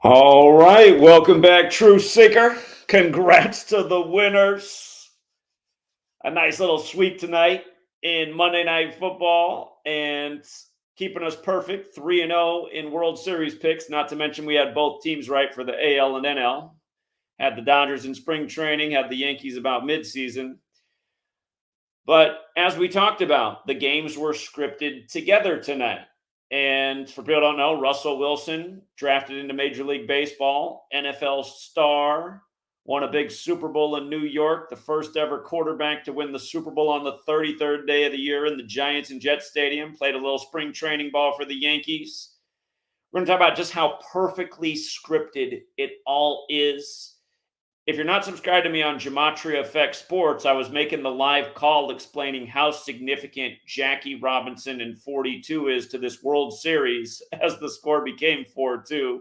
All right, welcome back, True Seeker. Congrats to the winners. A nice little sweep tonight in Monday Night Football and keeping us perfect 3-0 in World Series picks. Not to mention, we had both teams right for the AL and NL. Had the Dodgers in spring training, had the Yankees about midseason. But as we talked about, the games were scripted together tonight. And for people who don't know, Russell Wilson, drafted into Major League Baseball, NFL star, won a big Super Bowl in New York, the first ever quarterback to win the Super Bowl on the 33rd day of the year in the Giants and Jets Stadium, played a little spring training ball for the Yankees. We're going to talk about just how perfectly scripted it all is. If you're not subscribed to me on Gematria Effect Sports, I was making the live call explaining how significant Jackie Robinson in 42 is to this World Series as the score became 4-2,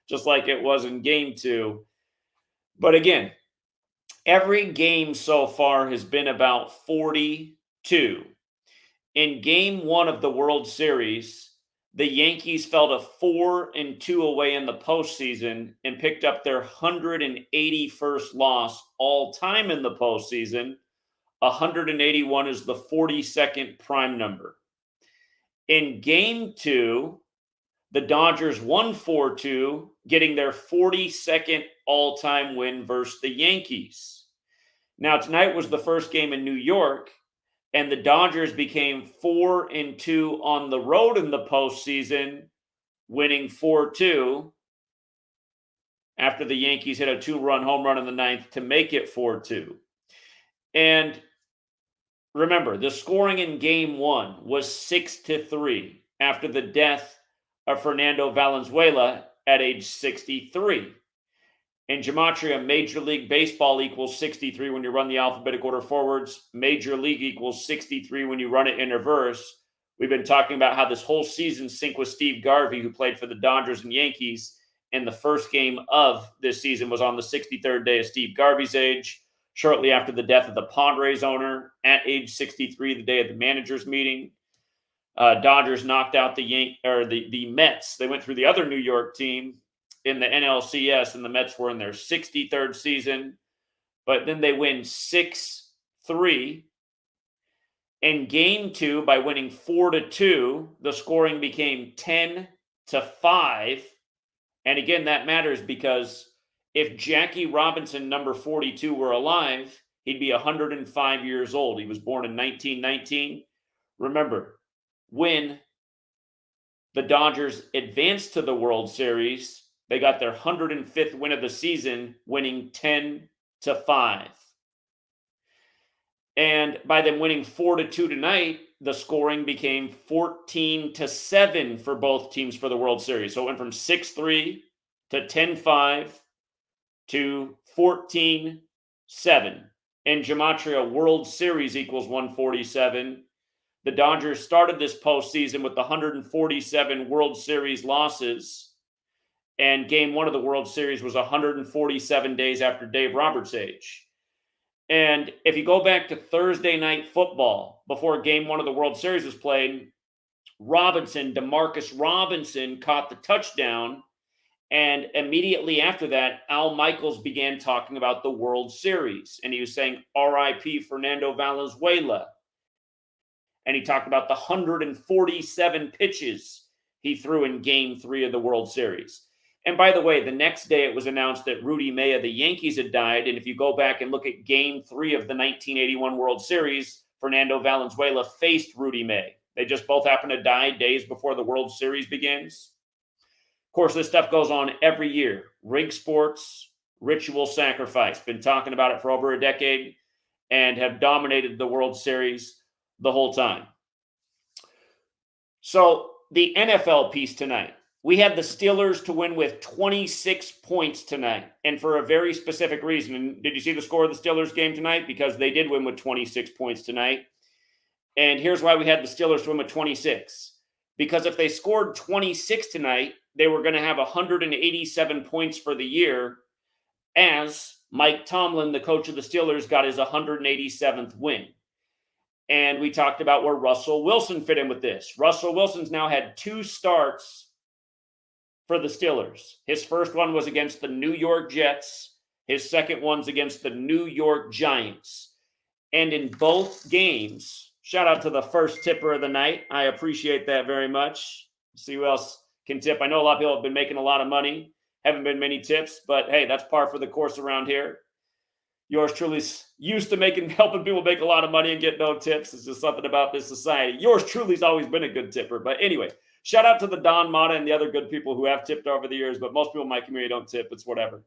just like it was in Game 2. But again, every game so far has been about 42. In Game 1 of the World Series, the Yankees fell to 4-2 away in the postseason and picked up their 181st loss all time in the postseason. 181 is the 42nd prime number. In Game 2, the Dodgers won 4-2, getting their 42nd all-time win versus the Yankees. Now, tonight was the first game in New York, and the Dodgers became 4-2 on the road in the postseason, winning 4-2 after the Yankees hit a 2-run home run in the ninth to make it 4-2. And remember, the scoring in Game 1 was 6-3 after the death of Fernando Valenzuela at age 63. In Gematria, Major League Baseball equals 63 when you run the alphabetic order forwards. Major League equals 63 when you run it in reverse. We've been talking about how this whole season synced with Steve Garvey, who played for the Dodgers and Yankees. And the first game of this season was on the 63rd day of Steve Garvey's age, shortly after the death of the Padres owner at age 63, the day of the managers' meeting. Dodgers knocked out the Mets. They went through the other New York team in the NLCS, and the Mets were in their 63rd season, but then they win 6-3. In Game 2, by winning 4-2, the scoring became 10-5. And again, that matters because if Jackie Robinson, number 42, were alive, he'd be 105 years old. He was born in 1919. Remember, when the Dodgers advanced to the World Series, they got their 105th win of the season, winning 10-5. And by them winning 4-2 tonight, the scoring became 14-7 for both teams for the World Series. So it went from 6-3 to 10-5 to 14-7. In Gematria, World Series equals 147. The Dodgers started this postseason with the 147 World Series losses. And Game 1 of the World Series was 147 days after Dave Roberts' age. And if you go back to Thursday Night Football, before Game 1 of the World Series was played, Demarcus Robinson, caught the touchdown. And immediately after that, Al Michaels began talking about the World Series. And he was saying, R.I.P. Fernando Valenzuela. And he talked about the 147 pitches he threw in Game 3 of the World Series. And by the way, the next day it was announced that Rudy May of the Yankees had died. And if you go back and look at Game 3 of the 1981 World Series, Fernando Valenzuela faced Rudy May. They just both happened to die days before the World Series begins. Of course, this stuff goes on every year. Rig sports, ritual sacrifice. Been talking about it for over a decade and have dominated the World Series the whole time. So the NFL piece tonight. We had the Steelers to win with 26 points tonight, and for a very specific reason. And did you see the score of the Steelers game tonight? Because they did win with 26 points tonight. And here's why we had the Steelers to win with 26. Because if they scored 26 tonight, they were going to have 187 points for the year, as Mike Tomlin, the coach of the Steelers, got his 187th win. And we talked about where Russell Wilson fit in with this. Russell Wilson's now had 2 starts for the Steelers. His first one was against the New York Jets. His second one's against the New York Giants. And in both games, shout out to the first tipper of the night. I appreciate that very much. See who else can tip. I know a lot of people have been making a lot of money. Haven't been many tips, but hey, that's par for the course around here. Yours truly's used to helping people make a lot of money and get no tips. It's just something about this society. Yours truly's always been a good tipper. But anyway, shout out to the Don Mata and the other good people who have tipped over the years, but most people in my community don't tip. It's whatever.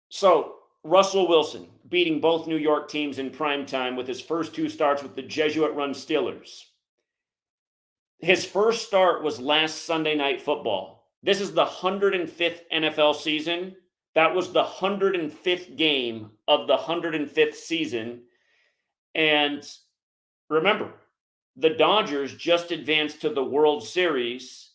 So Russell Wilson beating both New York teams in prime time with his first two starts with the Jesuit-run Steelers. His first start was last Sunday Night Football. This is the 105th NFL season. That was the 105th game of the 105th season. And remember, the Dodgers just advanced to the World Series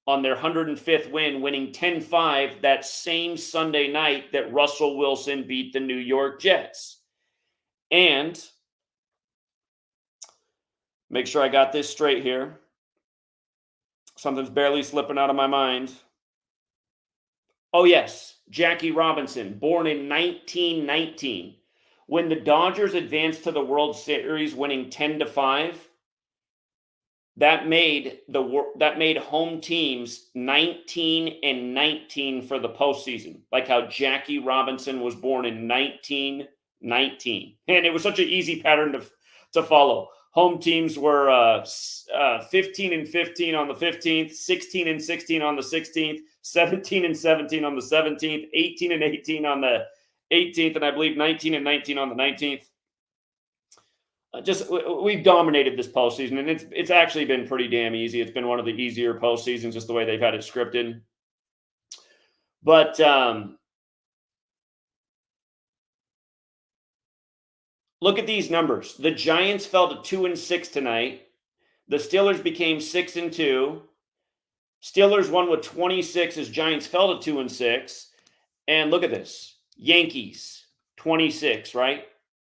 on their 105th win, winning 10-5 that same Sunday night that Russell Wilson beat the New York Jets. And make sure I got this straight here. Something's barely slipping out of my mind. Oh, yes, Jackie Robinson, born in 1919. When the Dodgers advanced to the World Series, winning 10-5, that made home teams 19-19 for the postseason, like how Jackie Robinson was born in 1919. And it was such an easy pattern to follow. Home teams were 15-15 on the 15th, 16-16 on the 16th, 17-17 on the 17th, 18-18 on the 18th, and I believe 19-19 on the 19th. We've dominated this postseason, and it's actually been pretty damn easy. It's been one of the easier postseasons, just the way they've had it scripted. But look at these numbers. The Giants fell to 2-6 tonight. The Steelers became 6-2. Steelers won with 26 as Giants fell to 2-6. And look at this. Yankees, 26, right?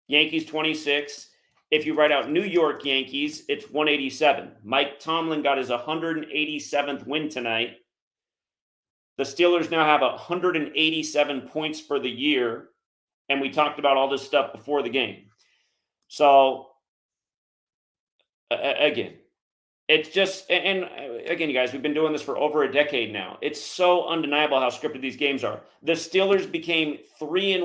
Yankees, 26. If you write out New York Yankees, it's 187. Mike Tomlin got his 187th win tonight. The Steelers now have 187 points for the year. And we talked about all this stuff before the game. So, again, it's just, and again, you guys, we've been doing this for over a decade now. It's so undeniable how scripted these games are. The Steelers became 3-1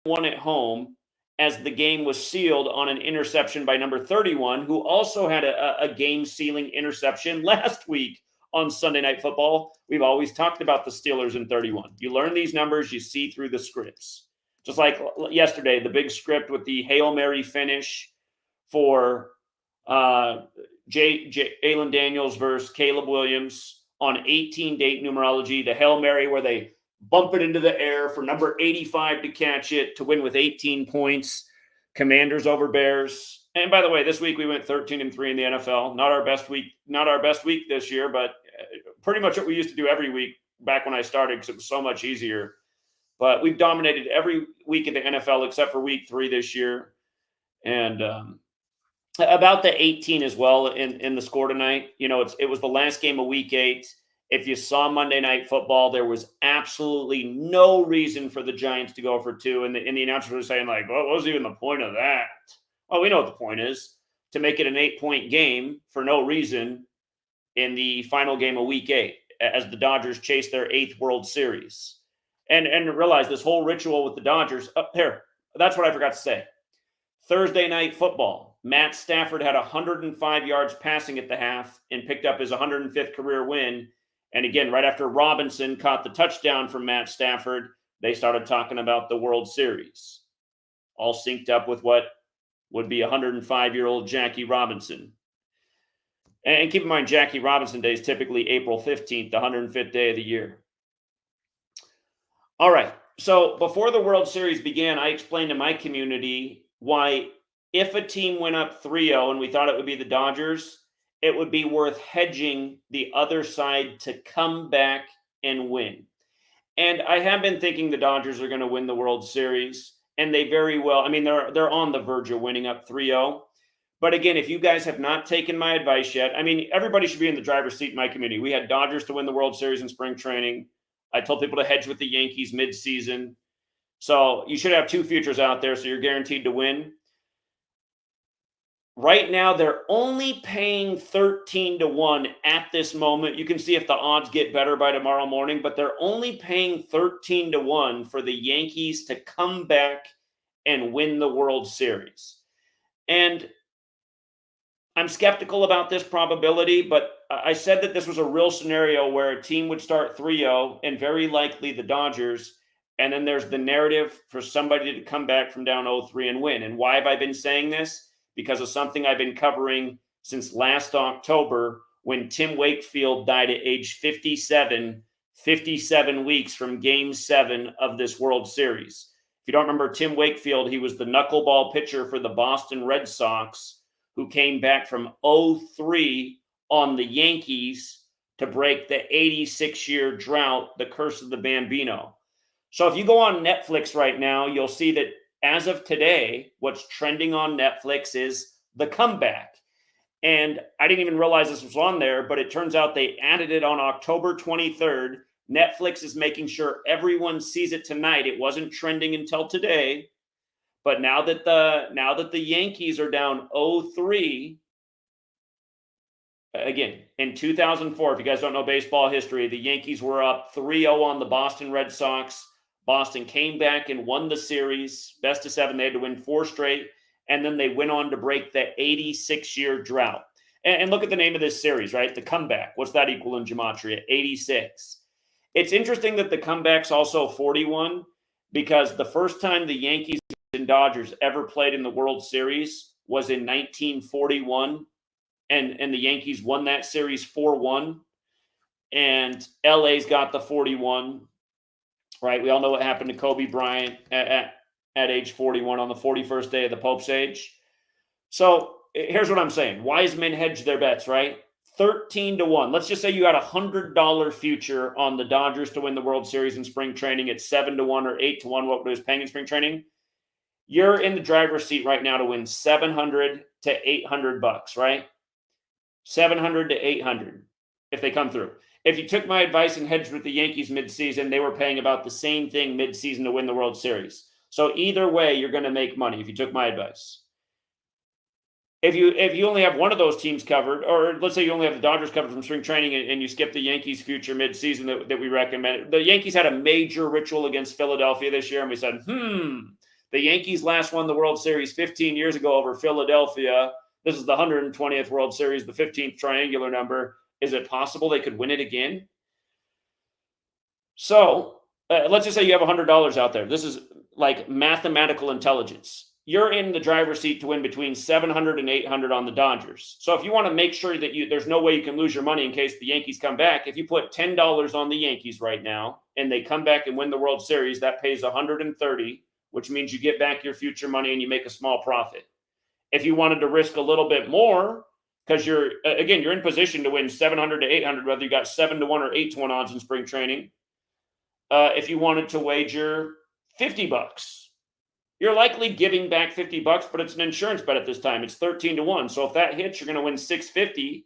at home as the game was sealed on an interception by number 31, who also had a game-sealing interception last week on Sunday Night Football. We've always talked about the Steelers in 31. You learn these numbers, you see through the scripts. Just like yesterday, the big script with the Hail Mary finish for Jalen Daniels versus Caleb Williams on 18-date numerology, the Hail Mary where they bump it into the air for number 85 to catch it to win with 18 points. Commanders over Bears. And by the way, this week we went 13-3 in the NFL. Not our best week this year, but pretty much what we used to do every week back when I started because it was so much easier. But we've dominated every week in the NFL except for week 3 this year. And about the 18 as well in the score tonight. You know, it was the last game of week 8. If you saw Monday Night Football, there was absolutely no reason for the Giants to go for 2. And the announcers were saying, like, what was even the point of that? Well, we know what the point is. To make it an 8-point game for no reason in the final game of week 8 as the Dodgers chase their 8th World Series. And realize this whole ritual with the Dodgers. Here, that's what I forgot to say. Thursday Night Football. Matt Stafford had 105 yards passing at the half and picked up his 105th career win. And again, right after Robinson caught the touchdown from Matt Stafford, they started talking about the World Series. All synced up with what would be 105-year-old Jackie Robinson. And keep in mind, Jackie Robinson Day is typically April 15th, the 105th day of the year. All right. So before the World Series began, I explained to my community why if a team went up 3-0 and we thought it would be the Dodgers, it would be worth hedging the other side to come back and win. And I have been thinking the Dodgers are going to win the World Series, and they very well, I mean, they're on the verge of winning up 3-0. But again, if you guys have not taken my advice yet, I mean, everybody should be in the driver's seat in my community. We had Dodgers to win the World Series in spring training. I told people to hedge with the Yankees mid-season. So you should have two futures out there, so you're guaranteed to win. Right now, they're only paying 13-1 at this moment. You can see if the odds get better by tomorrow morning, but they're only paying 13-1 for the Yankees to come back and win the World Series. And I'm skeptical about this probability, but I said that this was a real scenario where a team would start 3-0 and very likely the Dodgers. And then there's the narrative for somebody to come back from down 0-3 and win. And why have I been saying this? Because of something I've been covering since last October when Tim Wakefield died at age 57, 57 weeks from Game 7 of this World Series. If you don't remember Tim Wakefield, he was the knuckleball pitcher for the Boston Red Sox who came back from 0-3 on the Yankees to break the 86-year drought, the curse of the Bambino. So if you go on Netflix right now, you'll see that as of today, what's trending on Netflix is The Comeback. And I didn't even realize this was on there, but it turns out they added it on October 23rd. Netflix is making sure everyone sees it tonight. It wasn't trending until today. But now that the Yankees are down 0-3, again, in 2004, if you guys don't know baseball history, the Yankees were up 3-0 on the Boston Red Sox. Boston came back and won the series, best of 7. They had to win 4 straight, and then they went on to break the 86-year drought. And look at the name of this series, right? The Comeback. What's that equal in Gematria? 86. It's interesting that the Comeback's also 41 because the first time the Yankees and Dodgers ever played in the World Series was in 1941, and the Yankees won that series 4-1, and LA's got the 41. Right, we all know what happened to Kobe Bryant at age 41 on the 41st day of the Pope's age. So here's what I'm saying. Wise men hedge their bets, right? 13-1. Let's just say you had a $100 future on the Dodgers to win the World Series in spring training at 7-1 or 8-1, what it was paying in spring training. You're in the driver's seat right now to win $700 to $800, right? 700 to 800 if they come through. If you took my advice and hedged with the Yankees midseason, they were paying about the same thing midseason to win the World Series. So either way, you're going to make money if you took my advice. If you only have one of those teams covered, or let's say you only have the Dodgers covered from spring training and you skip the Yankees future midseason that we recommended. The Yankees had a major ritual against Philadelphia this year, and we said, the Yankees last won the World Series 15 years ago over Philadelphia. This is the 120th World Series, the 15th triangular number. Is it possible they could win it again? So let's just say you have $100 out there. This is like mathematical intelligence. You're in the driver's seat to win between 700 and 800 on the Dodgers. So if you want to make sure that there's no way you can lose your money in case the Yankees come back, if you put $10 on the Yankees right now and they come back and win the World Series, that pays 130, which means you get back your future money and you make a small profit. If you wanted to risk a little bit more, because you're in position to win 700 to 800, whether you got 7-1 or 8-1 odds in spring training. If you wanted to wager $50, you're likely giving back $50, but it's an insurance bet at this time. It's 13-1. So if that hits, you're going to win $650.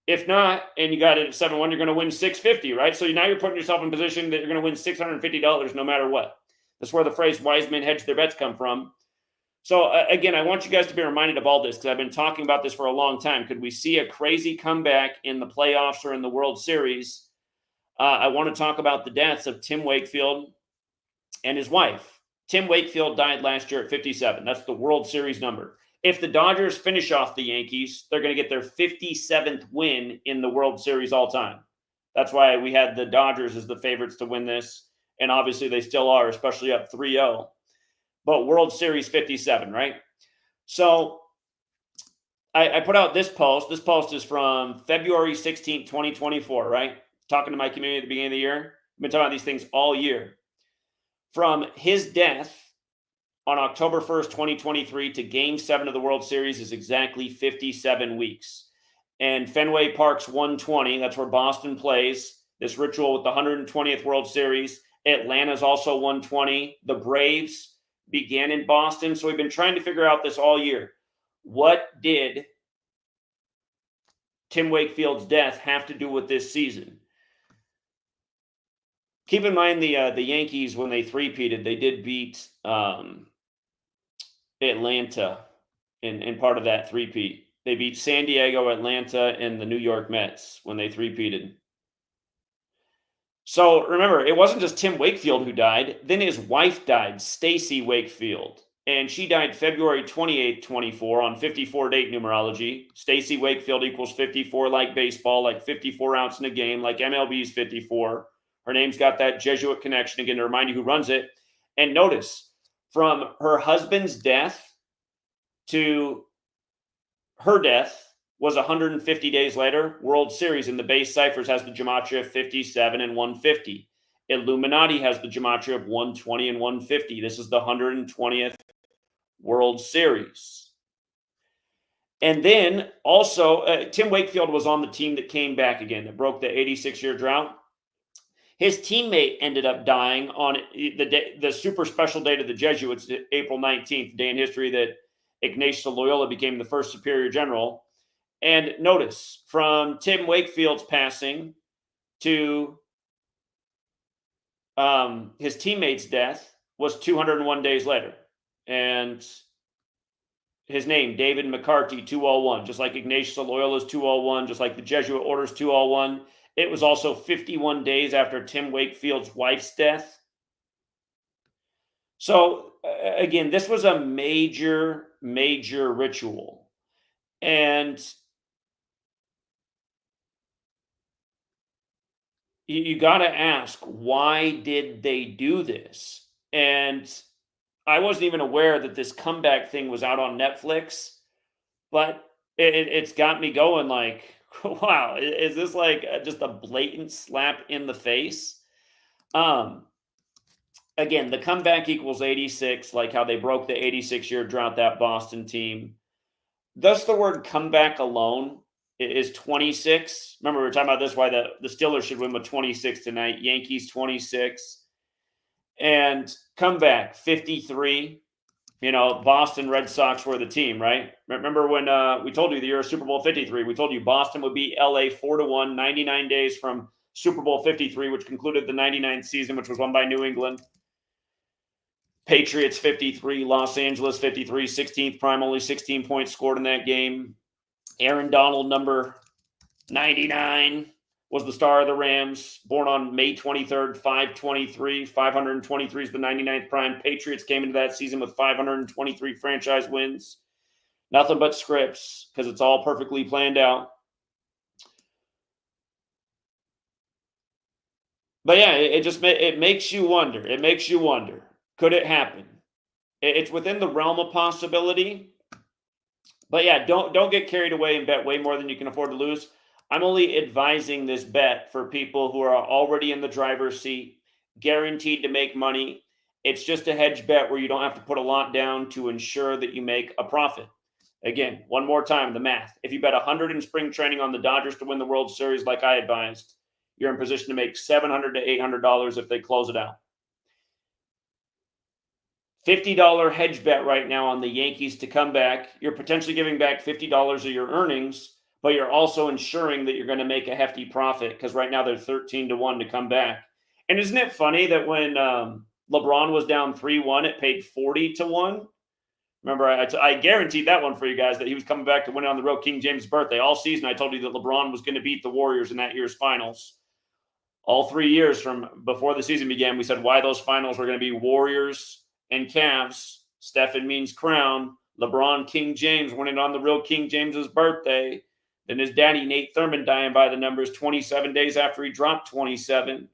If not, and you got it at 7-1, you're going to win $650, right? So now you're putting yourself in position that you're going to win $650 no matter what. That's where the phrase "wise men hedge their bets" come from. So again, I want you guys to be reminded of all this because I've been talking about this for a long time. Could we see a crazy comeback in the playoffs or in the World Series? I want to talk about the deaths of Tim Wakefield and his wife. Tim Wakefield died last year at 57. That's the World Series number. If the Dodgers finish off the Yankees, they're going to get their 57th win in the World Series all time. That's why we had the Dodgers as the favorites to win this. And obviously they still are, especially up 3-0. But World Series 57, right? So I put out this post. This post is from February 16th, 2024, right? Talking to my community at the beginning of the year. I've been talking about these things all year. From his death on October 1st, 2023 to Game 7 of the World Series is exactly 57 weeks. And Fenway Park's 120, that's where Boston plays. This ritual with the 120th World Series. Atlanta's also 120. The Braves began in Boston. So we've been trying to figure out this all year. What did Tim Wakefield's death have to do with this season? Keep in mind the Yankees, when they three-peated, they did beat Atlanta in part of that three-peat. They beat San Diego, Atlanta, and the New York Mets when they three-peated. So remember, it wasn't just Tim Wakefield who died. Then his wife died, Stacy Wakefield. And she died February 28th, 24 on 54 date numerology. Stacy Wakefield equals 54 like baseball, like 54 ounce in a game, like MLB's 54. Her name's got that Jesuit connection, again, to remind you who runs it. And notice, from her husband's death to her death was 150 days later. World Series in the base ciphers has the gematria of 57 and 150. Illuminati has the gematria of 120 and 150. This is the 120th World Series. And then also, Tim Wakefield was on the team that came back again, that broke the 86-year drought. His teammate ended up dying on the super special date of the Jesuits, April 19th, day in history that Ignatius of Loyola became the first superior general. And notice, from Tim Wakefield's passing to his teammate's death was 201 days later. And his name, David McCarty, 201, just like Ignatius of Loyola's 201, just like the Jesuit order's 201. It was also 51 days after Tim Wakefield's wife's death. So again, this was a major, major ritual. And you got to ask, why did they do this? And I wasn't even aware that this comeback thing was out on Netflix, but it's got me going like, wow, is this like just a blatant slap in the face? Again, the comeback equals 86, like how they broke the 86-year drought, that Boston team. Thus, the word comeback alone is 26. Remember, we were talking about this, why the Steelers should win with 26 tonight. Yankees 26. And comeback 53. You know, Boston Red Sox were the team, right? Remember when we told you the year of Super Bowl 53, we told you Boston would beat LA 4-1, 99 days from Super Bowl 53, which concluded the 99th season, which was won by New England. Patriots 53, Los Angeles 53, 16th prime, only 16 points scored in that game. Aaron Donald, number 99, was the star of the Rams, born on May 23rd, 523. 523 is the 99th prime. Patriots came into that season with 523 franchise wins. Nothing but scripts, because it's all perfectly planned out. But yeah, it makes you wonder. It makes you wonder. Could it happen? It's within the realm of possibility. But yeah, don't get carried away and bet way more than you can afford to lose. I'm only advising this bet for people who are already in the driver's seat, guaranteed to make money. It's just a hedge bet where you don't have to put a lot down to ensure that you make a profit. Again, one more time, the math. If you bet 100 in spring training on the Dodgers to win the World Series like I advised, you're in position to make $700 to $800 if they close it out. $50 hedge bet right now on the Yankees to come back. You're potentially giving back $50 of your earnings, but you're also ensuring that you're going to make a hefty profit, because right now they're 13-1 to come back. And isn't it funny that when LeBron was down 3-1, it paid 40-1? Remember, I guaranteed that one for you guys, that he was coming back to win on the road, King James' birthday. All season, I told you that LeBron was going to beat the Warriors in that year's finals. All 3 years from before the season began, we said why those finals were going to be Warriors and Cavs. Stephen means crown. LeBron, King James, winning on the real King James's birthday. Then his daddy, Nate Thurman, dying by the numbers 27 days after he dropped 27.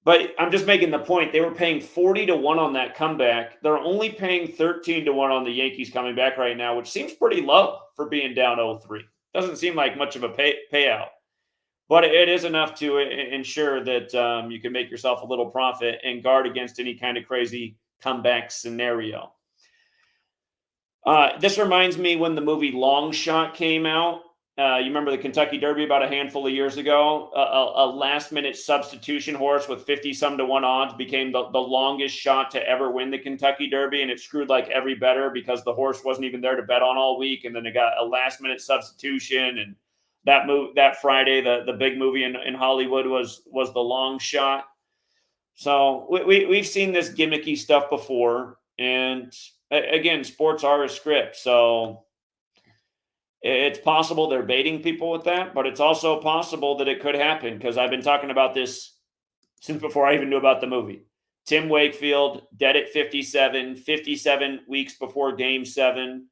But I'm just making the point. They were paying 40-1 on that comeback. They're only paying 13-1 on the Yankees coming back right now, which seems pretty low for being down 0-3. Doesn't seem like much of a payout. But it is enough to ensure that you can make yourself a little profit and guard against any kind of crazy comeback scenario. This reminds me when the movie Long Shot came out. You remember the Kentucky Derby about a handful of years ago? A last-minute substitution horse with 50-some to 1 odds became the longest shot to ever win the Kentucky Derby, and it screwed like every bettor because the horse wasn't even there to bet on all week, and then it got a last-minute substitution, and that Friday, the big movie in Hollywood was the long shot. So we've seen this gimmicky stuff before, and again, sports are a script, so it's possible they're baiting people with that, but it's also possible that it could happen because I've been talking about this since before I even knew about the movie. Tim Wakefield, dead at 57 weeks before Game 7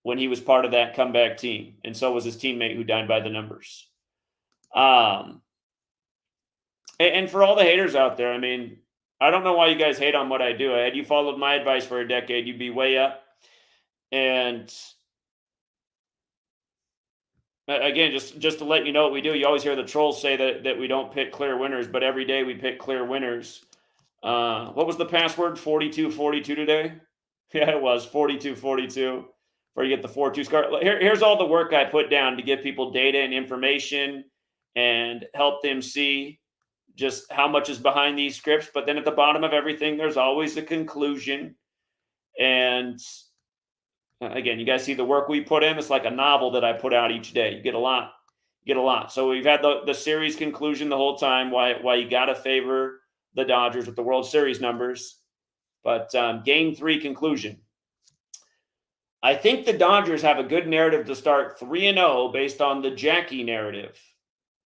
when he was part of that comeback team. And so was his teammate who died by the numbers. And for all the haters out there, I mean, I don't know why you guys hate on what I do. Had you followed my advice for a decade, you'd be way up. And again, just to let you know what we do, you always hear the trolls say that we don't pick clear winners, but every day we pick clear winners. What was the password? 4242 today? Yeah, it was 4242. Where you get the 4-2 score. Here's all the work I put down to give people data and information and help them see just how much is behind these scripts. But then at the bottom of everything, there's always a conclusion. And again, you guys see the work we put in. It's like a novel that I put out each day. You get a lot. So we've had the series conclusion the whole time. Why you got to favor the Dodgers with the World Series numbers. But Game 3 conclusion. I think the Dodgers have a good narrative to start 3-0 based on the Jackie narrative.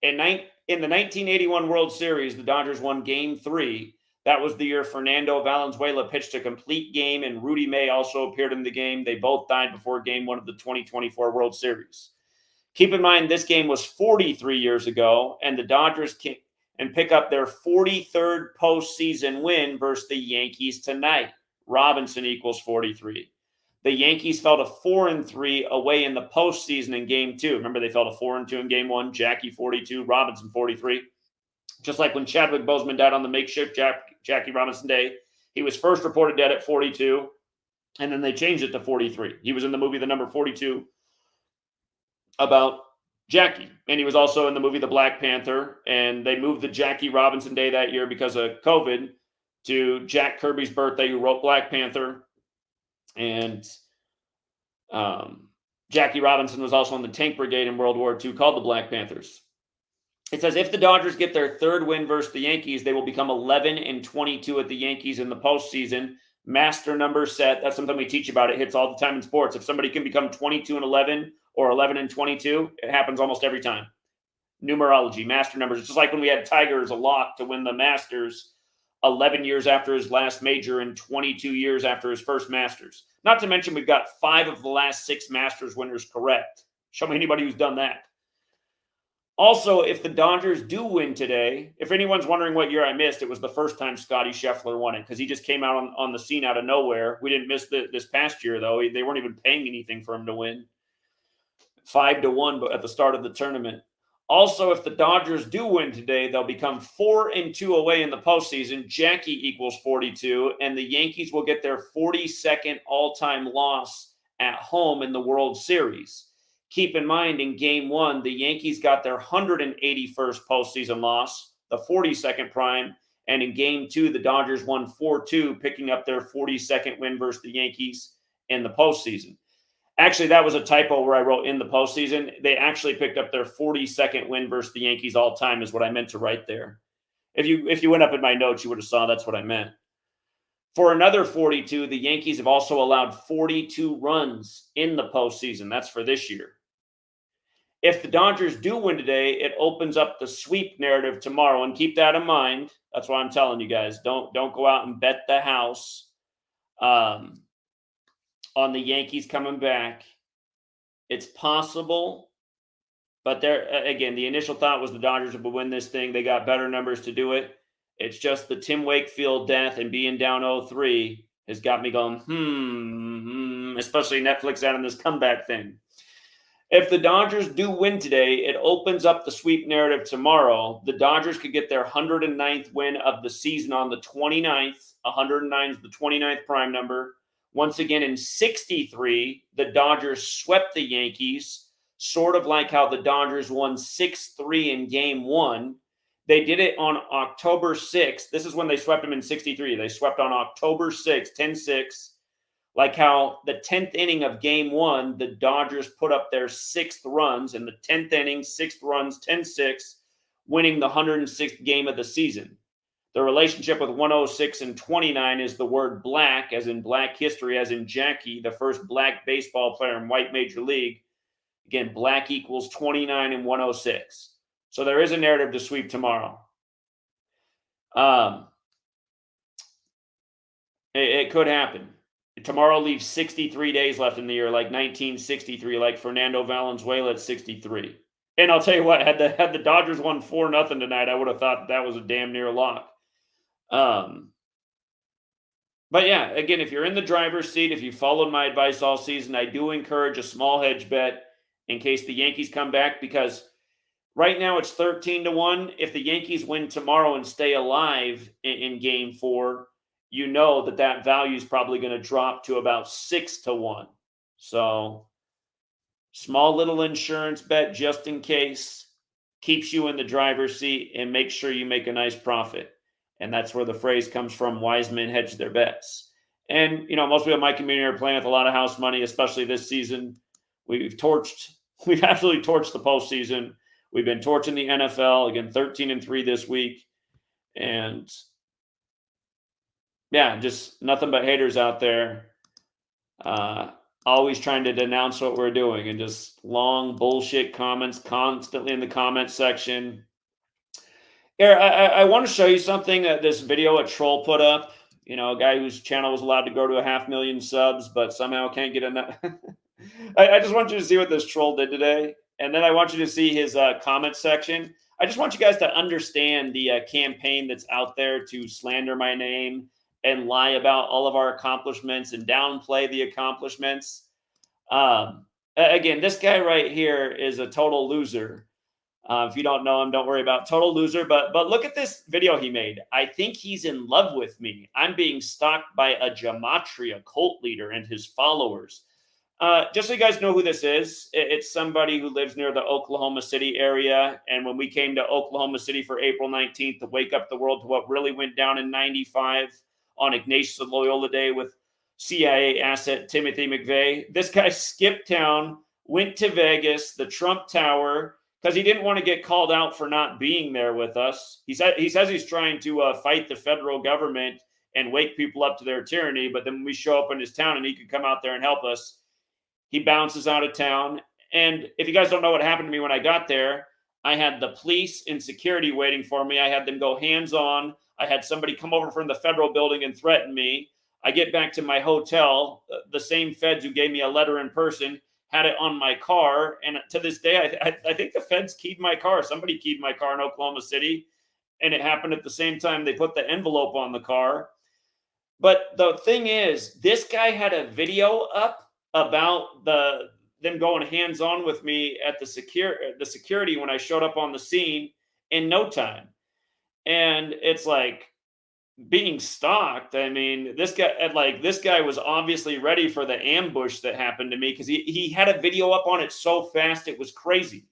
In the 1981 World Series, the Dodgers won Game 3. That was the year Fernando Valenzuela pitched a complete game, and Rudy May also appeared in the game. They both died before Game 1 of the 2024 World Series. Keep in mind, this game was 43 years ago, and the Dodgers pick up their 43rd postseason win versus the Yankees tonight. Robinson equals 43. The Yankees fell to 4-3 away in the postseason in Game 2. Remember, they fell to 4-2 in Game 1. Jackie 42, Robinson 43. Just like when Chadwick Boseman died on the makeshift Jackie Robinson Day, he was first reported dead at 42, and then they changed it to 43. He was in the movie The Number 42 about Jackie, and he was also in the movie The Black Panther, and they moved the Jackie Robinson Day that year because of COVID to Jack Kirby's birthday, who wrote Black Panther. And Jackie Robinson was also in the tank brigade in World War II called the Black Panthers. It says if the Dodgers get their third win versus the Yankees, they will become 11-22 at the Yankees in the postseason. Master number set. That's something we teach about. It hits all the time in sports. If somebody can become 22-11 or 11-22, it happens almost every time. Numerology, master numbers. It's just like when we had Tiger as a lock to win the Masters 11 years after his last major and 22 years after his first Masters. Not to mention we've got 5 of the last 6 Masters winners correct. Show me anybody who's done that. Also, if the Dodgers do win today, if anyone's wondering what year I missed, it was the first time Scotty Scheffler won it because he just came out on the scene out of nowhere. We didn't miss this past year, though. They weren't even paying anything for him to win. 5-1 at the start of the tournament. Also, if the Dodgers do win today, they'll become 4-2 away in the postseason. Jackie equals 42, and the Yankees will get their 42nd all-time loss at home in the World Series. Keep in mind, in Game 1, the Yankees got their 181st postseason loss, the 42nd prime, and in Game 2, the Dodgers won 4-2, picking up their 42nd win versus the Yankees in the postseason. Actually, that was a typo where I wrote in the postseason. They actually picked up their 42nd win versus the Yankees all time is what I meant to write there. If you went up in my notes, you would have saw that's what I meant. For another 42, the Yankees have also allowed 42 runs in the postseason. That's for this year. If the Dodgers do win today, it opens up the sweep narrative tomorrow. And keep that in mind. That's why I'm telling you guys, don't go out and bet the house on the Yankees coming back. It's possible, but there again, the initial thought was the Dodgers would win this thing. They got better numbers to do it. It's just the Tim Wakefield death and being down 0-3 has got me going, especially Netflix adding this comeback thing. If the Dodgers do win today, it opens up the sweep narrative tomorrow. The Dodgers could get their 109th win of the season on the 29th. 109 is the 29th prime number. Once again, in 63, the Dodgers swept the Yankees. sort of like how the Dodgers won 6-3 in game one. They did it on October 6th. This is when they swept them in 63. They swept on October 6th, 10-6. Like how the 10th inning of game one, the Dodgers put up their 6th runs in the 10th inning, 6th runs, 10-6, winning the 106th game of the season. The relationship with 106 and 29 is the word black, as in black history, as in Jackie, the first black baseball player in white major league. Again, black equals 29 and 106. So there is a narrative to sweep tomorrow. It could happen. Tomorrow leaves 63 days left in the year, like 1963, like Fernando Valenzuela at 63. And I'll tell you what, had the Dodgers won 4-0 tonight, I would have thought that was a damn near lock. But yeah, again, if you're in the driver's seat, if you followed my advice all season, I do encourage a small hedge bet in case the Yankees come back, because right now it's 13-1. If the Yankees win tomorrow and stay alive in game 4, you know that value is probably going to drop to about 6-1. So small little insurance bet just in case, keeps you in the driver's seat and makes sure you make a nice profit. And that's where the phrase comes from, wise men hedge their bets. And, most people in my community are playing with a lot of house money, especially this season. We've absolutely torched the postseason. We've been torching the NFL, again, 13-3 this week. And yeah, just nothing but haters out there. Always trying to denounce what we're doing, and just long bullshit comments constantly in the comment section. Here, I want to show you something that this video a troll put up. A guy whose channel was allowed to go to 500,000 subs, but somehow can't get enough. I just want you to see what this troll did today. And then I want you to see his comment section. I just want you guys to understand the campaign that's out there to slander my name and lie about all of our accomplishments and downplay the accomplishments. Again, this guy right here is a total loser. If you don't know him, don't worry about total loser. But look at this video he made. I think he's in love with me. I'm being stalked by a Gematria cult leader and his followers. Just so you guys know who this is, it's somebody who lives near the Oklahoma City area. And when we came to Oklahoma City for April 19th to wake up the world to what really went down in 95 on Ignatius of Loyola Day with CIA asset Timothy McVeigh, this guy skipped town, went to Vegas, the Trump Tower, because he didn't want to get called out for not being there with us. He says he's trying to fight the federal government and wake people up to their tyranny. But then when we show up in his town and he could come out there and help us, he bounces out of town. And if you guys don't know what happened to me when I got there, I had the police and security waiting for me. I had them go hands-on. I had somebody come over from the federal building and threaten me. I get back to my hotel. The same feds who gave me a letter in person had it on my car. And to this day, I think the feds keyed my car. Somebody keyed my car in Oklahoma City. And it happened at the same time they put the envelope on the car. But the thing is, this guy had a video up about them going hands-on with me at the security when I showed up on the scene in no time. And it's like being stalked. I mean, this guy was obviously ready for the ambush that happened to me, because he had a video up on it so fast it was crazy.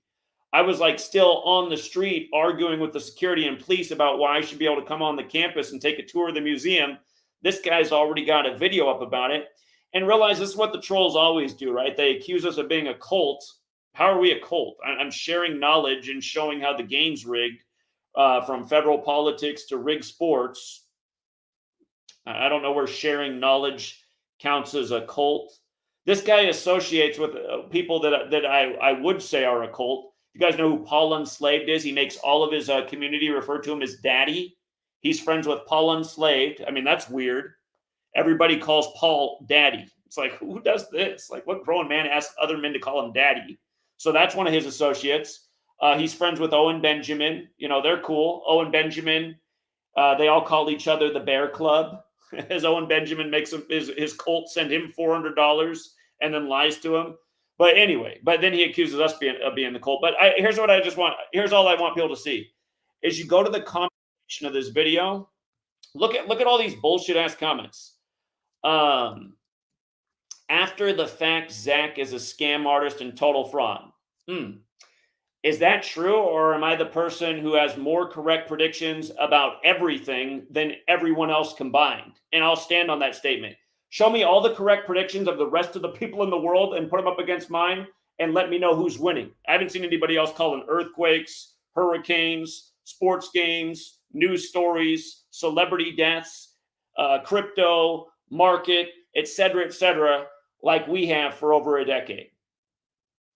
I was like still on the street arguing with the security and police about why I should be able to come on the campus and take a tour of the museum. This guy's already got a video up about it. And realize this is what the trolls always do, right? They accuse us of being a cult. How are we a cult? I'm sharing knowledge and showing how the game's rigged, from federal politics to rigged sports. I don't know where sharing knowledge counts as a cult. This guy associates with people that I would say are a cult. You guys know who Paul Unslaved is? He makes all of his community refer to him as Daddy. He's friends with Paul Unslaved. I mean, that's weird. Everybody calls Paul Daddy. It's like, who does this? Like, what grown man asks other men to call him Daddy? So that's one of his associates. He's friends with Owen Benjamin. They're cool. Owen Benjamin, they all call each other the Bear Club. As Owen Benjamin makes his cult send him $400 and then lies to him. But anyway, then he accuses us of being the cult. But here's all I want people to see. Is you go to the comment section of this video, look at all these bullshit ass comments. After the fact, Zach is a scam artist and total fraud. Hmm. Is that true, or am I the person who has more correct predictions about everything than everyone else combined? And I'll stand on that statement. Show me all the correct predictions of the rest of the people in the world and put them up against mine and let me know who's winning. I haven't seen anybody else calling earthquakes, hurricanes, sports games, news stories, celebrity deaths, crypto, market, etc., like we have for over a decade.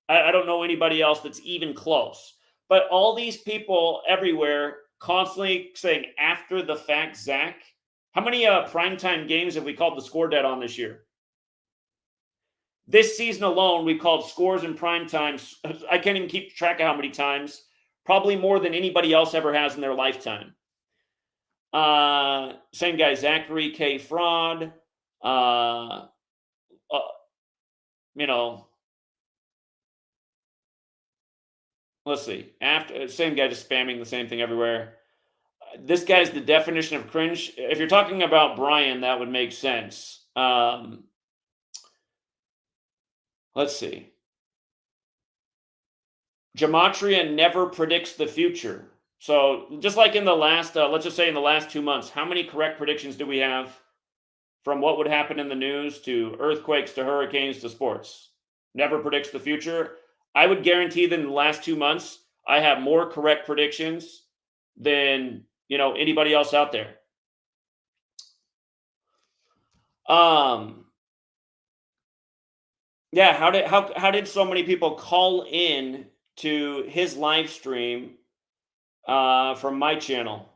I don't know anybody else that's even close. But all these people everywhere constantly saying after the fact, Zach. How many primetime games have we called the score dead on this year? This season alone, we called scores in prime times. I can't even keep track of how many times. Probably more than anybody else ever has in their lifetime. Same guy, Zachary K. Fraud. Uh, uh, you know, let's see. After same guy just spamming the same thing everywhere. This guy's the definition of cringe. If you're talking about Brian, that would make sense. Let's see. Gematria never predicts the future. So just like in the last, let's just say in the last 2 months, how many correct predictions do we have from what would happen in the news to earthquakes to hurricanes to sports? Never predicts the future. I would guarantee that in the last 2 months, I have more correct predictions than anybody else out there. Yeah, how did so many people call in to his live stream from my channel?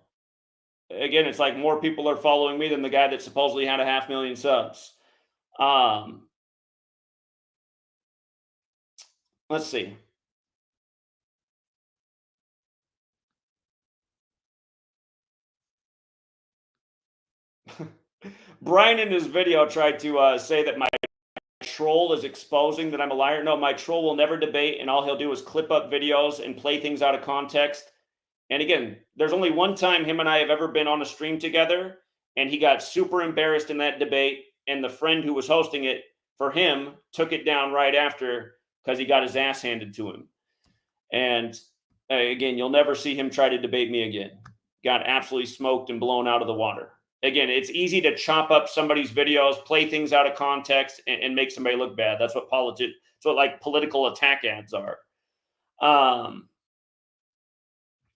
Again, it's like more people are following me than the guy that supposedly had a 500,000 subs. Um, let's see. Brian in his video tried to say that my troll is exposing that I'm a liar. No, my troll will never debate, and all he'll do is clip up videos and play things out of context. And again, there's only one time him and I have ever been on a stream together, and he got super embarrassed in that debate. And the friend who was hosting it for him took it down right after because he got his ass handed to him. And again, you'll never see him try to debate me again. Got absolutely smoked and blown out of the water. Again, it's easy to chop up somebody's videos, play things out of context, and make somebody look bad. That's what political attack ads are.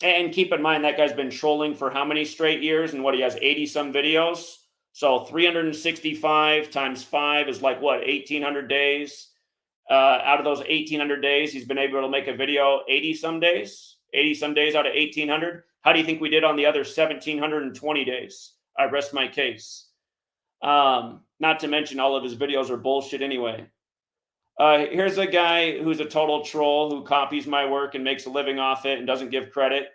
And keep in mind that guy's been trolling for how many straight years? And what, he has 80 some videos. So 365 times 5 is like what, 1,800 days. Out of those 1,800 days, he's been able to make a video 80 some days. 80 some days out of 1,800. How do you think we did on the other 1,720 days? I rest my case. Not to mention all of his videos are bullshit anyway. Here's a guy who's a total troll who copies my work and makes a living off it and doesn't give credit.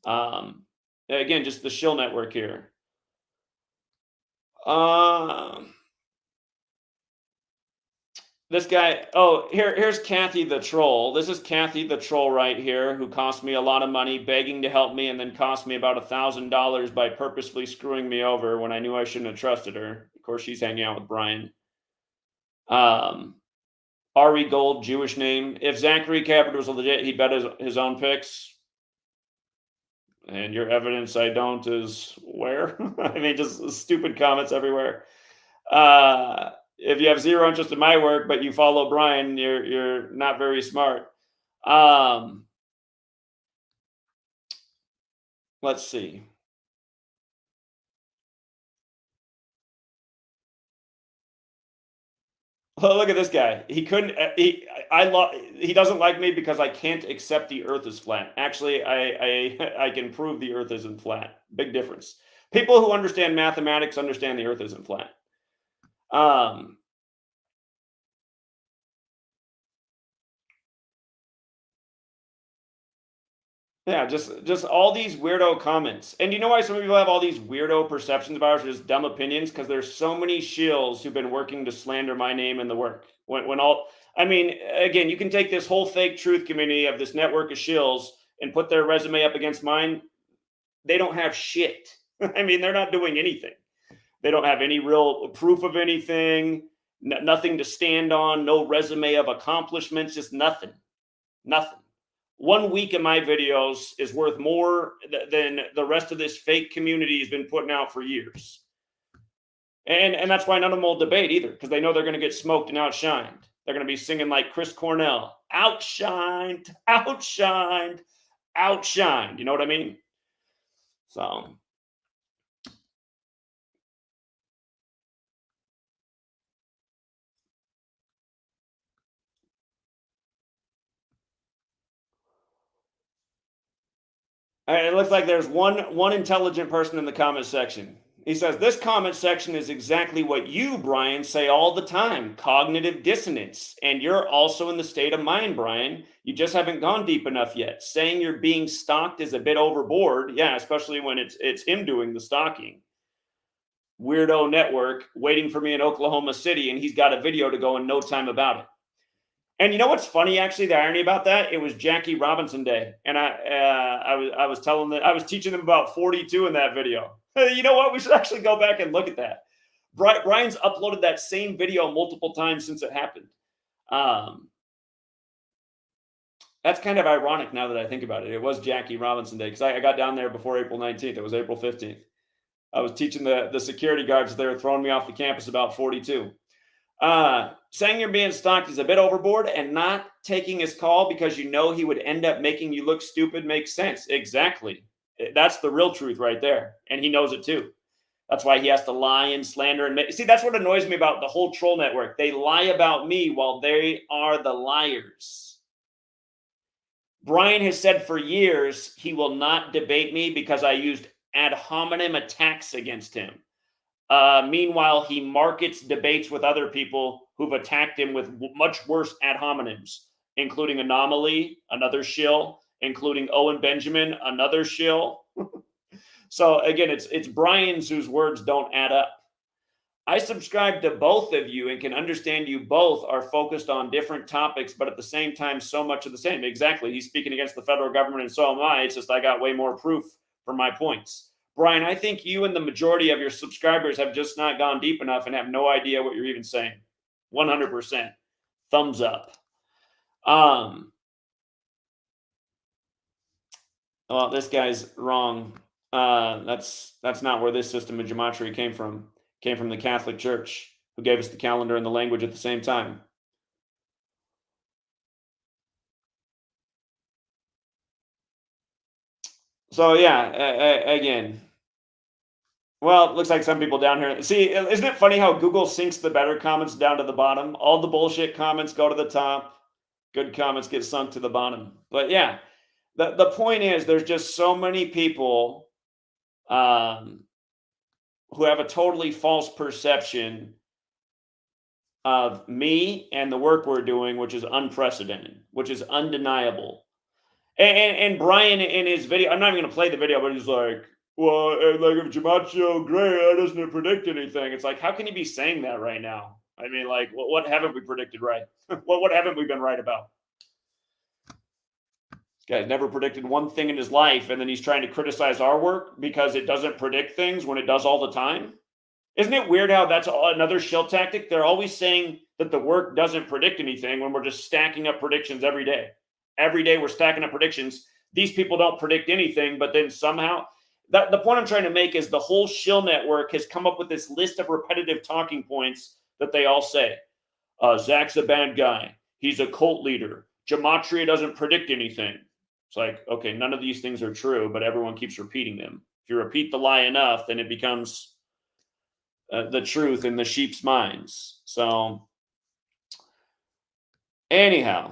Again, just the shill network here. This guy, here's Kathy the troll. This is Kathy the troll right here, who cost me a lot of money begging to help me and then cost me about $1,000 by purposefully screwing me over when I knew I shouldn't have trusted her. Of course, she's hanging out with Brian. Ari Gold, Jewish name. If Zachary Hubbard was legit, he'd bet his own picks. And your evidence I don't is where? I mean, just stupid comments everywhere. If you have zero interest in my work, but you follow Brian, you're not very smart. Let's see. Oh, look at this guy. He couldn't. He doesn't like me because I can't accept the Earth is flat. Actually, I can prove the Earth isn't flat. Big difference. People who understand mathematics understand the Earth isn't flat. Yeah, just all these weirdo comments. And you know why some people have all these weirdo perceptions about us, or just dumb opinions? Because there's so many shills who've been working to slander my name and the work. I mean, again, you can take this whole fake truth community of this network of shills and put their resume up against mine. They don't have shit. I mean, they're not doing anything. They don't have any real proof of anything, nothing to stand on, no resume of accomplishments, just nothing. Nothing. 1 week of my videos is worth more than the rest of this fake community has been putting out for years. And that's why none of them will debate either, because they know they're going to get smoked and outshined. They're going to be singing like Chris Cornell, outshined, outshined, outshined. You know what I mean? So. It looks like there's one intelligent person in the comment section. He says, this comment section is exactly what you, Brian, say all the time, cognitive dissonance. And you're also in the state of mind, Brian. You just haven't gone deep enough yet. Saying you're being stalked is a bit overboard. Yeah, especially when it's him doing the stalking. Weirdo network waiting for me in Oklahoma City, and he's got a video to go in no time about it. And you know what's funny, actually, the irony about that? It was Jackie Robinson Day, and I was telling them, I was teaching them about 42 in that video. You know what? We should actually go back and look at that. Brian's uploaded that same video multiple times since it happened. That's kind of ironic now that I think about it. It was Jackie Robinson Day because I got down there before April 19th. It was April 15th. I was teaching the security guards there, throwing me off the campus about 42. Saying you're being stalked is a bit overboard, and not taking his call because you know he would end up making you look stupid makes sense. Exactly. That's the real truth right there. And he knows it too. That's why he has to lie and slander and see, that's what annoys me about the whole troll network. They lie about me while they are the liars. Brian has said for years he will not debate me because I used ad hominem attacks against him. Meanwhile, he markets debates with other people who've attacked him with much worse ad hominems, including Anomaly, another shill, including Owen Benjamin, another shill. So again, it's Brian's whose words don't add up. I subscribe to both of you and can understand you both are focused on different topics, but at the same time, so much of the same. Exactly. He's speaking against the federal government, and so am I. It's just I got way more proof for my points. Brian, I think you and the majority of your subscribers have just not gone deep enough and have no idea what you're even saying. 100%. Thumbs up. Well, this guy's wrong. That's not where this system of gematria came from. It came from the Catholic Church, who gave us the calendar and the language at the same time. So yeah, again. Well, it looks like some people down here. See, isn't it funny how Google sinks the better comments down to the bottom? All the bullshit comments go to the top. Good comments get sunk to the bottom. But yeah, the point is there's just so many people who have a totally false perception of me and the work we're doing, which is unprecedented, which is undeniable. And Brian in his video, I'm not even going to play the video, but he's like, well, like if Gematria Gray doesn't predict anything, it's like, how can you be saying that right now? I mean, like, what haven't we predicted right? what haven't we been right about? This guy's never predicted one thing in his life, and then he's trying to criticize our work because it doesn't predict things when it does all the time. Isn't it weird how that's another shill tactic? They're always saying that the work doesn't predict anything when we're just stacking up predictions every day. Every day we're stacking up predictions. These people don't predict anything, but then somehow, the point I'm trying to make is the whole shill network has come up with this list of repetitive talking points that they all say. Zach's a bad guy. He's a cult leader. Gematria doesn't predict anything. It's like, okay, none of these things are true, but everyone keeps repeating them. If you repeat the lie enough, then it becomes the truth in the sheep's minds. So anyhow.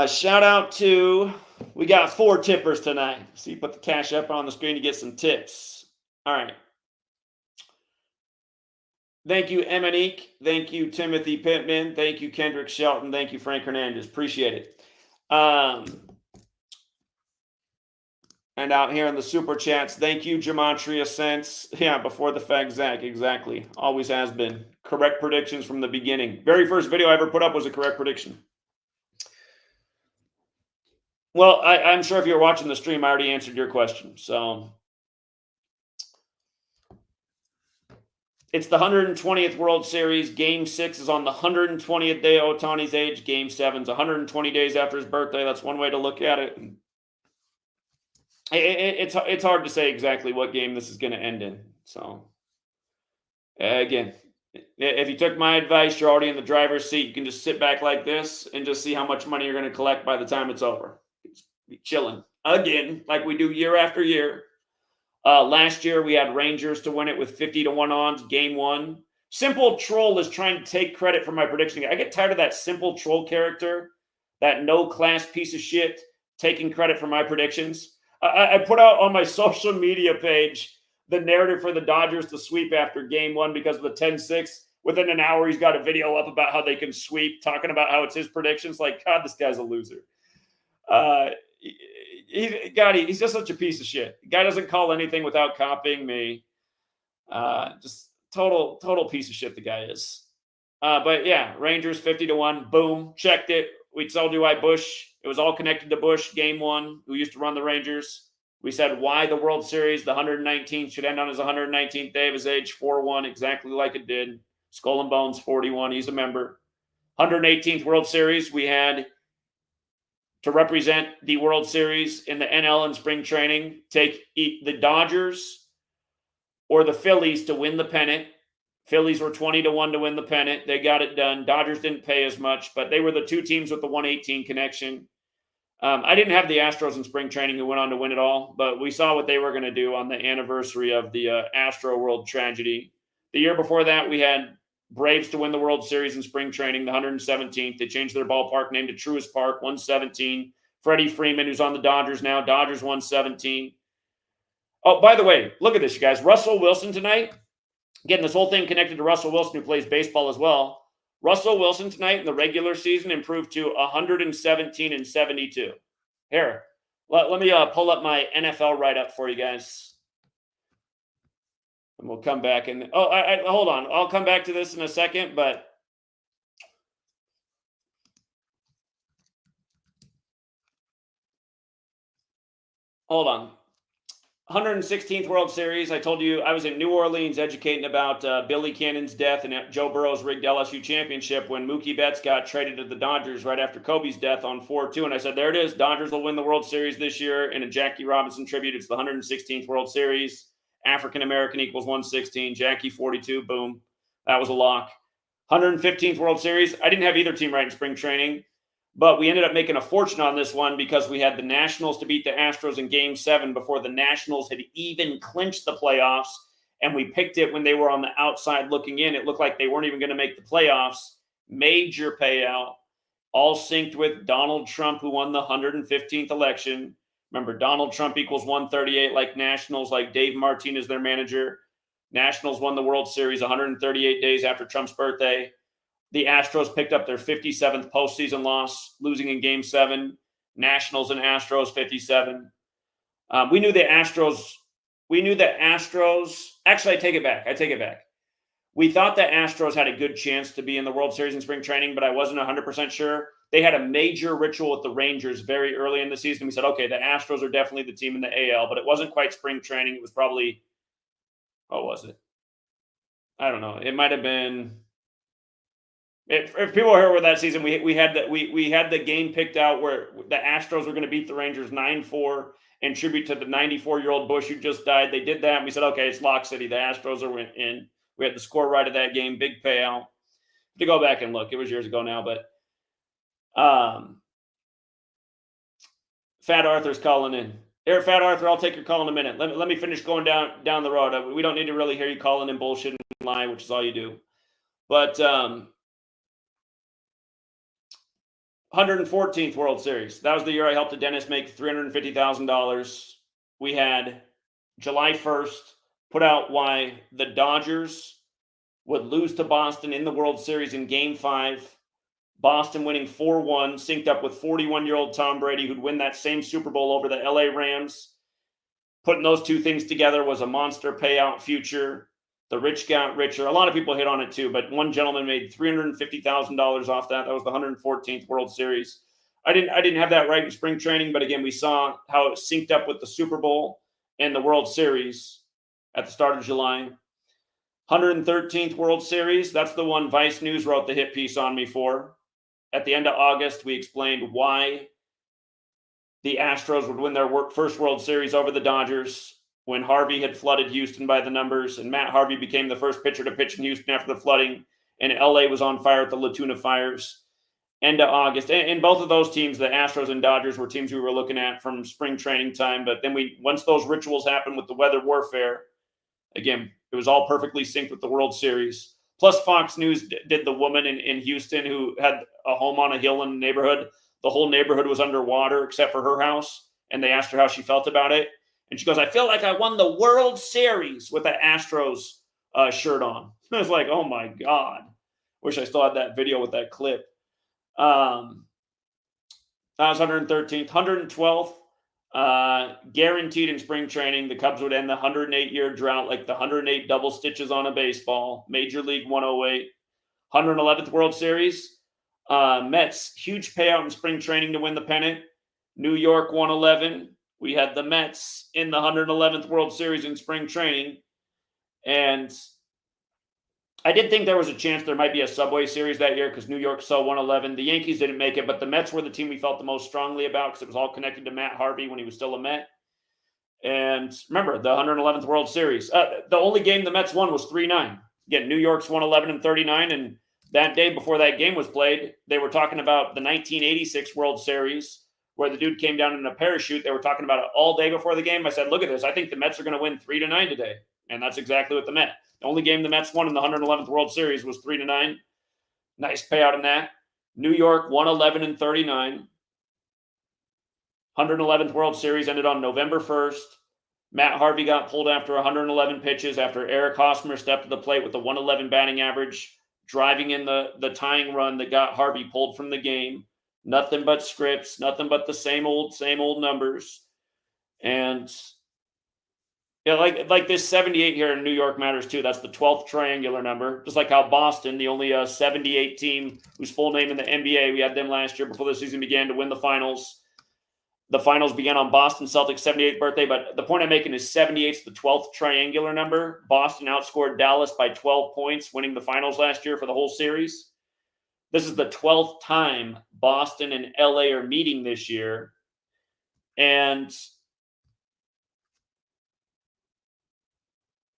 Shout out to, we got 4 tippers tonight. So you put the cash up on the screen to get some tips. All right. Thank you, Eminique. Thank you, Timothy Pittman. Thank you, Kendrick Shelton. Thank you, Frank Hernandez. Appreciate it. And out here in the super chats, thank you, Gematria Sense. Yeah, before the fact, Zach, exactly. Always has been. Correct predictions from the beginning. Very first video I ever put up was a correct prediction. Well, I'm sure if you're watching the stream, I already answered your question. So It's the 120th World Series. Game 6 is on the 120th day of Ohtani's age. Game 7's 120 days after his birthday. That's one way to look at it. It's hard to say exactly what game this is going to end in. So, again, if you took my advice, you're already in the driver's seat. You can just sit back like this and just see how much money you're going to collect by the time it's over. Just be chilling. Again, like we do year after year. Last year, we had Rangers to win it with 50-1 odds, game 1. Simple Troll is trying to take credit for my prediction. I get tired of that Simple Troll character, that no-class piece of shit, taking credit for my predictions. I put out on my social media page the narrative for the Dodgers to sweep after game 1 because of the 10-6. Within an hour, he's got a video up about how they can sweep, talking about how it's his predictions. Like, God, this guy's a loser. He's just such a piece of shit. The guy doesn't call anything without copying me. Just total piece of shit the guy is. But yeah, Rangers 50-1. Boom. Checked it. We told you why Bush. It was all connected to Bush, game 1, who used to run the Rangers. We said why the World Series, the 119th, should end on his 119th day of his age, 4-1, exactly like it did. Skull and Bones, 41. He's a member. 118th World Series, we had to represent the World Series in the NL in spring training, take the Dodgers or the Phillies to win the pennant. Phillies were 20-1 to win the pennant. They got it done. Dodgers didn't pay as much, but they were the two teams with the 118 connection. I didn't have the Astros in spring training who went on to win it all, but we saw what they were going to do on the anniversary of the Astro World tragedy. The year before that, we had Braves to win the World Series in spring training, the 117th. They changed their ballpark name to Truist Park, 117. Freddie Freeman, who's on the Dodgers now, Dodgers 117. Oh, by the way, look at this, you guys. Russell Wilson tonight. Again, this whole thing connected to Russell Wilson, who plays baseball as well. Russell Wilson tonight in the regular season improved to 117-72. Here, let me pull up my NFL write-up for you guys. And we'll come back and hold on. I'll come back to this in a second, but hold on. 116th World Series. I told you I was in New Orleans educating about Billy Cannon's death and Joe Burrow's rigged LSU championship when Mookie Betts got traded to the Dodgers right after Kobe's death on 4-2. And I said, there it is. Dodgers will win the World Series this year. In a Jackie Robinson tribute, it's the 116th World Series. African-American equals 116. Jackie 42. Boom. That was a lock. 115th World Series. I didn't have either team right in spring training. But we ended up making a fortune on this one because we had the Nationals to beat the Astros in Game 7 before the Nationals had even clinched the playoffs. And we picked it when they were on the outside looking in. It looked like they weren't even going to make the playoffs. Major payout. All synced with Donald Trump, who won the 115th election. Remember, Donald Trump equals 138 like Nationals, like Dave Martinez, their manager. Nationals won the World Series 138 days after Trump's birthday. The Astros picked up their 57th postseason loss, losing in Game 7. Nationals and Astros 57. We knew the Astros. Actually, I take it back. We thought the Astros had a good chance to be in the World Series in spring training, but I wasn't 100% sure. They had a major ritual with the Rangers very early in the season. We said, okay, the Astros are definitely the team in the AL, but it wasn't quite spring training. It was probably, what was it? I don't know. It might have been. If people are here with that season, we had the game picked out where the Astros were going to beat the Rangers 9-4 in tribute to the 94-year-old Bush who just died. They did that, and we said, okay, it's Lock City. The Astros are in. We had the score right of that game, big payout. To go back and look, it was years ago now, but Fat Arthur's calling in. Here, Fat Arthur, I'll take your call in a minute. Let me finish going down the road. We don't need to really hear you calling in bullshit and lie, which is all you do. But 114th World Series. That was the year I helped a dentist make $350,000. We had July 1st put out why the Dodgers would lose to Boston in the World Series in Game 5. Boston winning 4-1, synced up with 41-year-old Tom Brady, who'd win that same Super Bowl over the LA Rams. Putting those two things together was a monster payout future. The rich got richer. A lot of people hit on it too, but one gentleman made $350,000 off that. That was the 114th World Series. I didn't have that right in spring training, but again, we saw how it synced up with the Super Bowl and the World Series at the start of July. 113th World Series. That's the one Vice News wrote the hit piece on me for. At the end of August, we explained why the Astros would win their first World Series over the Dodgers when Harvey had flooded Houston by the numbers, and Matt Harvey became the first pitcher to pitch in Houston after the flooding, and LA was on fire at the La Tuna fires. End of August. And both of those teams, the Astros and Dodgers, were teams we were looking at from spring training time. But then once those rituals happened with the weather warfare, again, it was all perfectly synced with the World Series. Plus, Fox News did the woman in Houston who had a home on a hill in the neighborhood. The whole neighborhood was underwater except for her house. And they asked her how she felt about it. And she goes, I feel like I won the World Series with an Astros shirt on. I was like, oh, my God. Wish I still had that video with that clip. That was 113th. 112th. Guaranteed in spring training, the Cubs would end the 108-year drought like the 108 double stitches on a baseball. Major League 108. 111th World Series. Mets, huge payout in spring training to win the pennant. New York 111. We had the Mets in the 111th World Series in spring training. And I did think there was a chance there might be a Subway Series that year because New York saw 111. The Yankees didn't make it, but the Mets were the team we felt the most strongly about because it was all connected to Matt Harvey when he was still a Met. And remember, the 111th World Series. The only game the Mets won was 3-9. Again, New York's 111 and 39, and that day before that game was played, they were talking about the 1986 World Series where the dude came down in a parachute. They were talking about it all day before the game. I said, look at this. I think the Mets are going to win 3-9 today. And that's exactly what the Mets. The only game the Mets won in the 111th World Series was 3-9. Nice payout in that. New York 111 and 39. 111th World Series ended on November 1st. Matt Harvey got pulled after 111 pitches after Eric Hosmer stepped to the plate with a 111 batting average, driving in the tying run that got Harvey pulled from the game. Nothing but scripts, nothing but the same old numbers. And yeah, like this 78 here in New York matters too. That's the 12th triangular number. Just like how Boston, the only 78 team whose full name in the NBA, we had them last year before the season began to win the finals. The finals began on Boston Celtics' 78th birthday, but the point I'm making is 78 is the 12th triangular number. Boston outscored Dallas by 12 points, winning the finals last year for the whole series. This is the 12th time Boston and LA are meeting this year. And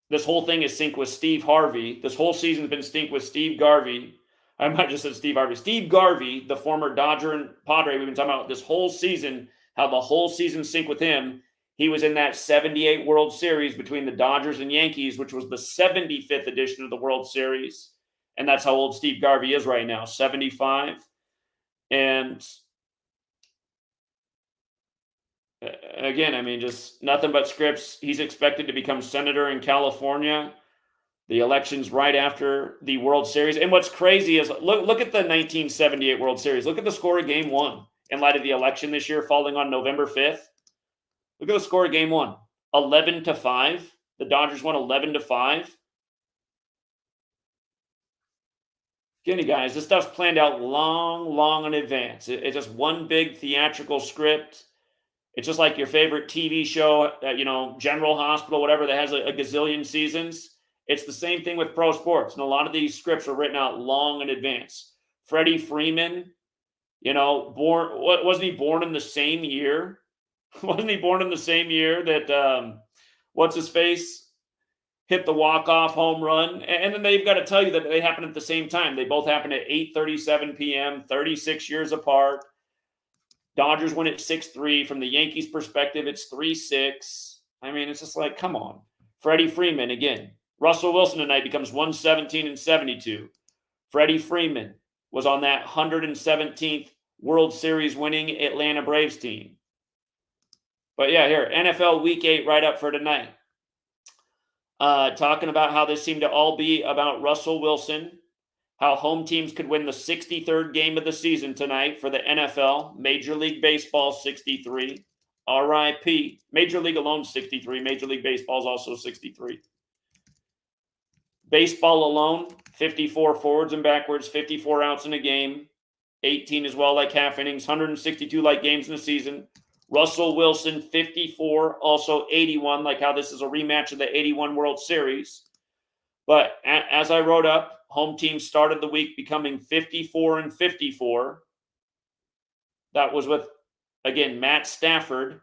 this whole thing is synced with Steve Harvey. This whole season's been synced with Steve Garvey. I might just say Steve Harvey. Steve Garvey, the former Dodger and Padre, we've been talking about this whole season, how the whole season synced with him. He was in that 78 World Series between the Dodgers and Yankees, which was the 75th edition of the World Series. And that's how old Steve Garvey is right now, 75. And again, I mean, just nothing but scripts. He's expected to become senator in California. The election's right after the World Series. And what's crazy is look at the 1978 World Series. Look at the score of Game 1 in light of the election this year falling on November 5th. Look at the score of Game 1, 11-5. The Dodgers won 11-5. Again, you guys, this stuff's planned out long in advance. It's just one big theatrical script. It's just like your favorite TV show, General Hospital, whatever, that has a gazillion seasons. It's the same thing with pro sports. And a lot of these scripts are written out long in advance. Freddie Freeman, wasn't he born in the same year? Wasn't he born in the same year that, what's-his-face hit the walk-off home run? And then they've got to tell you that they happen at the same time. They both happen at 8:37 p.m., 36 years apart. Dodgers win at 6-3. From the Yankees' perspective, it's 3-6. I mean, it's just like, come on. Freddie Freeman, again. Russell Wilson tonight becomes 117-72. Freddie Freeman was on that 117th World Series winning Atlanta Braves team. But yeah, here, NFL Week 8 right up for tonight. Talking about how this seemed to all be about Russell Wilson, how home teams could win the 63rd game of the season tonight for the NFL. Major League Baseball, 63. RIP. Major League alone, 63. Major League Baseball is also 63. Baseball alone, 54 forwards and backwards, 54 outs in a game, 18 as well like half innings, 162 like games in the season. Russell Wilson, 54, also 81, like how this is a rematch of the 81 World Series. But as I wrote up, home team started the week becoming 54-54. That was with, again, Matt Stafford.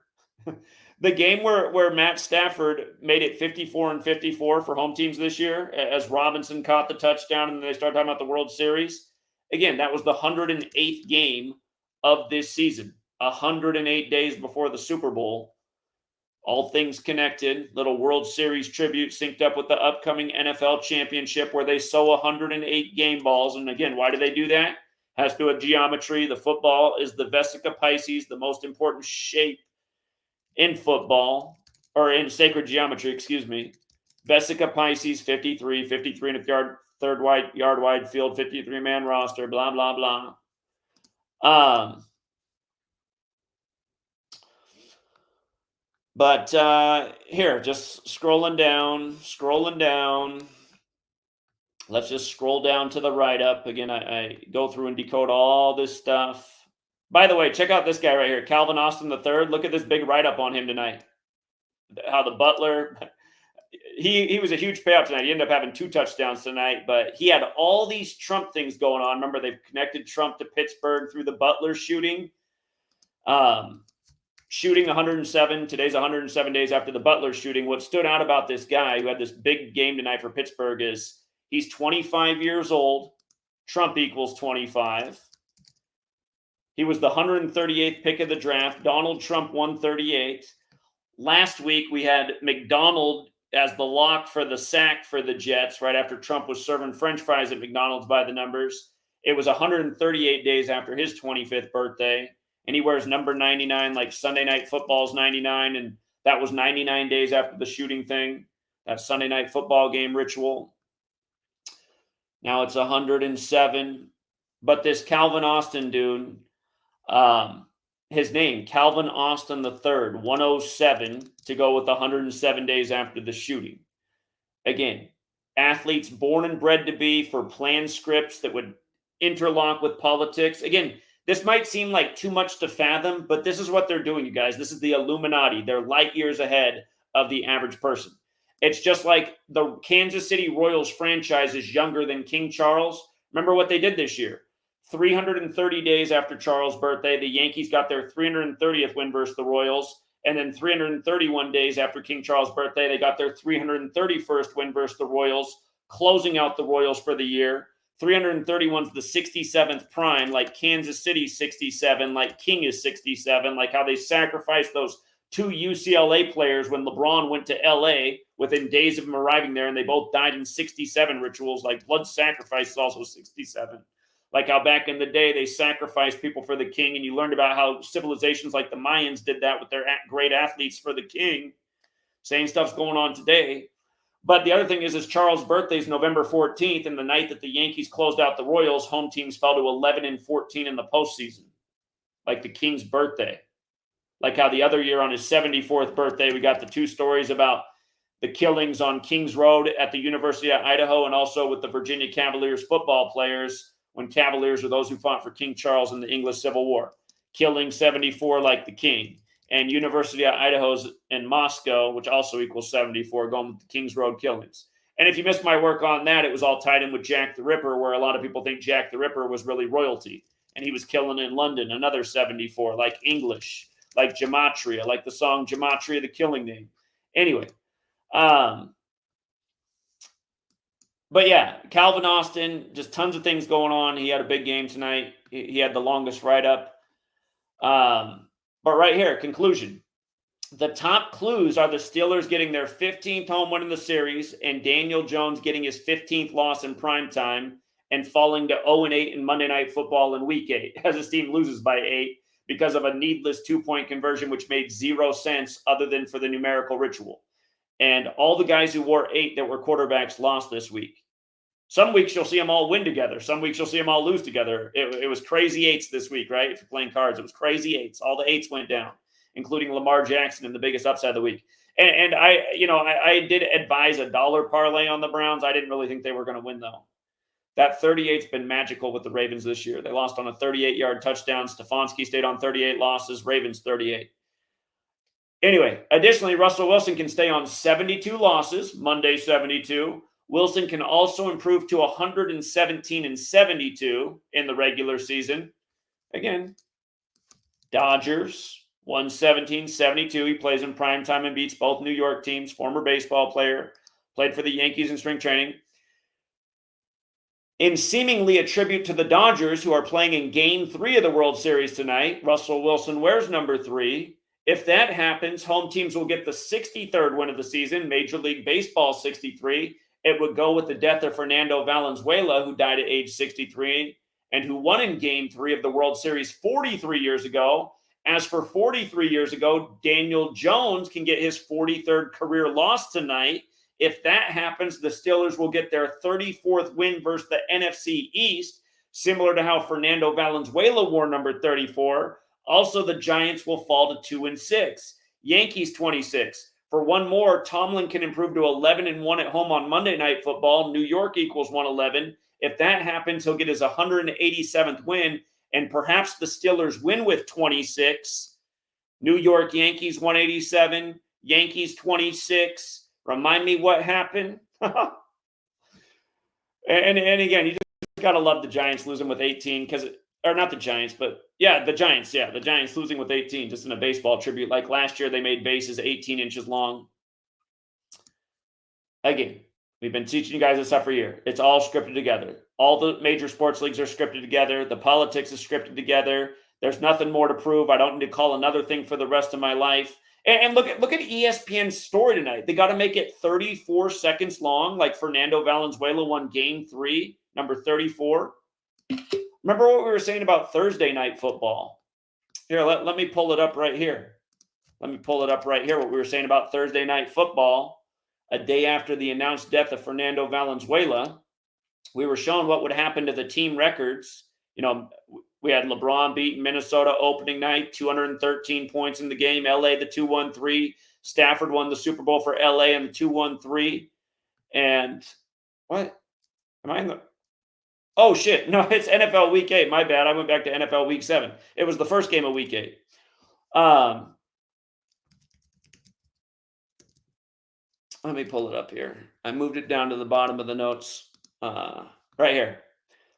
The game where Matt Stafford made it 54-54 for home teams this year, as Robinson caught the touchdown and they started talking about the World Series. Again, that was the 108th game of this season, 108 days before the Super Bowl. All things connected, little World Series tribute synced up with the upcoming NFL championship where they sew 108 game balls. And again, why do they do that? Has to do with geometry. The football is the Vesica Pisces, the most important shape in football, or in sacred geometry, excuse me. Vesica Pisces, 53 and a yard wide field, 53-man roster, blah, blah, blah. But here, just scrolling down. Let's just scroll down to the write-up. Again, I go through and decode all this stuff. By the way, check out this guy right here, Calvin Austin III. Look at this big write-up on him tonight. How the Butler, he was a huge payout tonight. He ended up having 2 touchdowns tonight, but he had all these Trump things going on. Remember, they've connected Trump to Pittsburgh through the Butler shooting. Shooting 107. Today's 107 days after the Butler shooting. What stood out about this guy who had this big game tonight for Pittsburgh is he's 25 years old. Trump equals 25. He was the 138th pick of the draft. Donald Trump 138. Last week, we had McDonald as the lock for the sack for the Jets right after Trump was serving French fries at McDonald's by the numbers. It was 138 days after his 25th birthday. And he wears number 99, like Sunday Night Football's 99, and that was 99 days after the shooting thing, that Sunday Night Football game ritual. Now it's 107. But this Calvin Austin dude, his name, Calvin Austin III, 107, to go with 107 days after the shooting. Again, athletes born and bred to be for planned scripts that would interlock with politics. Again, this might seem like too much to fathom, but this is what they're doing, you guys. This is the Illuminati. They're light years ahead of the average person. It's just like the Kansas City Royals franchise is younger than King Charles. Remember what they did this year. 330 days after Charles' birthday, the Yankees got their 330th win versus the Royals. And then 331 days after King Charles' birthday, they got their 331st win versus the Royals, closing out the Royals for the year. 331's the 67th prime, like Kansas City 67, like King is 67, like how they sacrificed those 2 UCLA players when LeBron went to LA within days of him arriving there, and they both died in 67 rituals, like blood sacrifice is also 67. Like how back in the day they sacrificed people for the king, and you learned about how civilizations like the Mayans did that with their great athletes for the king. Same stuff's going on today. But the other thing is Charles' birthday is November 14th, and the night that the Yankees closed out the Royals, home teams fell to 11-14 in the postseason, like the King's birthday. Like how the other year on his 74th birthday, we got the 2 stories about the killings on Kings Road at the University of Idaho, and also with the Virginia Cavaliers football players, when Cavaliers are those who fought for King Charles in the English Civil War. Killing 74 like the King. And University of Idaho's in Moscow, which also equals 74, going with the Kings Road killings. And if you missed my work on that, it was all tied in with Jack the Ripper, where a lot of people think Jack the Ripper was really royalty. And he was killing in London, another 74, like English, like Gematria, like the song Gematria, the Killing Name. Anyway. But yeah, Calvin Austin, just tons of things going on. He had a big game tonight. He had the longest write-up. But right here, conclusion. The top clues are the Steelers getting their 15th home win in the series and Daniel Jones getting his 15th loss in primetime and falling to 0-8 in Monday Night Football in Week 8 as his team loses by 8 because of a needless 2-point conversion, which made 0 sense other than for the numerical ritual. And all the guys who wore 8 that were quarterbacks lost this week. Some weeks you'll see them all win together. Some weeks you'll see them all lose together. It was crazy 8s this week, right? If you're playing cards, it was crazy 8s. All the 8s went down, including Lamar Jackson in the biggest upside of the week. And I did advise a dollar parlay on the Browns. I didn't really think they were going to win, though. That 38's been magical with the Ravens this year. They lost on a 38-yard touchdown. Stefanski stayed on 38 losses. Ravens 38. Anyway, additionally, Russell Wilson can stay on 72 losses, Monday 72, Wilson can also improve to 117 and 72 in the regular season. Again, Dodgers, 117-72. He plays in primetime and beats both New York teams. Former baseball player, played for the Yankees in spring training. In seemingly a tribute to the Dodgers, who are playing in Game 3 of the World Series tonight, Russell Wilson wears number 3. If that happens, home teams will get the 63rd win of the season, Major League Baseball 63. It would go with the death of Fernando Valenzuela, who died at age 63, and who won in Game 3 of the World Series 43 years ago. As for 43 years ago, Daniel Jones can get his 43rd career loss tonight. If that happens, the Steelers will get their 34th win versus the NFC East, similar to how Fernando Valenzuela wore number 34. Also, the Giants will fall to 2-6. Yankees 26. For one more, Tomlin can improve to 11-1 at home on Monday Night Football. New York equals 111. If that happens, he'll get his 187th win, and perhaps the Steelers win with 26. New York Yankees 187. Yankees 26. Remind me what happened. and again, you just got to love the Giants losing with 18 or not the Giants, but the Giants. Yeah, the Giants losing with 18, just in a baseball tribute. Like last year, they made bases 18 inches long. Again, we've been teaching you guys this stuff for a year. It's all scripted together. All the major sports leagues are scripted together. The politics is scripted together. There's nothing more to prove. I don't need to call another thing for the rest of my life. And look at ESPN's story tonight. They got to make it 34 seconds long, like Fernando Valenzuela won Game 3, number 34. Remember what we were saying about Thursday night football? Here, let me pull it up right here. What we were saying about Thursday night football, a day after the announced death of Fernando Valenzuela. We were showing what would happen to the team records. We had LeBron beating Minnesota opening night, 213 points in the game. LA, the 2-1-3. Stafford won the Super Bowl for LA in the 2-1-3. And what? Am I in the... Oh, shit. No, it's NFL Week 8. My bad. I went back to NFL Week 7. It was the first game of Week 8. Let me pull it up here. I moved it down to the bottom of the notes. Right here.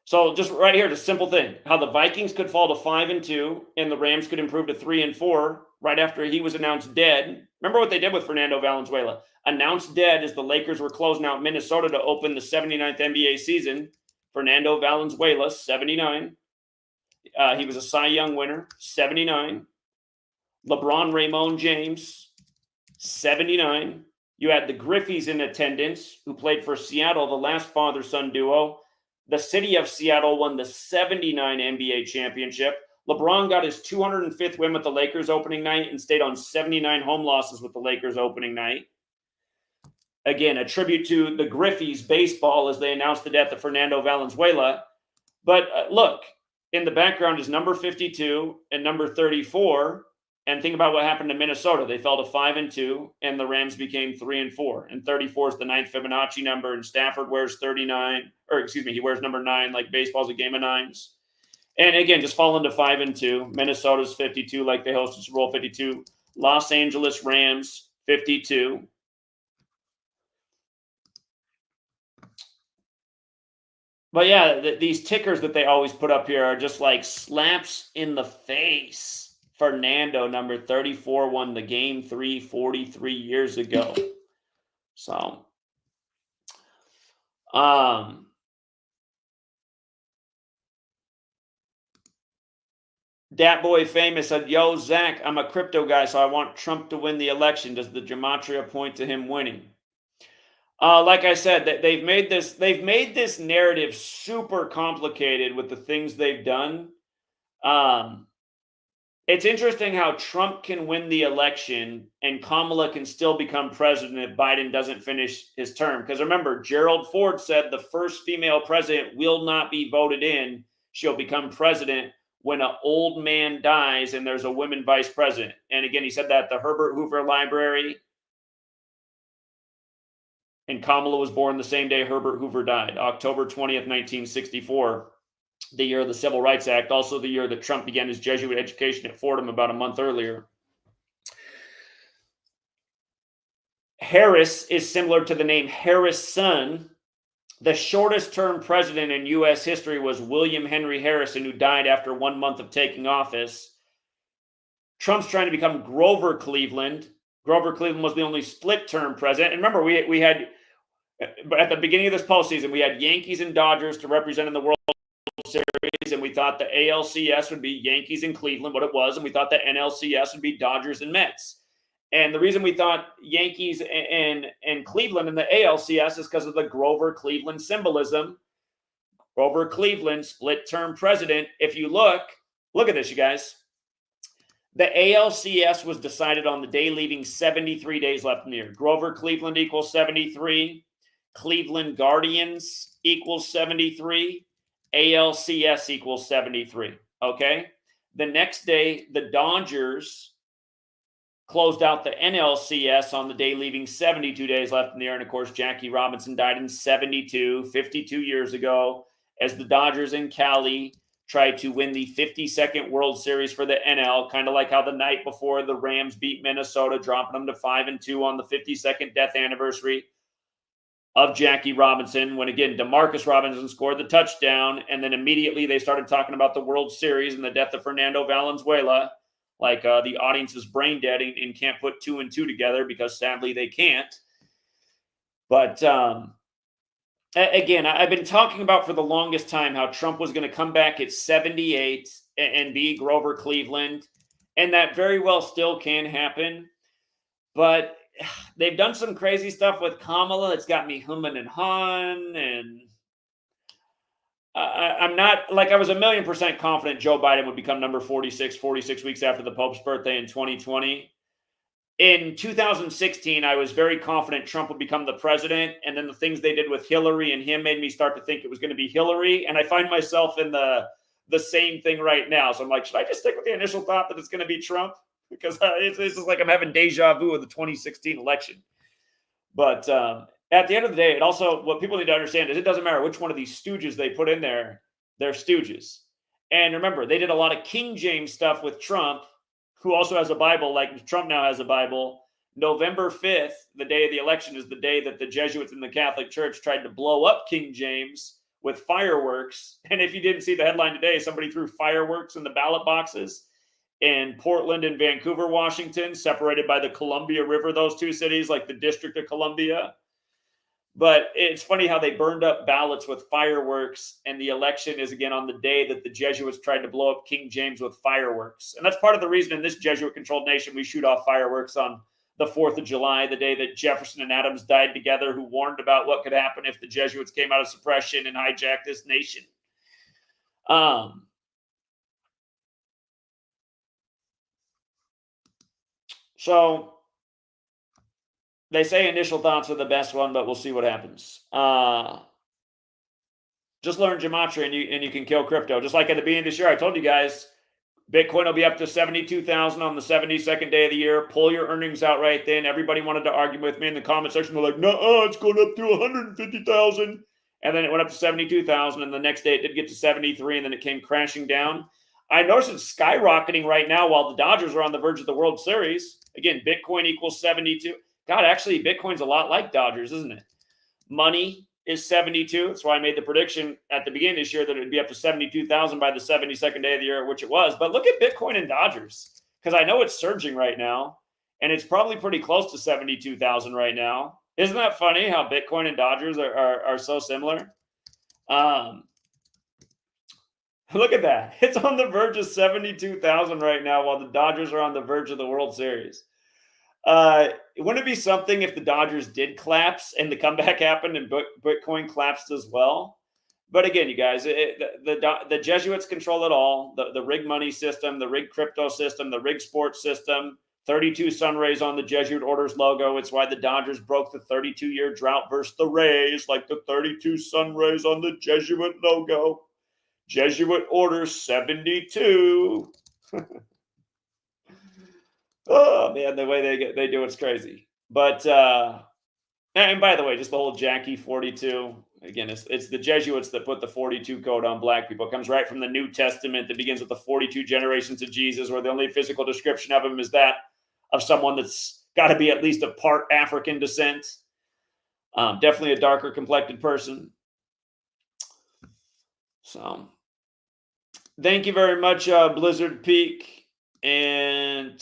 So just right here, the simple thing, how the Vikings could fall to 5-2 and the Rams could improve to 3-4 right after he was announced dead. Remember what they did with Fernando Valenzuela? Announced dead as the Lakers were closing out Minnesota to open the 79th NBA season. Fernando Valenzuela, 79. He was a Cy Young winner, 79. LeBron Raymond James, 79. You had the Griffeys in attendance, who played for Seattle, the last father-son duo. The city of Seattle won the 79 NBA championship. LeBron got his 205th win with the Lakers opening night and stayed on 79 home losses with the Lakers opening night. Again, a tribute to the Griffeys baseball as they announced the death of Fernando Valenzuela. But look, in the background is number 52 and number 34. And think about what happened to Minnesota. They fell to 5-2, and the Rams became 3-4. And 34 is the 9th Fibonacci number, and Stafford wears 39, he wears number 9, like baseball's a game of nines. And again, just falling to 5-2. Minnesota's 52, like they hosted Super Bowl 52. Los Angeles Rams, 52. But yeah, these tickers that they always put up here are just like slaps in the face. Fernando, number 34, won the Game 3 43 years ago. So, Dat Boy Famous said, "Yo, Zach, I'm a crypto guy, so I want Trump to win the election. Does the gematria point to him winning?" Like I said, they've made this narrative super complicated with the things they've done. It's interesting how Trump can win the election and Kamala can still become president if Biden doesn't finish his term. Because remember, Gerald Ford said the first female president will not be voted in. She'll become president when an old man dies and there's a woman vice president. And again, he said that at the Herbert Hoover Library. And Kamala was born the same day Herbert Hoover died, October 20th, 1964. The year of the Civil Rights Act, also the year that Trump began his Jesuit education at Fordham about a month earlier. Harris is similar to the name Harrison, The shortest term president in U.S. history was William Henry Harrison, who died after 1 month of taking office. Trump's trying to become Grover Cleveland. Grover Cleveland was the only split term president. And remember, we had, at the beginning of this postseason, we had Yankees and Dodgers to represent in the World Series, and we thought the ALCS would be Yankees and Cleveland, what it was, and we thought the NLCS would be Dodgers and Mets. And the reason we thought Yankees and Cleveland in the ALCS is because of the Grover Cleveland symbolism. Grover Cleveland, split term president. If you look at this, you guys. The ALCS was decided on the day leaving 73 days left in the year. Grover Cleveland equals 73. Cleveland Guardians equals 73. ALCS equals 73. Okay? The next day, the Dodgers closed out the NLCS on the day leaving 72 days left in the year. And of course, Jackie Robinson died in 72, 52 years ago, as the Dodgers in Cali tried to win the 52nd World Series for the NL, kind of like how the night before the Rams beat Minnesota, dropping them to 5-2 on the 52nd death anniversary of Jackie Robinson, when again, DeMarcus Robinson scored the touchdown, and then immediately they started talking about the World Series and the death of Fernando Valenzuela, like the audience is brain dead and can't put 2 and 2 together, because sadly they can't. But again, I've been talking about for the longest time how Trump was going to come back at 78 and be Grover Cleveland, and that very well still can happen. But they've done some crazy stuff with Kamala. It's got me humming and hawing, and I'm not, like, I was 1,000,000% confident Joe Biden would become number 46 weeks after the Pope's birthday in 2020. In 2016, I was very confident Trump would become the president, and then the things they did with Hillary and him made me start to think it was going to be Hillary, and I find myself in the same thing right now. So I'm like, should I just stick with the initial thought that it's going to be Trump? Because it's just like I'm having deja vu of the 2016 election. But at the end of the day, it also, what people need to understand is it doesn't matter which one of these stooges they put in there, they're stooges. And remember, they did a lot of King James stuff with Trump, who also has a Bible, like Trump now has a Bible. November 5th, the day of the election, is the day that the Jesuits in the Catholic Church tried to blow up King James with fireworks. And if you didn't see the headline today, somebody threw fireworks in the ballot boxes in Portland and Vancouver, Washington, separated by the Columbia River, those two cities, like the District of Columbia. But it's funny how they burned up ballots with fireworks, and the election is again on the day that the Jesuits tried to blow up King James with fireworks. And that's part of the reason in this Jesuit-controlled nation we shoot off fireworks on the 4th of July, the day that Jefferson and Adams died together, who warned about what could happen if the Jesuits came out of suppression and hijacked this nation. So they say initial thoughts are the best one, but we'll see what happens. Just learn Gematria and you can kill crypto. Just like at the beginning of this year, I told you guys, Bitcoin will be up to 72,000 on the 72nd day of the year. Pull your earnings out right then. Everybody wanted to argue with me in the comment section. They're like, no, it's going up to 150,000. And then it went up to 72,000. And the next day it did get to 73. And then it came crashing down. I noticed it's skyrocketing right now while the Dodgers are on the verge of the World Series. Again, Bitcoin equals 72. God, actually, Bitcoin's a lot like Dodgers, isn't it? Money is 72. That's why I made the prediction at the beginning of this year that it would be up to 72,000 by the 72nd day of the year, which it was. But look at Bitcoin and Dodgers, because I know it's surging right now, and it's probably pretty close to 72,000 right now. Isn't that funny how Bitcoin and Dodgers are so similar? Look at that. It's on the verge of 72,000 right now while the Dodgers are on the verge of the World Series. Wouldn't it be something if the Dodgers did collapse and the comeback happened and Bitcoin collapsed as well? But again, you guys, the Jesuits control it all. The rig money system, the rig crypto system, the rig sports system, 32 sun rays on the Jesuit orders logo. It's why the Dodgers broke the 32-year drought versus the Rays, like the 32 sun rays on the Jesuit logo. Jesuit orders 72. Oh man, the way they do it's crazy. But and by the way, just the whole Jackie 42. Again, it's the Jesuits that put the 42 code on black people. It comes right from the New Testament that begins with the 42 generations of Jesus, where the only physical description of him is that of someone that's got to be at least of part African descent. Definitely a darker complected person. So thank you very much, Blizzard Peak. And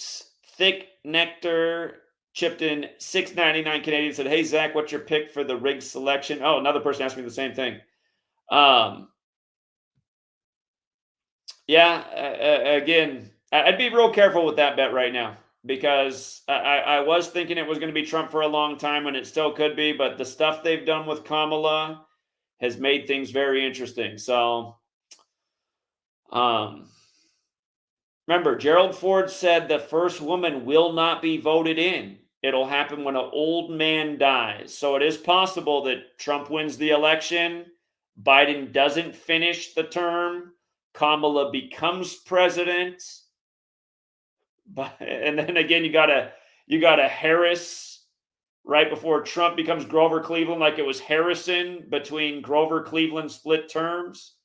Thick Nectar chipped in 6.99 Canadian, said, "Hey Zach, what's your pick for the rig selection?" Oh, another person asked me the same thing. Yeah, again, I'd be real careful with that bet right now because I was thinking it was going to be Trump for a long time, and it still could be. But the stuff they've done with Kamala has made things very interesting. So, um, remember, Gerald Ford said the first woman will not be voted in. It'll happen when an old man dies. So it is possible that Trump wins the election, Biden doesn't finish the term, Kamala becomes president, but and then again you got a Harris right before Trump becomes Grover Cleveland, like it was Harrison between Grover Cleveland split terms.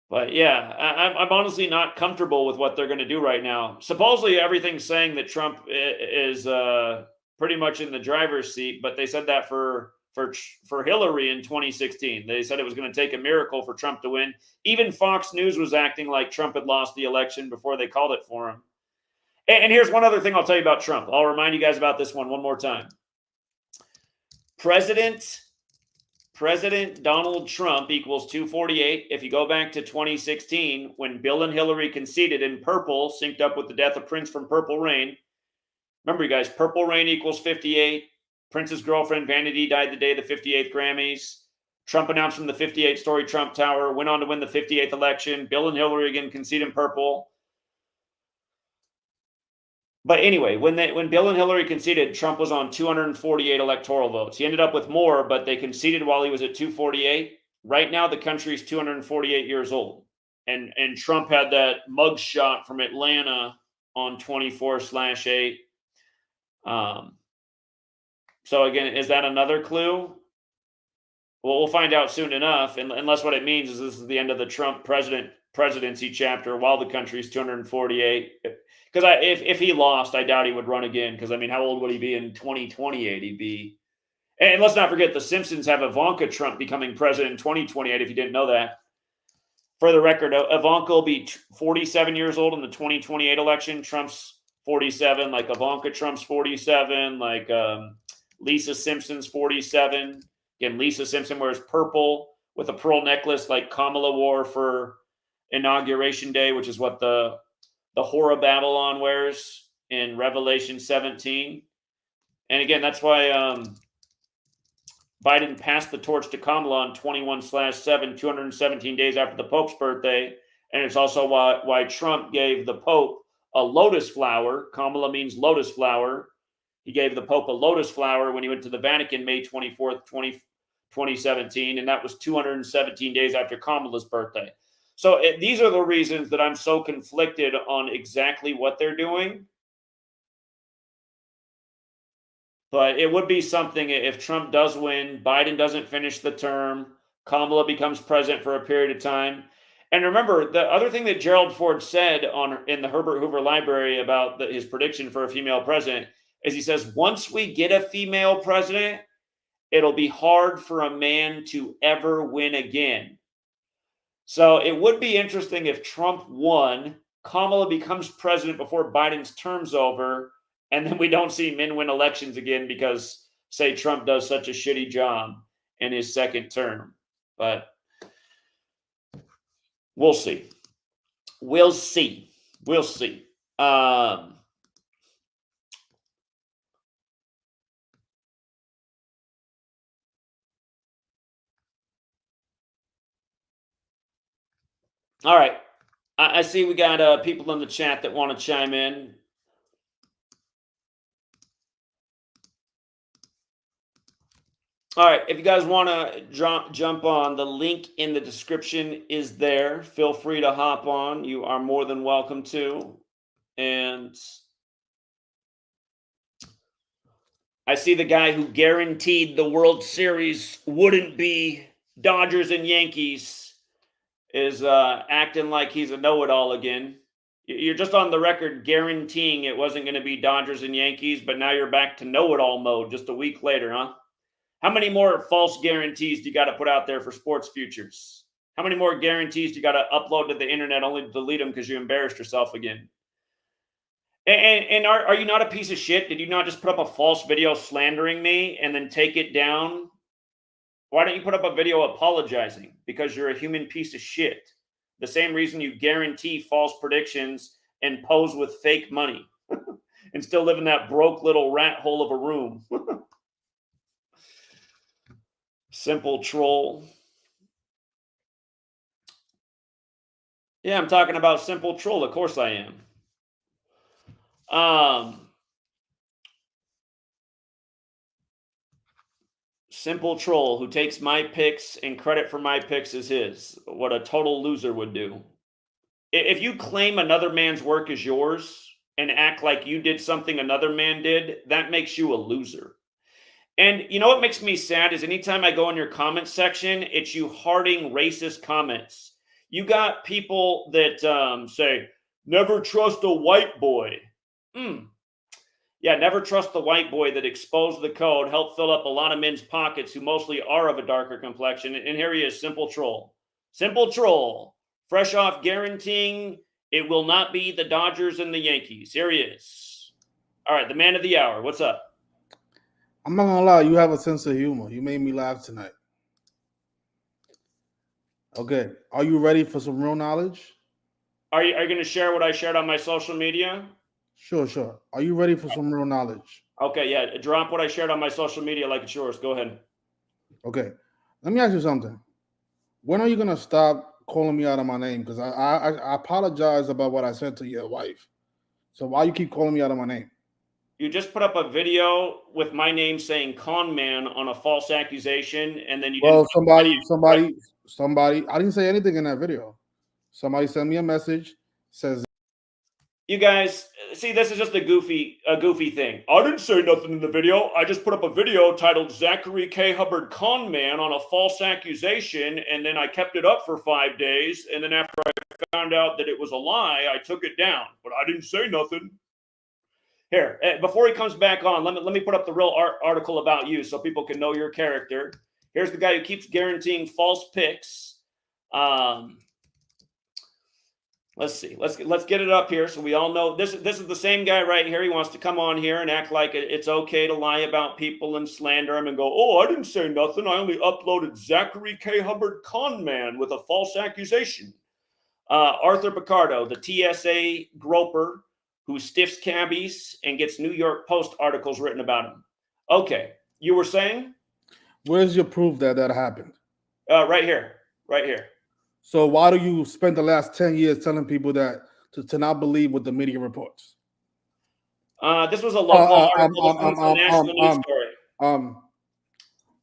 But yeah, I'm honestly not comfortable with what they're going to do right now. Supposedly, everything's saying that Trump is pretty much in the driver's seat, but they said that for Hillary in 2016. They said it was going to take a miracle for Trump to win. Even Fox News was acting like Trump had lost the election before they called it for him. And here's one other thing I'll tell you about Trump. I'll remind you guys about this one more time. President Donald Trump equals 248. If you go back to 2016, when Bill and Hillary conceded in purple, synced up with the death of Prince from Purple Rain. Remember, you guys, Purple Rain equals 58. Prince's girlfriend, Vanity, died the day of the 58th Grammys. Trump announced from the 58-story Trump Tower, went on to win the 58th election. Bill and Hillary again concede in purple. But anyway, when Bill and Hillary conceded, Trump was on 248 electoral votes. He ended up with more, but they conceded while he was at 248. Right now, the country is 248 years old. And Trump had that mug shot from Atlanta on 24/8. So again, is that another clue? Well, we'll find out soon enough, unless what it means is this is the end of the Trump presidency chapter while the country's 248. Because if he lost, I doubt he would run again. Because, I mean, how old would he be in 2028? He'd be... And let's not forget, the Simpsons have Ivanka Trump becoming president in 2028, if you didn't know that. For the record, Ivanka will be 47 years old in the 2028 election. Trump's 47. Like, Ivanka Trump's 47. Like, Lisa Simpson's 47. Again, Lisa Simpson wears purple with a pearl necklace like Kamala wore for Inauguration Day, which is what the whore of Babylon wears in Revelation 17. And again, that's why Biden passed the torch to Kamala on 21/7, 217 days after the Pope's birthday. And it's also why Trump gave the Pope a lotus flower. Kamala means lotus flower. He gave the Pope a lotus flower when he went to the Vatican May 24th, 2017, and that was 217 days after Kamala's birthday. So these are the reasons that I'm so conflicted on exactly what they're doing. But it would be something if Trump does win, Biden doesn't finish the term, Kamala becomes president for a period of time. And remember, the other thing that Gerald Ford said in the Herbert Hoover Library about his prediction for a female president is he says, once we get a female president, it'll be hard for a man to ever win again. So it would be interesting if Trump won, Kamala becomes president before Biden's term's over, and then we don't see men win elections again because, say, Trump does such a shitty job in his second term. But we'll see. We'll see. We'll see. All right. I see we got people in the chat that want to chime in. All right. If you guys want to jump on, the link in the description is there. Feel free to hop on. You are more than welcome to. And I see the guy who guaranteed the World Series wouldn't be Dodgers and Yankees is acting like he's a know-it-all again. You're just on the record guaranteeing it wasn't going to be Dodgers and Yankees, but now you're back to know-it-all mode just a week later, huh? How many more false guarantees do you got to put out there for sports futures? How many more guarantees do you got to upload to the internet only to delete them because you embarrassed yourself again? And are you not a piece of shit? Did you not just put up a false video slandering me and then take it down? Why don't you put up a video apologizing? Because you're a human piece of shit. The same reason you guarantee false predictions and pose with fake money and still live in that broke little rat hole of a room. Simple troll. Yeah, I'm talking about simple troll. Of course I am. Simple troll who takes my picks and credit for my picks is his. What a total loser would do. If you claim another man's work is yours and act like you did something another man did, that makes you a loser. And you know what makes me sad is anytime I go in your comment section, it's you hearting racist comments. You got people that say, never trust a white boy. Yeah, never trust the white boy that exposed the code, helped fill up a lot of men's pockets who mostly are of a darker complexion. And here he is, simple troll. Simple troll. Fresh off guaranteeing it will not be the Dodgers and the Yankees. Here he is. All right, the man of the hour. What's up? I'm not gonna lie, you have a sense of humor. You made me laugh tonight. Okay, are you ready for some real knowledge? Are you going to share what I shared on my social media? Sure. Are you ready for some real knowledge? Okay, yeah. Drop what I shared on my social media like it's yours. Go ahead. Okay, let me ask you something. When are you gonna stop calling me out of my name? Because I apologize about what I said to your wife. So why you keep calling me out of my name? You just put up a video with my name saying "con man" on a false accusation, and then you Well, didn't. somebody. I didn't say anything in that video. Somebody sent me a message, says, You guys, see, this is just a goofy thing. I didn't say nothing in the video. I just put up a video titled Zachary K. Hubbard con man on a false accusation, and then I kept it up for 5 days, and then after I found out that it was a lie, I took it down. But I didn't say nothing. Here, before he comes back on, let me put up the real article about you so people can know your character. Here's the guy who keeps guaranteeing false picks. Let's see. Let's get it up here so we all know this is the same guy right here. He wants to come on here and act like it's okay to lie about people and slander them and go, "Oh, I didn't say nothing. I only uploaded Zachary K. Hubbard con man with a false accusation." Arthur Picardo, the TSA groper who stiffs cabbies and gets New York Post articles written about him. Okay, you were saying? "Where's your proof that happened?" Right here. Right here. So why do you spend the last 10 years telling people that to not believe what the media reports? This was a local article. This was a national news story.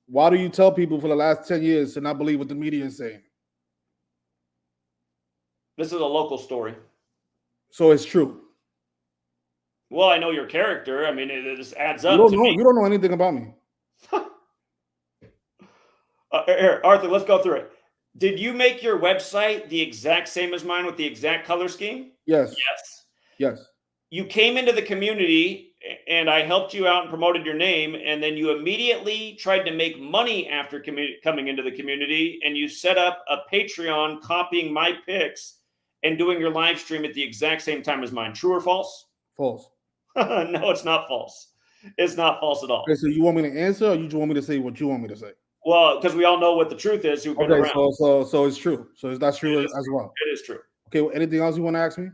Why do you tell people for the last 10 years to not believe what the media is saying? This is a local story. So it's true. Well, I know your character. I mean, this adds up. You don't know anything about me. Here, Arthur, let's go through it. Did you make your website the exact same as mine with the exact color scheme? Yes. You came into the community and I helped you out and promoted your name, and then you immediately tried to make money after coming into the community, and you set up a Patreon copying my picks and doing your live stream at the exact same time as mine. True or false? False. No, it's not false. It's not false at all. Okay, so you want me to answer, or you just want me to say what you want me to say? Well, because we all know what the truth is. Who've been around. So it's true. So that's true as well. It is true. Okay, well, anything else you want to ask me?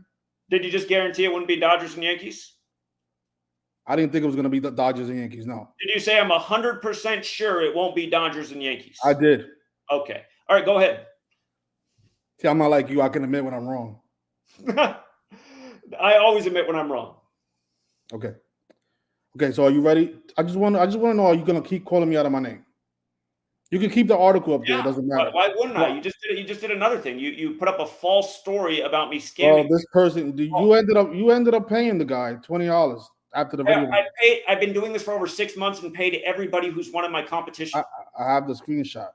Did you just guarantee it wouldn't be Dodgers and Yankees? I didn't think it was going to be the Dodgers and Yankees, no. Did you say I'm 100% sure it won't be Dodgers and Yankees? I did. Okay. All right, go ahead. See, I'm not like you. I can admit when I'm wrong. I always admit when I'm wrong. Okay, so are you ready? I just want to know, are you going to keep calling me out of my name? You can keep the article up there. It doesn't matter. Why wouldn't I? You just did another thing. You put up a false story about me scamming. Well, this person, you ended up paying the guy $20 after the video. I've been doing this for over 6 months and paid everybody who's one of my competition. I have the screenshot,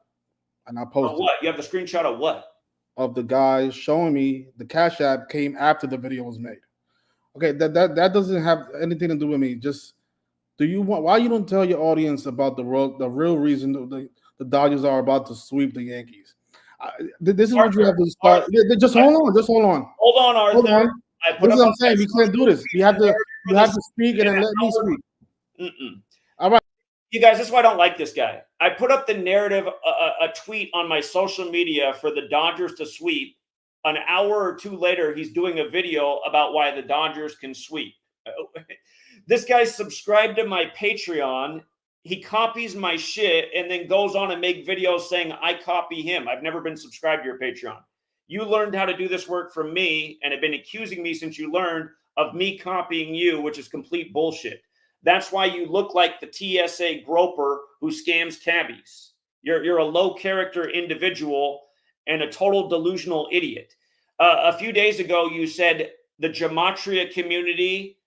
and I posted. What? You have the screenshot of what? Of the guy showing me the Cash App came after the video was made. Okay, that doesn't have anything to do with me. Just why you don't tell your audience about the real reason the Dodgers are about to sweep the Yankees? This is what you have Arthur, to start. Just hold on. Just hold on. Hold on, Arthur. Hold on. I put This is up what on I'm saying. We can't do this. You have to speak and then let me speak. All right. You guys, this is why I don't like this guy. I put up the narrative, a tweet on my social media for the Dodgers to sweep. An hour or two later, he's doing a video about why the Dodgers can sweep. This guy subscribed to my Patreon. He copies my shit and then goes on and make videos saying I copy him. I've never been subscribed to your Patreon. You learned how to do this work from me and have been accusing me since you learned of me copying you, which is complete bullshit. That's why you look like the TSA groper who scams cabbies. You're a low character individual and a total delusional idiot. A few days ago, you said the Gematria community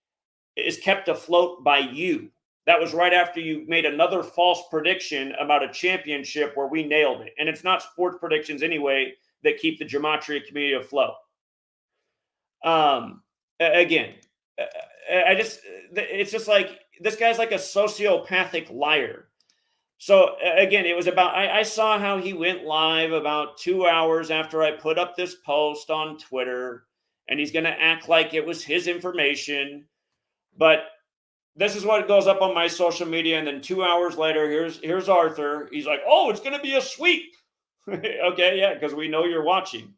is kept afloat by you. That was right after you made another false prediction about a championship where we nailed it. And it's not sports predictions anyway that keep the Gematria community afloat. Again, it's just like, this guy's like a sociopathic liar. So again, it was about, I saw how he went live about 2 hours after I put up this post on Twitter, and he's going to act like it was his information. But this is what goes up on my social media. And then 2 hours later, here's Arthur. He's like, oh, it's going to be a sweep. Okay, yeah, because we know you're watching.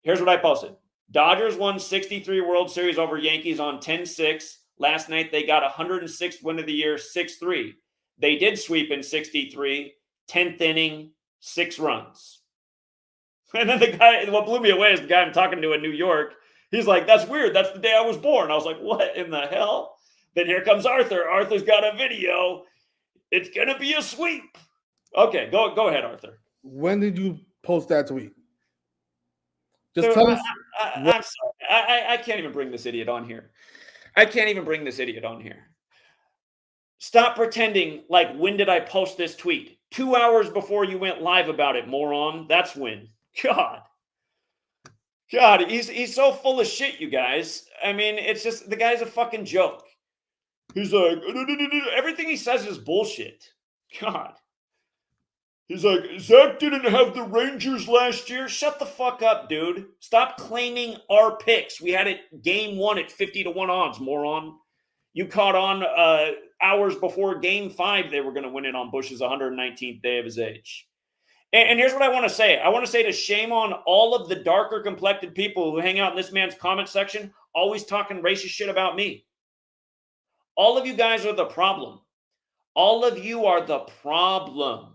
Here's what I posted. Dodgers won 63 World Series over Yankees on 10-6. Last night, they got 106th win of the year, 6-3. They did sweep in 63, 10th inning, 6 runs. And then the guy, what blew me away is the guy I'm talking to in New York. He's like, that's weird. That's the day I was born. I was like, what in the hell? Then here comes Arthur. Arthur's got a video. It's going to be a sweep. Okay, go ahead, Arthur. When did you post that tweet? Just tell us. I'm sorry. I can't even bring this idiot on here. Stop pretending like, when did I post this tweet? 2 hours before you went live about it, moron. That's when. God, he's so full of shit, you guys. I mean, it's just, the guy's a fucking joke. He's like, everything he says is bullshit. God. He's like, Zach didn't have the Rangers last year. Shut the fuck up, dude. Stop claiming our picks. We had it game 1 at 50-1 odds, moron. You caught on hours before game 5 they were going to win it on Bush's 119th day of his age. And here's what I want to say. I want to say to shame on all of the darker complected people who hang out in this man's comment section, always talking racist shit about me. All of you guys are the problem. All of you are the problem.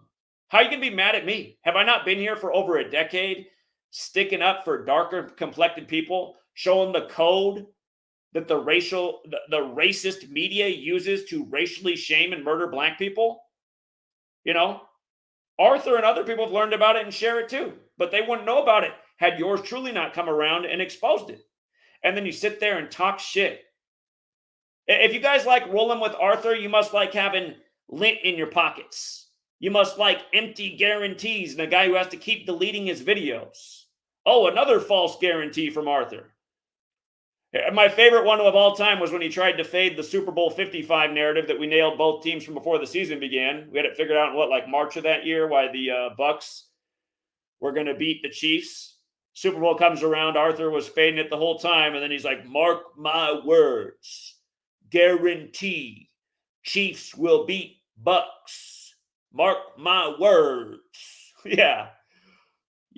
How are you going to be mad at me? Have I not been here for over a decade, sticking up for darker complected people, showing the code that the racist media uses to racially shame and murder black people? You know, Arthur and other people have learned about it and share it too, but they wouldn't know about it had yours truly not come around and exposed it. And then you sit there and talk shit. If you guys like rolling with Arthur, you must like having lint in your pockets. You must like empty guarantees and a guy who has to keep deleting his videos. Oh, another false guarantee from Arthur. My favorite one of all time was when he tried to fade the Super Bowl 55 narrative that we nailed both teams from before the season began. We had it figured out in March of that year, why the Bucks were going to beat the Chiefs. Super Bowl comes around, Arthur was fading it the whole time, and then he's like, mark my words, guarantee, Chiefs will beat Bucks. Mark my words. Yeah.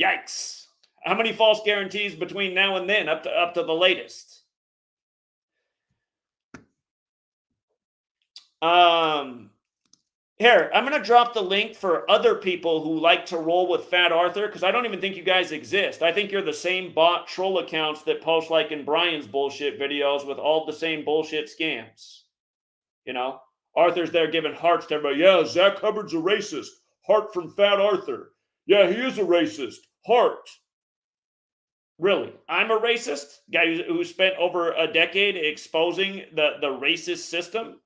Yikes. How many false guarantees between now and then, up to the latest? Here, I'm going to drop the link for other people who like to roll with Fat Arthur, because I don't even think you guys exist. I think you're the same bot troll accounts that post like in Brian's bullshit videos with all the same bullshit scams. You know, Arthur's there giving hearts to everybody. Yeah, Zach Hubbard's a racist. Heart from Fat Arthur. Yeah, he is a racist. Heart. Really? I'm a racist? Guy who spent over a decade exposing the racist system,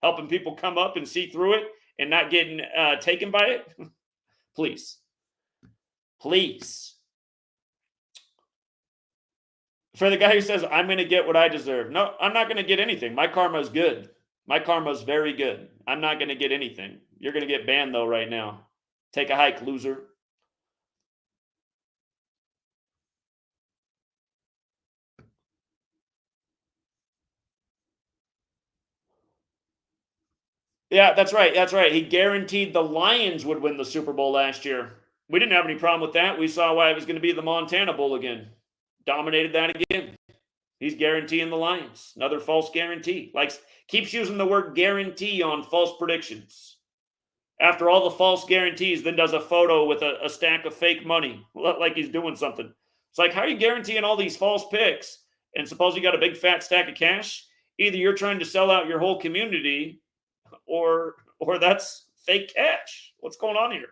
helping people come up and see through it and not getting taken by it? Please. Please. For the guy who says, I'm going to get what I deserve. No, I'm not going to get anything. My karma is good. My karma is very good. I'm not going to get anything. You're going to get banned, though, right now. Take a hike, loser. Yeah, that's right. That's right. He guaranteed the Lions would win the Super Bowl last year. We didn't have any problem with that. We saw why it was going to be the Montana Bowl again. Dominated that again. He's guaranteeing the Lions. Another false guarantee. Like, keeps using the word guarantee on false predictions. After all the false guarantees, then does a photo with a stack of fake money, like he's doing something. It's like, how are you guaranteeing all these false picks? And suppose you got a big fat stack of cash? Either you're trying to sell out your whole community, or that's fake cash. What's going on here?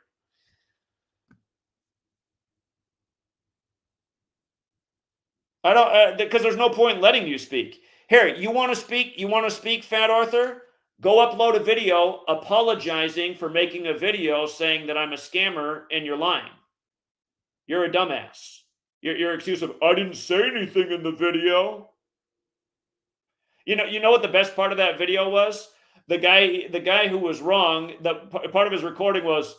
I don't, because there's no point in letting you speak. Here, you want to speak? You want to speak, Fat Arthur? Go upload a video apologizing for making a video saying that I'm a scammer and you're lying. You're a dumbass. Your excuse of I didn't say anything in the video. You know what the best part of that video was? The guy who was wrong. The part of his recording was,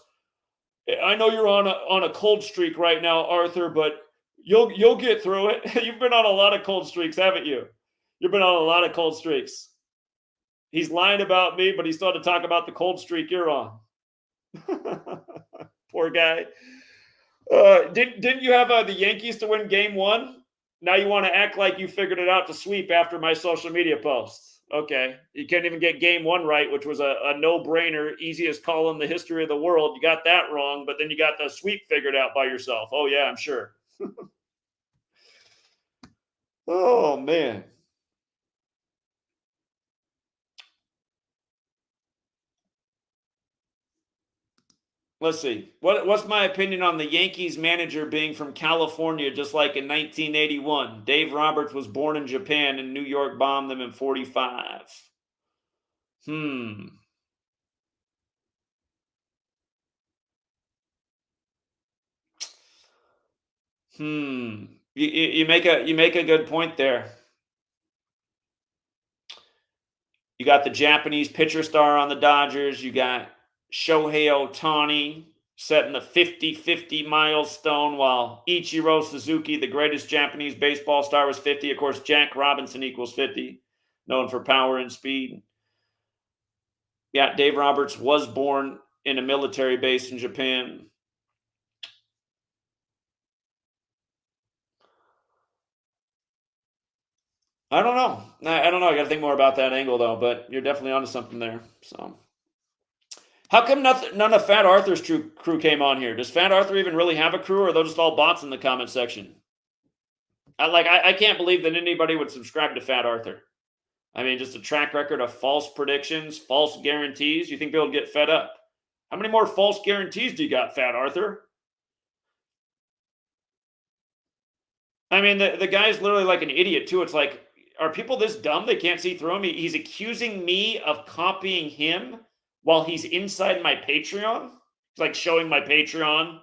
I know you're on a cold streak right now, Arthur, but you'll get through it. You've been on a lot of cold streaks, haven't you? You've been on a lot of cold streaks. He's lying about me, but he still had to talk about the cold streak you're on. Poor guy. Didn't you have the Yankees to win game 1? Now you want to act like you figured it out to sweep after my social media posts. Okay. You can't even get game 1 right, which was a no-brainer, easiest call in the history of the world. You got that wrong, but then you got the sweep figured out by yourself. Oh, yeah, I'm sure. Oh, man. Let's see. What's my opinion on the Yankees manager being from California, just like in 1981? Dave Roberts was born in Japan and New York bombed them in 45. You make a good point there. You got the Japanese pitcher star on the Dodgers. You got Shohei Ohtani setting the 50-50 milestone, while Ichiro Suzuki, the greatest Japanese baseball star, was 50. Of course, Jack Robinson equals 50, known for power and speed. Yeah, Dave Roberts was born in a military base in Japan. I don't know. I don't know. I got to think more about that angle, though, but you're definitely onto something there. So, how come none of Fat Arthur's crew came on here? Does Fat Arthur even really have a crew, or are those just all bots in the comment section? I can't believe that anybody would subscribe to Fat Arthur. I mean, just a track record of false predictions, false guarantees. You think they'll get fed up? How many more false guarantees do you got, Fat Arthur? I mean, the guy's literally like an idiot, too. It's like, are people this dumb they can't see through him? He's accusing me of copying him while he's inside my Patreon. He's like showing my Patreon.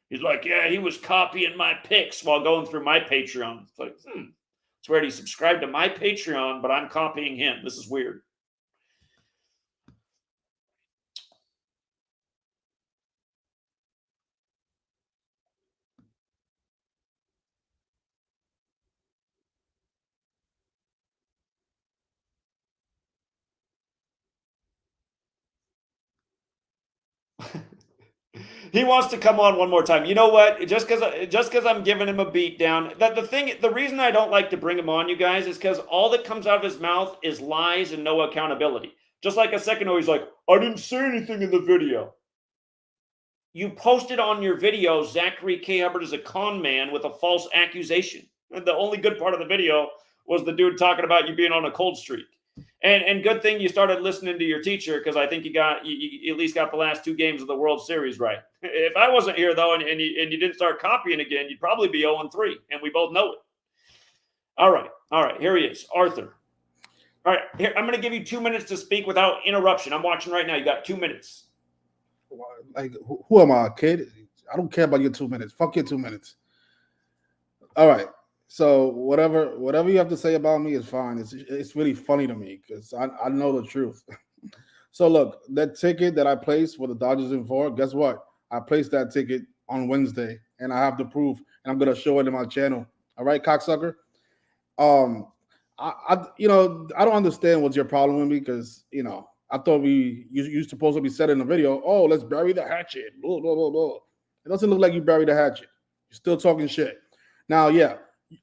He's like, yeah, he was copying my pics while going through my Patreon. It's like, it's weird. He subscribed to my Patreon, but I'm copying him. This is weird. He wants to come on one more time. You know what? Just because I'm giving him a beat down. The reason I don't like to bring him on, you guys, is because all that comes out of his mouth is lies and no accountability. Just like a second ago, he's like, I didn't say anything in the video. You posted on your video, Zachary K. Hubbard is a con man with a false accusation. And the only good part of the video was the dude talking about you being on a cold streak. And good thing you started listening to your teacher, because I think you at least got the last 2 games of the World Series right. If I wasn't here, though, and you didn't start copying again, you'd probably be 0-3, and we both know it. All right, here he is, Arthur. All right, here, I'm going to give you 2 minutes to speak without interruption. I'm watching right now. You got 2 minutes. Like, who am I, a kid? I don't care about your 2 minutes. Fuck your 2 minutes. All right. So whatever you have to say about me is fine. It's really funny to me because I know the truth. So look, that ticket that I placed for the Dodgers in 4, guess what? I placed that ticket on Wednesday, and I have the proof, and I'm gonna show it in my channel. All right, cocksucker. I don't understand what's your problem with me, because I thought you supposed to be said in the video, oh, let's bury the hatchet. Blah, blah, blah, blah. It doesn't look like you buried the hatchet. You're still talking shit. Now, yeah,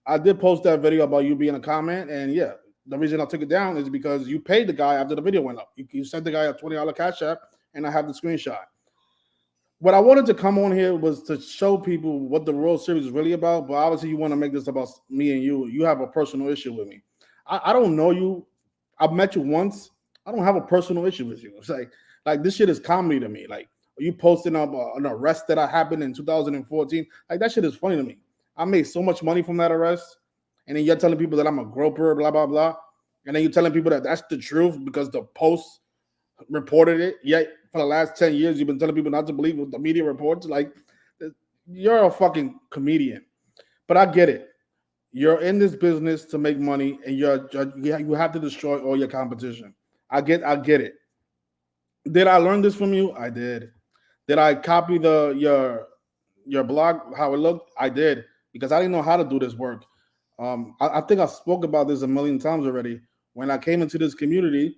I did post that video about you being a comment, and yeah, the reason I took it down is because you paid the guy after the video went up. You sent the guy a $20 cash app, and I have the screenshot. What I wanted to come on here was to show people what the World Series is really about, but obviously you want to make this about me and you. You have a personal issue with me. I don't know you. I've met you once. I don't have a personal issue with you. It's like this shit is comedy to me. Like, are you posting up an arrest that happened in 2014? Like, that shit is funny to me. I made so much money from that arrest, and then you're telling people that I'm a groper, blah, blah, blah. And then you're telling people that that's the truth because the Post reported it. Yet for the last 10 years, you've been telling people not to believe what the media reports. Like, you're a fucking comedian. But I get it. You're in this business to make money, and you have to destroy all your competition. I get it. Did I learn this from you? I did. Did I copy your blog, how it looked? I did, because I didn't know how to do this work. I think I spoke about this a million times already. When I came into this community,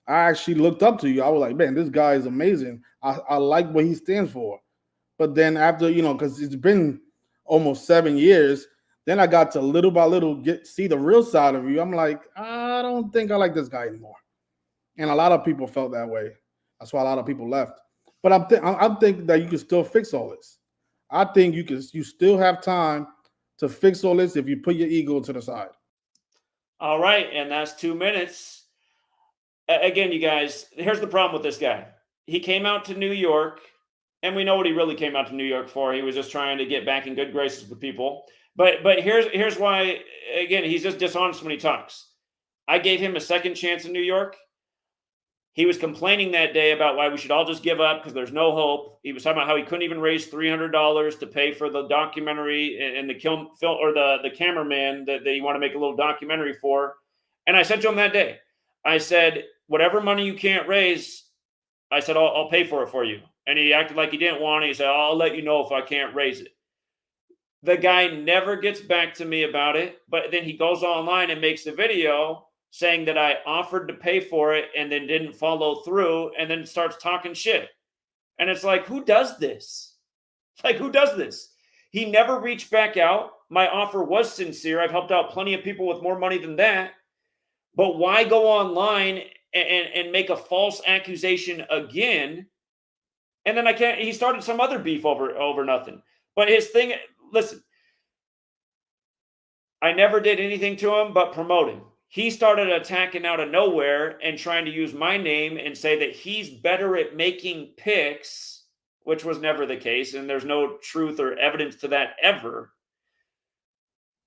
I actually looked up to you. I was like, man, this guy is amazing. I like what he stands for. But then after, because it's been almost 7 years, then I got to little by little see the real side of you. I'm like, I don't think I like this guy anymore. And a lot of people felt that way. That's why a lot of people left. But I'm thinking that you can still fix all this. I think you still have time to fix all this if you put your ego to the side. All right, and that's 2 minutes. Again, you guys, here's the problem with this guy. He came out to New York, and we know what he really came out to New York for. He was just trying to get back in good graces with people. But here's why, again, he's just dishonest when he talks. I gave him a second chance in New York. He was complaining that day about why we should all just give up because there's no hope. He was talking about how he couldn't even raise $300 to pay for the documentary and the film or the cameraman that you want to make a little documentary for. And I said to him that day, I said, whatever money you can't raise, I said, I'll pay for it for you. And he acted like he didn't want it. He said, I'll let you know if I can't raise it. The guy never gets back to me about it, but then he goes online and makes a video saying that I offered to pay for it and then didn't follow through, and then starts talking shit. And it's like, who does this? Like, who does this? He never reached back out. My offer was sincere. I've helped out plenty of people with more money than that. But why go online and make a false accusation again? And then he started some other beef over nothing. But his thing, listen, I never did anything to him but promote him. He started attacking out of nowhere and trying to use my name and say that he's better at making picks, which was never the case. And there's no truth or evidence to that ever.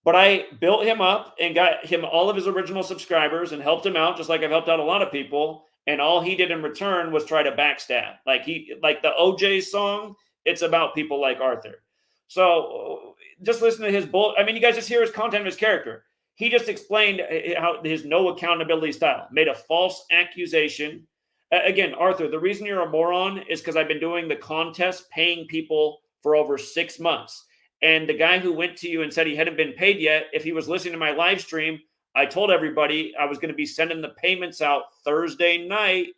But I built him up and got him all of his original subscribers and helped him out, just like I've helped out a lot of people. And all he did in return was try to backstab. Like the OJ song, it's about people like Arthur. So just listen to his bull. I mean, you guys just hear his content of his character. He just explained how his no accountability style, made a false accusation. Again, Arthur, the reason you're a moron is because I've been doing the contest, paying people for over 6 months. And the guy who went to you and said he hadn't been paid yet, if he was listening to my live stream, I told everybody I was going to be sending the payments out Thursday night,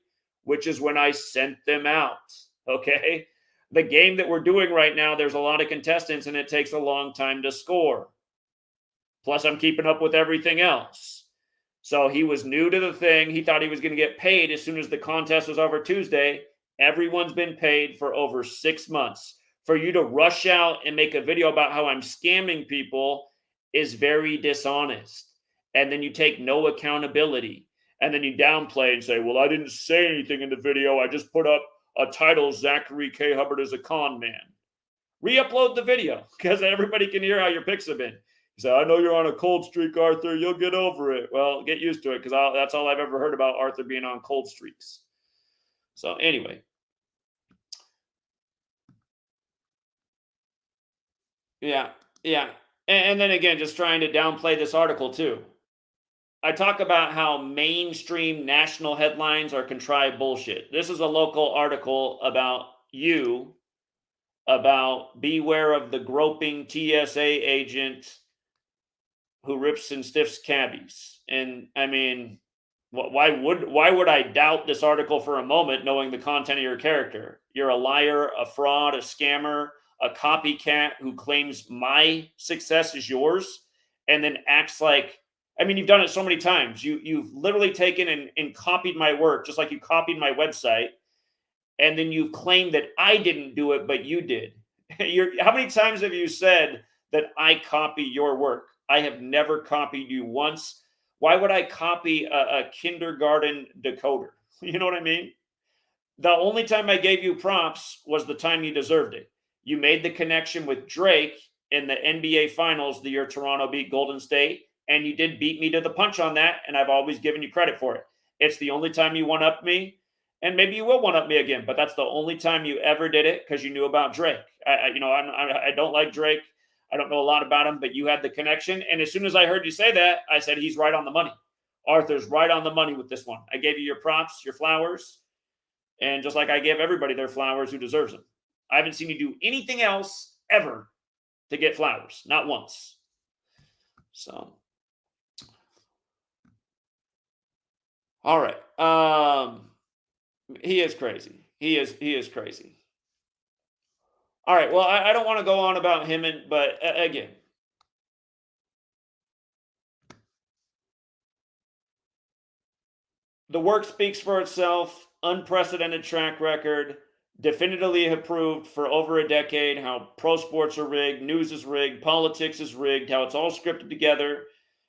which is when I sent them out. Okay. The game that we're doing right now, there's a lot of contestants and it takes a long time to score. Plus, I'm keeping up with everything else. So he was new to the thing. He thought he was going to get paid as soon as the contest was over Tuesday. Everyone's been paid for over 6 months. For you to rush out and make a video about how I'm scamming people is very dishonest. And then you take no accountability. And then you downplay and say, well, I didn't say anything in the video. I just put up a title, Zachary K. Hubbard is a con man. Re-upload the video because everybody can hear how your picks have been. He said, I know you're on a cold streak, Arthur. You'll get over it. Well, get used to it because that's all I've ever heard about Arthur being on cold streaks. So anyway. Yeah. And then again, just trying to downplay this article too. I talk about how mainstream national headlines are contrived bullshit. This is a local article about you, about beware of the groping TSA agent who rips and stiffs cabbies. And I mean, Why would I doubt this article for a moment, knowing the content of your character? You're a liar, a fraud, a scammer, a copycat who claims my success is yours, and then acts like. I mean, you've done it so many times. You've literally taken and copied my work, just like you copied my website, and then you claim that I didn't do it, but you did. How many times have you said that I copy your work? I have never copied you once. Why would I copy a kindergarten decoder? You know what I mean? The only time I gave you props was the time you deserved it. You made the connection with Drake in the NBA Finals the year Toronto beat Golden State, and you did beat me to the punch on that, and I've always given you credit for it. It's the only time you one up me, and maybe you will one up me again, but that's the only time you ever did it because you knew about Drake. I don't like Drake. I don't know a lot about him, but you had the connection, and as soon as I heard you say that, I said he's right on the money. Arthur's right on the money with this one. I gave you your props, your flowers. And just like I give everybody their flowers who deserves them. I haven't seen you do anything else ever to get flowers. Not once. So. All right. He is crazy. He is crazy. All right. Well, I don't want to go on about him, but again, the work speaks for itself. Unprecedented track record, definitively have proved for over a decade how pro sports are rigged, news is rigged, politics is rigged, how it's all scripted together.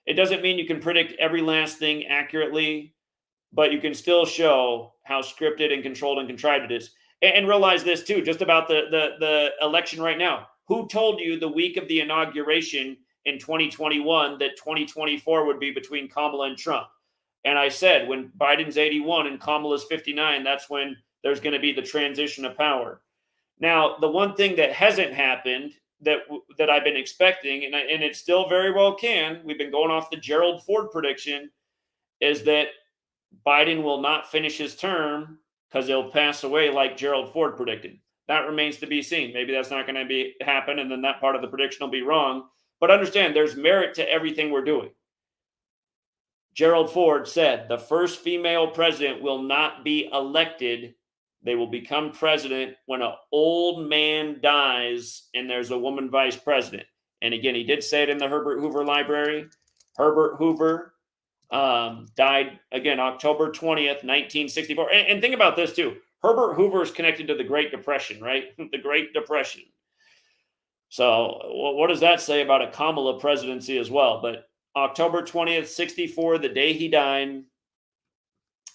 It doesn't mean you can predict every last thing accurately, but you can still show how scripted and controlled and contrived it is. And realize this too, just about the election right now. Who told you the week of the inauguration in 2021 that 2024 would be between Kamala and Trump? And I said, when Biden's 81 and Kamala's 59, that's when there's going to be the transition of power. Now, the one thing that hasn't happened that I've been expecting, and it still very well can, we've been going off the Gerald Ford prediction, is that Biden will not finish his term because he'll pass away like Gerald Ford predicted. That remains to be seen. Maybe that's not going to happen, and then that part of the prediction will be wrong. But understand, there's merit to everything we're doing. Gerald Ford said the first female president will not be elected. They will become president when an old man dies and there's a woman vice president. And again, he did say it in the Herbert Hoover Library. Herbert Hoover died, again, October 20th, 1964. And think about this, too. Herbert Hoover is connected to the Great Depression, right? The Great Depression. So what does that say about a Kamala presidency as well? But October 20th, 64, the day he died,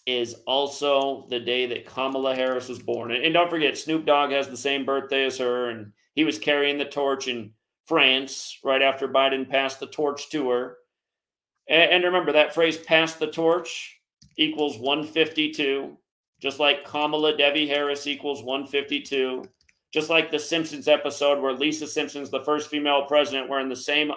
is also the day that Kamala Harris was born. And don't forget, Snoop Dogg has the same birthday as her, and he was carrying the torch in France right after Biden passed the torch to her. And remember, that phrase, pass the torch, equals 152, just like Kamala Devi Harris equals 152, just like the Simpsons episode where Lisa Simpson's the first female president wearing the same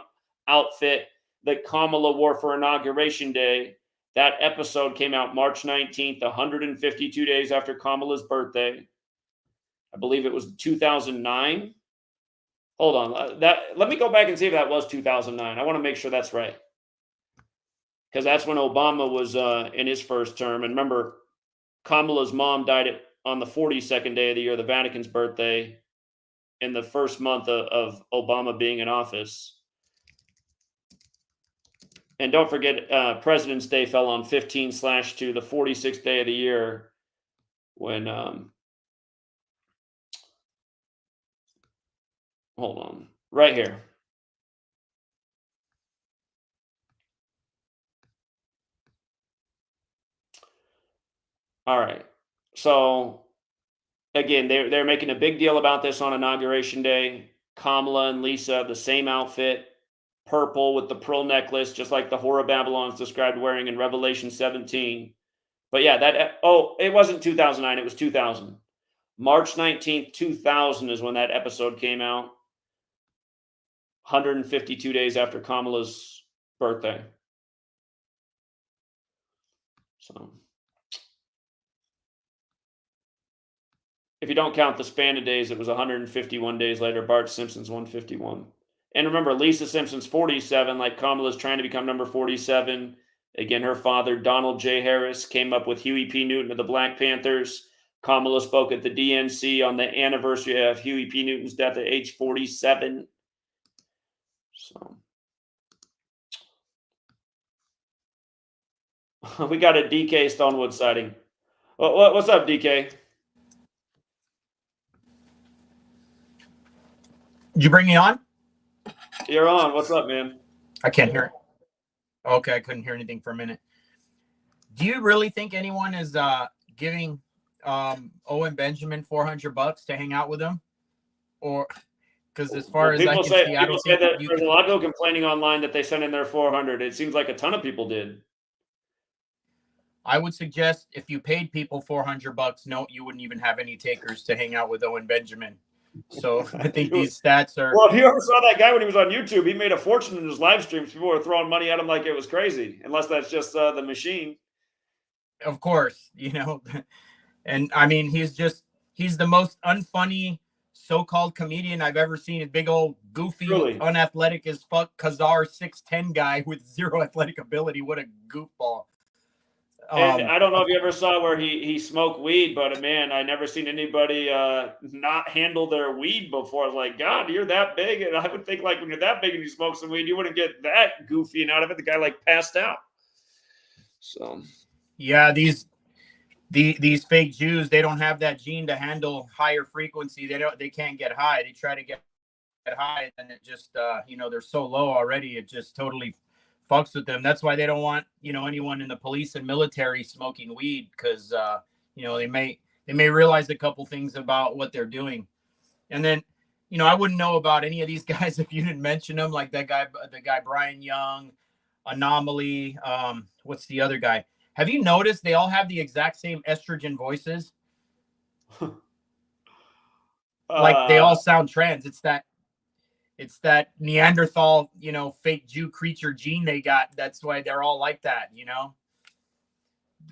outfit that Kamala wore for Inauguration Day. That episode came out March 19th, 152 days after Kamala's birthday. I believe it was 2009. Hold on. Let me go back and see if that was 2009. I want to make sure that's right. Because that's when Obama was in his first term. And remember, Kamala's mom died on the 42nd day of the year, the Vatican's birthday, in the first month of Obama being in office. And don't forget, President's Day fell on 15/2, the 46th day of the year, when, hold on, right here. All right. So, again, they're making a big deal about this on Inauguration Day. Kamala and Lisa, the same outfit, purple with the pearl necklace, just like the Whore of Babylon's described wearing in Revelation 17. But yeah, it wasn't 2009, it was 2000. March 19th, 2000 is when that episode came out. 152 days after Kamala's birthday. So, if you don't count the span of days, it was 151 days later. Bart Simpson's 151. And remember, Lisa Simpson's 47, like Kamala's trying to become number 47. Again, her father, Donald J. Harris, came up with Huey P. Newton of the Black Panthers. Kamala spoke at the DNC on the anniversary of Huey P. Newton's death at age 47. So we got a DK Stonewood sighting. What's up, DK? Did you bring me on? You're on. What's up, man? I can't hear it. Okay, I couldn't hear anything for a minute. Do you really think anyone is giving Owen Benjamin $400 to hang out with him? Or because as far as I can see, I don't think that there's a lot of people complaining online that they sent in their 400. It seems like a ton of people did. I would suggest if you paid people $400, no, you wouldn't even have any takers to hang out with Owen Benjamin. So I think these stats are. Well, if you ever saw that guy when he was on YouTube, he made a fortune in his live streams. People were throwing money at him like it was crazy, unless that's just the machine. Of course, and I mean, he's the most unfunny so-called comedian I've ever seen. A big old goofy, unathletic as fuck Khazar 6'10" guy with zero athletic ability. What a goofball. And I don't know if you ever saw where he smoked weed, but man, I never seen anybody not handle their weed before. Like, God, you're that big. And I would think like when you're that big and you smoke some weed, you wouldn't get that goofy and out of it. The guy like passed out. So yeah, these fake Jews, they don't have that gene to handle higher frequency. They can't get high. They try to get high and it just they're so low already. It just totally fucks with them. That's why they don't want anyone in the police and military smoking weed, because they may realize a couple things about what they're doing. And then I wouldn't know about any of these guys if you didn't mention them, like the guy Brian Young, Anomaly. What's the other guy? Have you noticed they all have the exact same estrogen voices? Like they all sound trans. It's that Neanderthal, fake Jew creature gene they got. That's why they're all like that,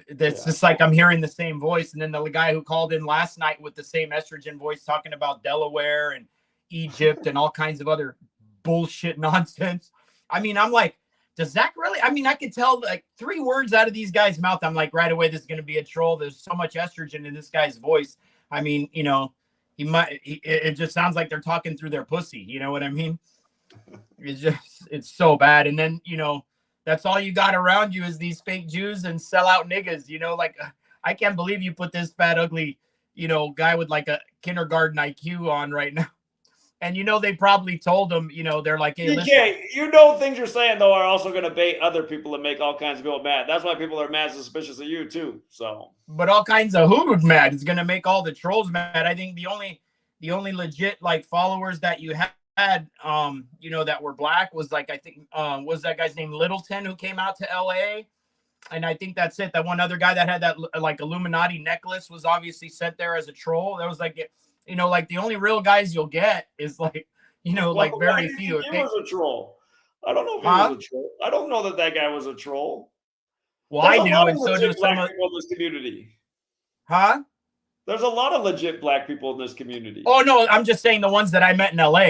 It's just like I'm hearing the same voice. And then the guy who called in last night with the same estrogen voice talking about Delaware and Egypt and all kinds of other bullshit nonsense. I mean, I'm like, does that really? I mean, I could tell like 3 words out of these guys' mouth. I'm like, right away, this is going to be a troll. There's so much estrogen in this guy's voice. I mean, it just sounds like they're talking through their pussy. You know what I mean? It's so bad. And then, that's all you got around you is these fake Jews and sellout niggas, like, I can't believe you put this fat, ugly, guy with like a kindergarten IQ on right now. And, they probably told him, they're like, hey, listen. Things you're saying, though, are also going to bait other people and make all kinds of people mad. That's why people are mad suspicious of you, too. So, but all kinds of who's mad. It's going to make all the trolls mad. I think the only legit, like, followers that you had, that were black was, like, I think, was that guy's name Littleton, who came out to LA. And I think that's it. That one other guy that had that, like, Illuminati necklace was obviously sent there as a troll. That was like, like the only real guys you'll get is like, like very few. He was a troll. I don't know if he was a troll. I don't know that guy was a troll. Well, I do, and so do some of people in this community. Huh? There's a lot of legit black people in this community. Oh no, I'm just saying the ones that I met in LA.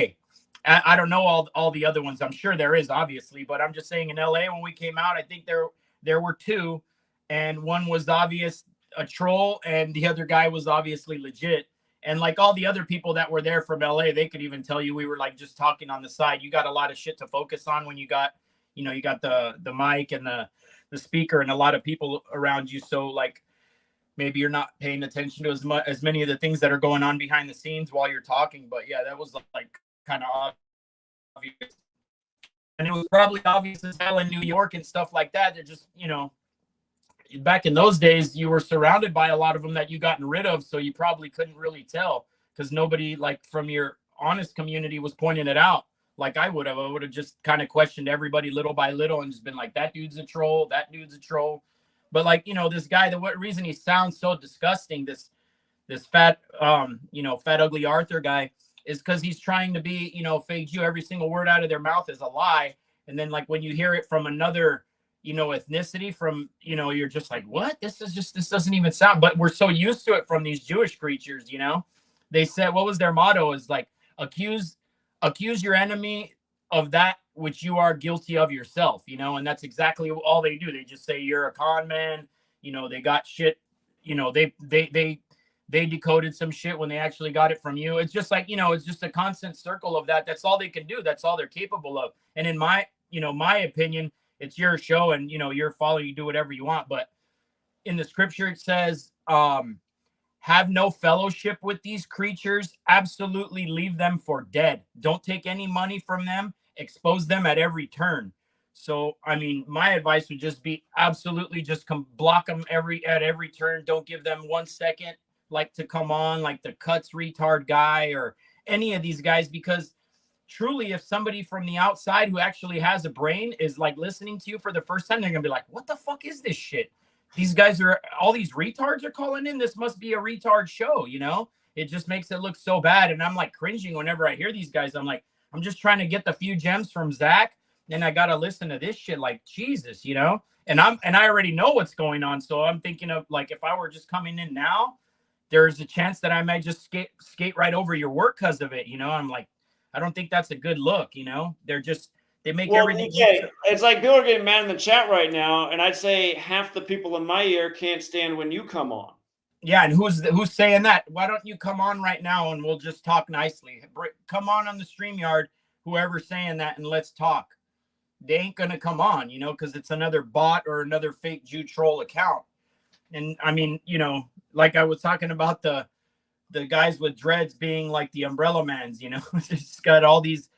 I don't know all the other ones. I'm sure there is, obviously, but I'm just saying in LA when we came out, I think there were 2, and one was obvious a troll, and the other guy was obviously legit. And like all the other people that were there from LA, they could even tell you we were like just talking on the side. You got a lot of shit to focus on when you got, you got the mic and the speaker and a lot of people around you. So like maybe you're not paying attention to as many of the things that are going on behind the scenes while you're talking. But yeah, that was like kind of obvious. And it was probably obvious as hell in New York and stuff like that. They're just, back in those days, you were surrounded by a lot of them that you gotten rid of. So you probably couldn't really tell because nobody like from your honest community was pointing it out. Like I would have just kind of questioned everybody little by little and just been like, that dude's a troll. That dude's a troll. But like, this guy, what reason he sounds so disgusting, this fat, fat, ugly Arthur guy is because he's trying to be, fake Jew. Every single word out of their mouth is a lie. And then like when you hear it from another ethnicity from, you're just like, what? This doesn't even sound, but we're so used to it from these Jewish creatures, They said, what was their motto is like, accuse your enemy of that which you are guilty of yourself, you know, and that's exactly all they do. They just say you're a con man, you know, they got shit, you know, they decoded some shit when they actually got it from you. It's just like, you know, it's just a constant circle of that. That's all they can do. That's all they're capable of. And in my, you know, my opinion, it's your show and, you know, you're following, you do whatever you want. But in the scripture, it says, have no fellowship with these creatures. Absolutely leave them for dead. Don't take any money from them. Expose them at every turn. So, I mean, my advice would just be absolutely just block them at every turn. Don't give them 1 second like to come on, like the Cuts retard guy or any of these guys, because truly, if somebody from the outside who actually has a brain is like listening to you for the first time, they're gonna be like, what the fuck is this shit? These guys are, all these retards are calling in. This must be a retard show, you know? It just makes it look so bad. And I'm like cringing whenever I hear these guys. I'm like, I'm just trying to get the few gems from Zach, and I gotta listen to this shit, like Jesus, you know? And I already know what's going on. So I'm thinking of like, if I were just coming in now, there's a chance that I might just skate right over your work because of it, you know? I'm like, I don't think that's a good look, you know? They make everything. Okay. It's like people are getting mad in the chat right now, and I'd say half the people in my ear can't stand when you come on. Yeah, and who's saying that? Why don't you come on right now and we'll just talk nicely? Come on the StreamYard, whoever's saying that, and let's talk. They ain't gonna come on, you know, because it's another bot or another fake Jew troll account. And I mean, you know, like I was talking about the guys with dreads being like the umbrella mans, you know, it's got all these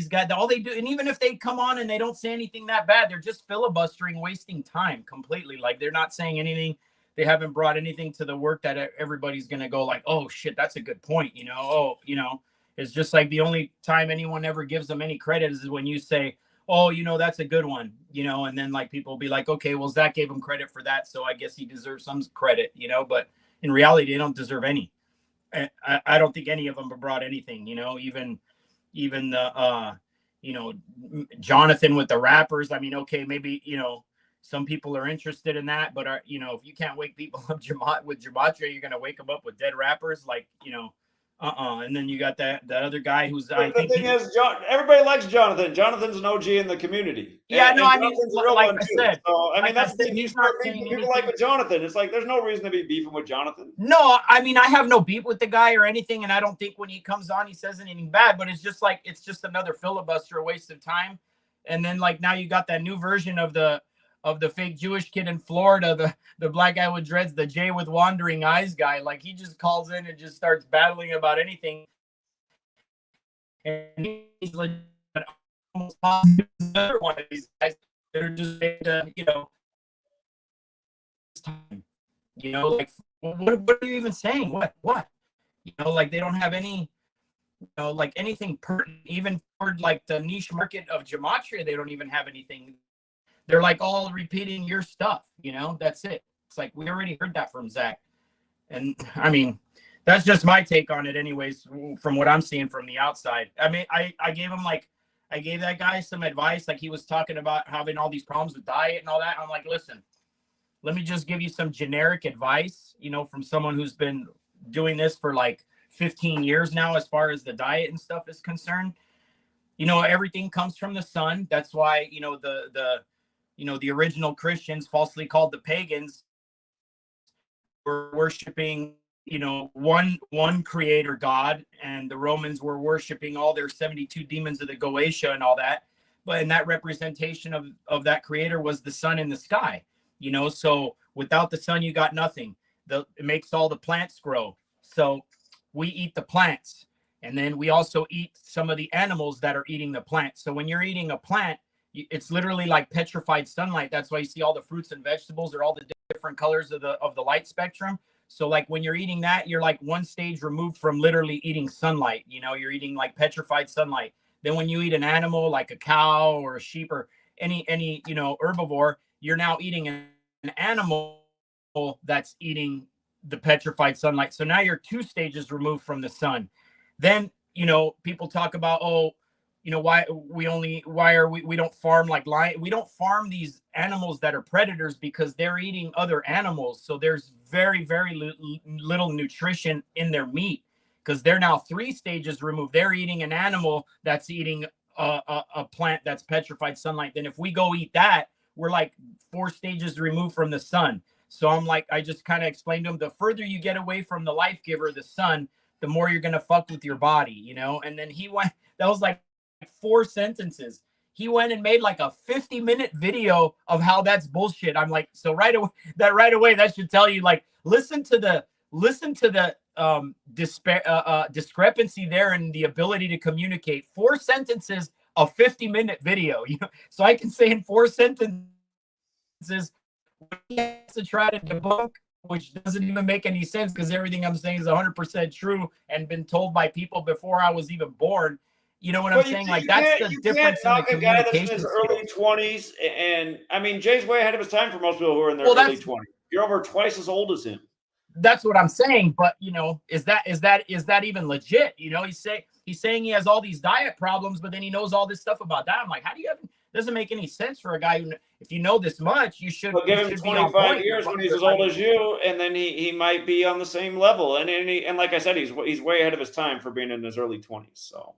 guys, all they do. And even if they come on and they don't say anything that bad, they're just filibustering, wasting time completely. Like they're not saying anything. They haven't brought anything to the work that everybody's going to go like, oh shit, that's a good point. You know, oh, you know, it's just like the only time anyone ever gives them any credit is when you say, oh, you know, that's a good one, you know, and then like people will be like, okay, well, Zach gave him credit for that, so I guess he deserves some credit, you know, but in reality, they don't deserve any. I don't think any of them have brought anything, you know, even the, you know, Jonathan with the rappers. I mean, okay, maybe, you know, some people are interested in that, but you know, if you can't wake people up with Gematria, you're going to wake them up with dead rappers, like, you know, and then you got that other guy who's, I think the thing is, everybody likes Jonathan. Jonathan's an OG in the community. Yeah, and no, I mean, like I said, so, I mean, that's the he's not saying people like with Jonathan. It's like there's no reason to be beefing with Jonathan. No, I mean, I have no beef with the guy or anything, and I don't think when he comes on he says anything bad. But it's just like it's just another filibuster, a waste of time. And then like now you got that new version of the fake Jewish kid in Florida, the black guy with dreads, the Jay with wandering eyes guy. Like he just calls in and just starts battling about anything. And he's like almost another one of these guys that are just you know, time. You know, like what are you even saying? What? You know, like they don't have any, you know, like anything pertinent, even for like the niche market of Gematria, they don't even have anything. They're like all repeating your stuff, you know, that's it. It's like we already heard that from Zach. And I mean, that's just my take on it anyways, from what I'm seeing from the outside. I mean, I gave that guy some advice, like he was talking about having all these problems with diet and all that. I'm like, listen, let me just give you some generic advice, you know, from someone who's been doing this for like 15 years now, as far as the diet and stuff is concerned. You know, everything comes from the sun. That's why, you know, the original Christians, falsely called the pagans, were worshiping, you know, one creator God, and the Romans were worshiping all their 72 demons of the Goetia and all that. But in that representation of that creator was the sun in the sky. You know, so without the sun, you got nothing. It makes all the plants grow. So we eat the plants, and then we also eat some of the animals that are eating the plants. So when you're eating a plant, it's literally like petrified sunlight. That's why you see all the fruits and vegetables are all the different colors of the light spectrum. So like when you're eating that, you're like one stage removed from literally eating sunlight. You know, you're eating like petrified sunlight. Then when you eat an animal like a cow or a sheep or any you know, herbivore, you're now eating an animal that's eating the petrified sunlight. So now you're 2 stages removed from the sun. Then, you know, people talk about, oh, you know, why we don't farm like lion. We don't farm these animals that are predators because they're eating other animals. So there's very, very little nutrition in their meat because they're now 3 stages removed. They're eating an animal that's eating a plant that's petrified sunlight, then if we go eat that, we're like 4 stages removed from the sun. So I'm like, I just kind of explained to him, the further you get away from the life giver, the sun, the more you're going to fuck with your body, you know? And then he went, that was like 4 sentences. He went and made like a 50-minute video of how that's bullshit. I'm like, so right away, that should tell you, like, listen to the discrepancy there in the ability to communicate. 4 sentences, a 50-minute video, you know? So I can say in 4 sentences what he has to try to debunk, which doesn't even make any sense because everything I'm saying is 100% true and been told by people before I was even born. You know what I'm saying? Like, that's the difference in the communication. A guy that's in his early 20s, and I mean, Jay's way ahead of his time for most people who are in their early 20s. You're over twice as old as him. That's what I'm saying. But, you know, is that even legit? You know, he's saying he has all these diet problems, but then he knows all this stuff about that. I'm like, how do you have? Doesn't make any sense for a guy who, if you know this much, you should. But give him 25 years when he's as old as you, and then he might be on the same level. And like I said, he's way ahead of his time for being in his early 20s. So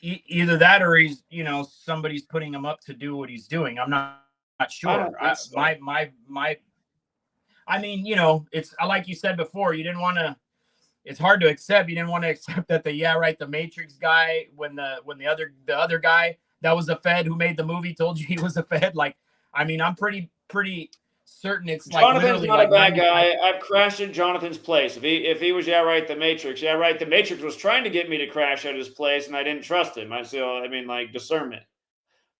either that, or he's, you know, somebody's putting him up to do what he's doing. I'm not sure. I mean, you know, it's like you said before, you didn't want to. It's hard to accept. You didn't want to accept that the Matrix guy, when the other guy that was a Fed who made the movie told you he was a Fed. Like, I mean, I'm pretty certain it's like Jonathan's not a bad guy. I've crashed at Jonathan's place. If he was the Matrix, the Matrix was trying to get me to crash at his place, and I didn't trust him. I mean, like, discernment.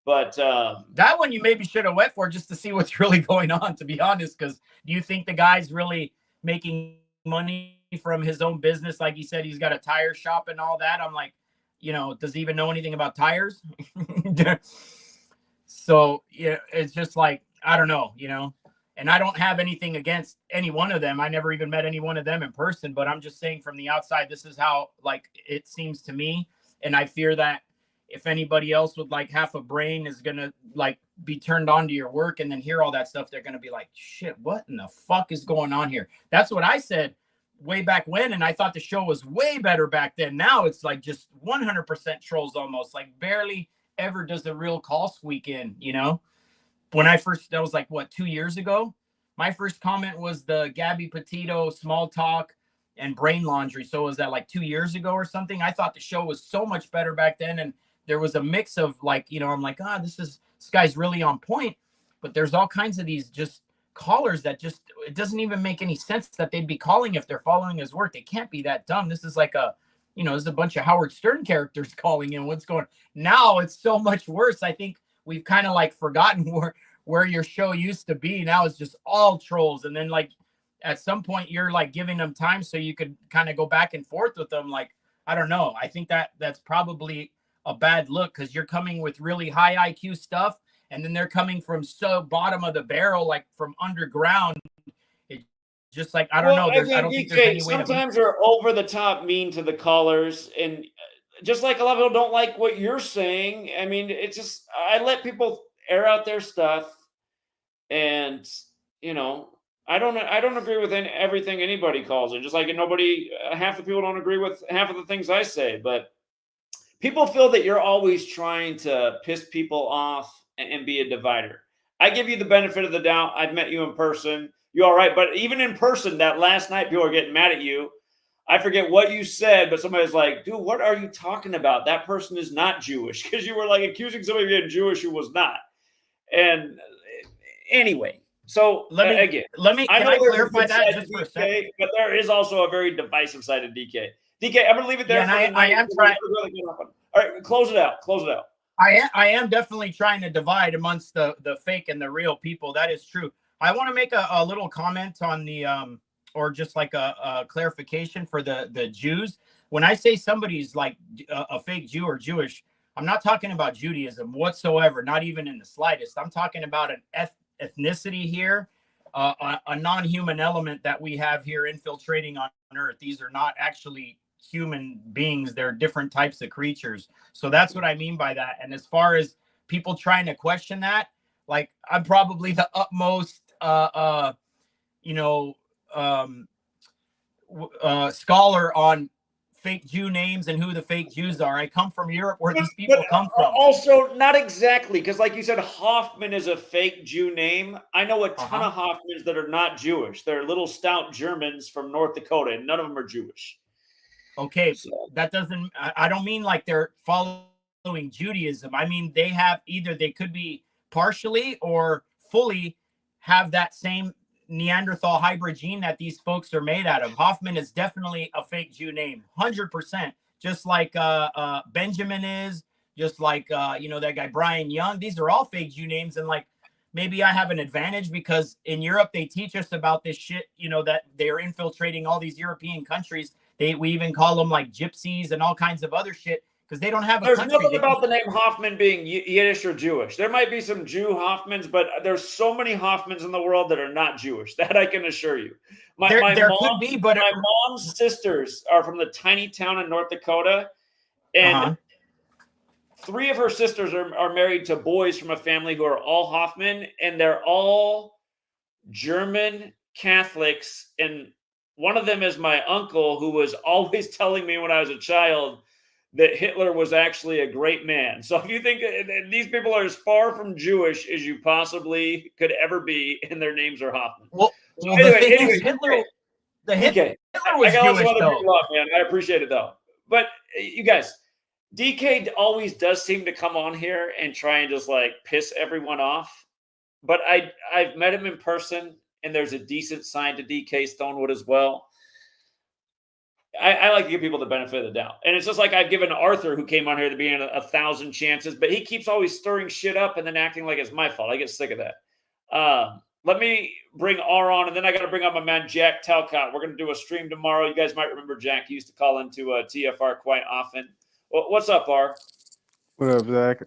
But that one you maybe should have went for just to see what's really going on, to be honest. Because do you think the guy's really making money from his own business? Like he said, he's got a tire shop and all that. I'm like, you know, does he even know anything about tires? So yeah, it's just like, I don't know, you know. And I don't have anything against any one of them. I never even met any one of them in person, but I'm just saying from the outside, this is how, like, it seems to me. And I fear that if anybody else with like half a brain is going to like be turned on to your work and then hear all that stuff, they're going to be like, shit, what in the fuck is going on here? That's what I said way back when. And I thought the show was way better back then. Now it's like just 100% trolls, almost like barely ever does the real call squeak in, you know? When I first, that was like, what, 2 years ago? My first comment was the Gabby Petito small talk and brain laundry. So was that like 2 years ago or something? I thought the show was so much better back then. And there was a mix of like, you know, I'm like, this guy's really on point. But there's all kinds of these just callers that just, it doesn't even make any sense that they'd be calling if they're following his work. They can't be that dumb. This is like there's a bunch of Howard Stern characters calling in. What's going on? Now it's so much worse. I think we've kind of like forgotten where your show used to be. Now it's just all trolls. And then like at some point you're like giving them time so you could kind of go back and forth with them. Like, I don't know. I think that's probably a bad look because you're coming with really high IQ stuff. And then they're coming from so bottom of the barrel, like from underground. It just like, I don't know. I don't think there's any way sometimes you're over the top mean to the callers. And just like a lot of people don't like what you're saying. I mean, it's just, I let people air out their stuff. And, you know, I don't agree with everything anybody calls it. Just like half the people don't agree with half of the things I say. But people feel that you're always trying to piss people off and be a divider. I give you the benefit of the doubt. I've met you in person. You all right? But even in person, that last night, people are getting mad at you. I forget what you said, but somebody's like, dude, what are you talking about? That person is not Jewish, because you were like accusing somebody of being Jewish who was not. And anyway, so can I clarify that just for a second? But there is also a very divisive side of DK. DK, I'm going to leave it there. Yeah, I am trying. All right, close it out. I am definitely trying to divide amongst the fake and the real people. That is true. I want to make a little comment on the or just like a clarification for the Jews. When I say somebody's like a fake Jew or Jewish, I'm not talking about Judaism whatsoever, not even in the slightest. I'm talking about an ethnicity here, a non-human element that we have here infiltrating on Earth. These are not actually human beings. They're different types of creatures. So that's what I mean by that. And as far as people trying to question that, like, I'm probably the utmost scholar on fake Jew names and who the fake Jews are. I come from Europe, where these But people come from. also, not exactly, because like you said, Hoffman is a fake Jew name. I know a ton of Hoffmans that are not Jewish. They're little stout Germans from North Dakota, and none of them are Jewish. Okay, So, that doesn't. I don't mean like they're following Judaism. I mean they have either they could be partially or fully have that same Neanderthal hybrid gene that these folks are made out of. Hoffman is definitely a fake Jew name, 100%. Just like Benjamin is, just like that guy Brian Young. These are all fake Jew names, and like maybe I have an advantage because in Europe they teach us about this shit. That they're infiltrating all these European countries. We even call them like gypsies and all kinds of other shit because they don't have a there's country. nothing about the name Hoffman being Yiddish or Jewish. There might be some Jew Hoffmans, but there's so many Hoffmans in the world that are not Jewish. That I can assure you. There could be, but my mom's sisters are from the tiny town in North Dakota, and 3 of her sisters are married to boys from a family who are all Hoffman, and they're all German Catholics. And one of them is my uncle, who was always telling me when I was a child that Hitler was actually a great man. So if you think these people are as far from Jewish as you possibly could ever be, and their names are Hoffman. Well, Anyway, the thing is, Hitler was I got Jewish, some other though. people up, man. I appreciate it, though. But you guys, DK always does seem to come on here and try and just like piss everyone off. But I've met him in person, and there's a decent side to DK Stonewood as well. I like to give people the benefit of the doubt. And it's just like I've given Arthur, who came on here, to be in 1,000 chances, but he keeps always stirring shit up and then acting like it's my fault. I get sick of that. Let me bring R on, and then I got to bring up my man, Jack Talcott. We're going to do a stream tomorrow. You guys might remember Jack. He used to call into TFR quite often. What's up, R? What up, Zach?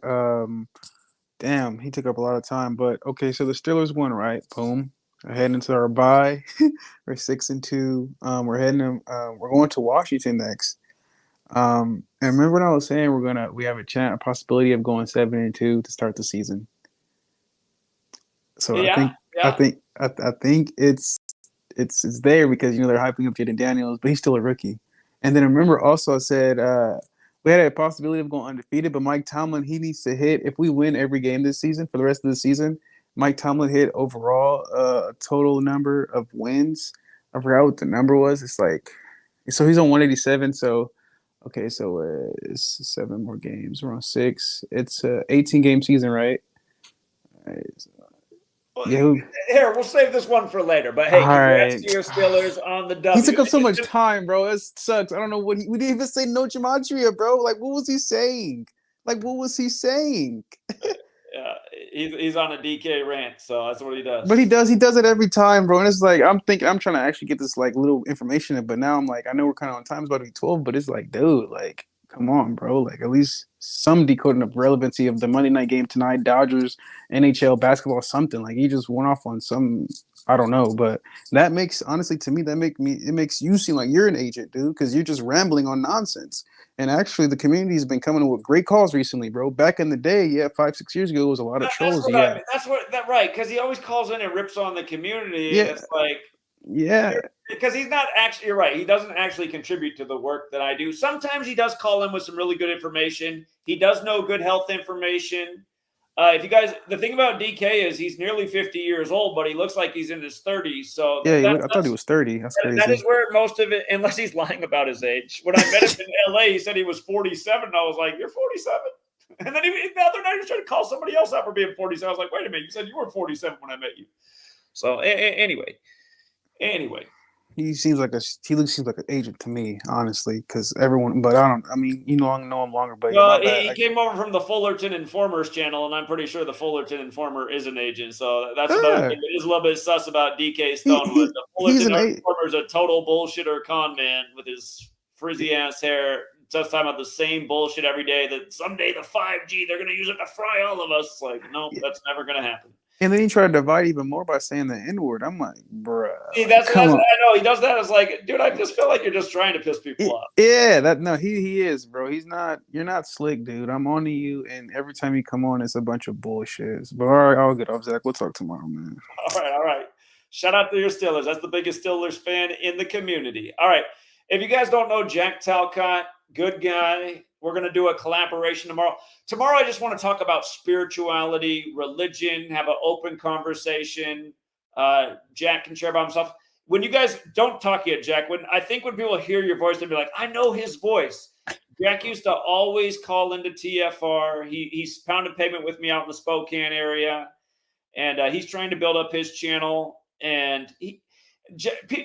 Damn, he took up a lot of time. But okay, so the Steelers won, right? Boom. We're heading into our bye. We're 6-2. We're going to Washington next. And remember what I was saying? We have a possibility of going 7-2 to start the season. So Yeah, I think it's there because they're hyping up Jaden Daniels, but he's still a rookie. And then remember also I said we had a possibility of going undefeated, but Mike Tomlin, he needs to hit, if we win every game this season for the rest of the season, Mike Tomlin hit overall a total number of wins. I forgot what the number was. It's like, so he's on 187. So, okay, so it's 7 more games. We're on 6. It's a 18-game season, right? Yeah. Here, we'll save this one for later. But hey, congrats to your Steelers on the W. He took up so much time, bro. It sucks. I don't know what we didn't even say no gematria, bro. Like, what was he saying? Yeah, he's on a DK rant, so that's what he does. But he does it every time, bro. And it's like I'm trying to actually get this like little information in, but now I'm like, I know we're kind of on time, it's about to be 12, but it's like, dude, like, come on, bro. Like, at least some decoding of relevancy of the Monday night game tonight, Dodgers, NHL basketball, something. Like, he just went off on some, I don't know, but that makes, honestly, to me, it makes you seem like you're an agent, dude, because you're just rambling on nonsense. And actually, the community has been coming with great calls recently, bro. Back in the day, 5-6 years ago, it was a lot of trolls. Right, because he always calls in and rips on the community. Yeah. It's like, yeah, because he's not actually, you're right, he doesn't actually contribute to the work that I do. Sometimes he does call in with some really good information. He does know good health information. If you guys, the thing about DK is he's nearly 50 years old, but he looks like he's in his 30s. So I thought he was 30. That's crazy. That is where most of it, unless he's lying about his age. When I met him in LA, he said he was 47. And I was like, "You're 47?" And then the other night he was trying to call somebody else out for being 47. I was like, "Wait a minute, you said you were 47 when I met you." So anyway. He seems like an agent to me, honestly, because everyone. But I mean, you know him longer. But well, he came over from the Fullerton Informers channel, and I'm pretty sure the Fullerton Informer is an agent. So that's another thing that is a little bit sus about DK Stonewood. The Fullerton Informer is a total bullshitter con man with his frizzy ass hair, just talking about the same bullshit every day. That someday the 5G they're going to use it to fry all of us. Like, no, that's never going to happen. And then he tried to divide even more by saying the N-word. I'm like, bruh. See, that's I know. He does that. It's like, dude, I just feel like you're just trying to piss people off. Yeah, he is, bro. He's not. You're not slick, dude. I'm on to you, and every time you come on, it's a bunch of bullshit. But all right, I'll get off, Zach. We'll talk tomorrow, man. All right. Shout out to your Steelers. That's the biggest Steelers fan in the community. All right. If you guys don't know Jack Talcott, good guy. We're going to do a collaboration tomorrow. Tomorrow, I just want to talk about spirituality, religion, have an open conversation. Jack can share about himself. When you guys don't talk yet, Jack, when people hear your voice, they'll be like, I know his voice. Jack used to always call into TFR. He's pounded pavement with me out in the Spokane area, and he's trying to build up his channel. And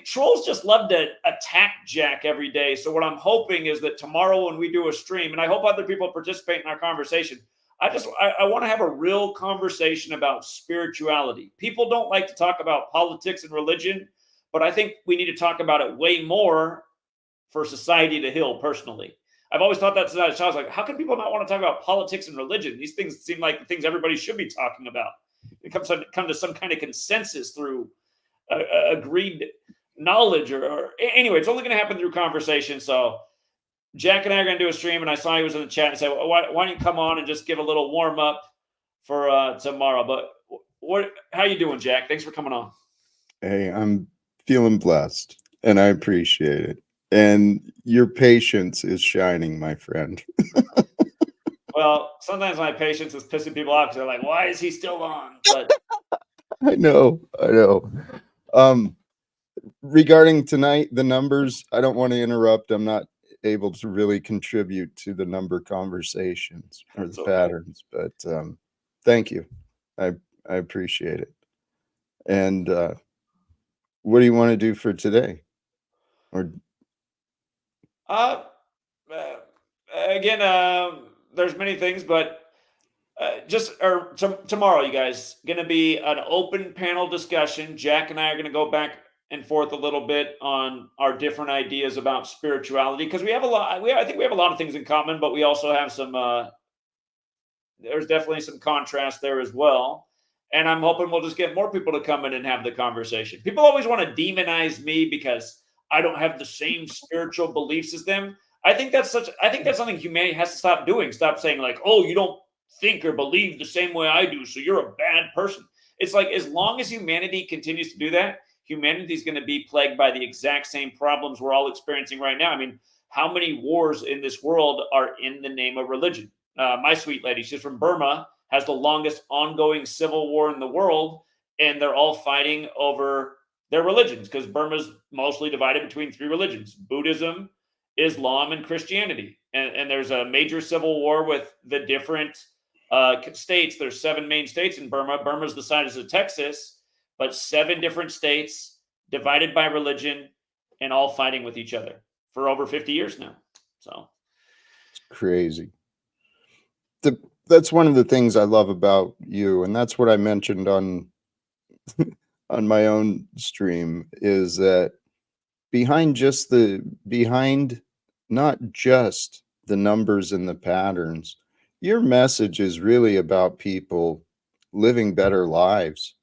trolls just love to attack Jack every day. So what I'm hoping is that tomorrow when we do a stream, and I hope other people participate in our conversation, I want to have a real conversation about spirituality. People don't like to talk about politics and religion, but I think we need to talk about it way more for society to heal personally. I've always thought that since I was a child. I was like, how can people not want to talk about politics and religion? These things seem like the things everybody should be talking about. It come to some kind of consensus through agreed knowledge or anyway, it's only going to happen through conversation. So Jack and I are going to do a stream, and I saw he was in the chat and said, well, why don't you come on and just give a little warm up for tomorrow? But how you doing, Jack? Thanks for coming on. Hey, I'm feeling blessed, and I appreciate it. And your patience is shining, my friend. Well, sometimes my patience is pissing people off because they're like, why is he still on? But I know. Regarding tonight, the numbers, I don't want to interrupt. I'm not able to really contribute to the number conversations or the patterns, but thank you. I appreciate it. And what do you want to do for today? Or again, there's many things, but tomorrow, you guys, going to be an open panel discussion. Jack and I are going to go back and forth a little bit on our different ideas about spirituality, because we have a lot. I think we have a lot of things in common, but we also have some. There's definitely some contrast there as well. And I'm hoping we'll just get more people to come in and have the conversation. People always want to demonize me because I don't have the same spiritual beliefs as them. I think that's something humanity has to stop doing. Stop saying like, oh, you don't think or believe the same way I do, so you're a bad person. It's like, as long as humanity continues to do that, humanity is going to be plagued by the exact same problems we're all experiencing right now. I mean, how many wars in this world are in the name of religion? My sweet lady, she's from Burma, has the longest ongoing civil war in the world, and they're all fighting over their religions because Burma's mostly divided between three religions: Buddhism, Islam, and Christianity. And there's a major civil war with the different states. There's 7 main states in Burma. Burma's the size of Texas, but 7 different states divided by religion and all fighting with each other for over 50 years now. So it's crazy. That's one of the things I love about you, and that's what I mentioned on my own stream, is that behind not just the numbers and the patterns, your message is really about people living better lives,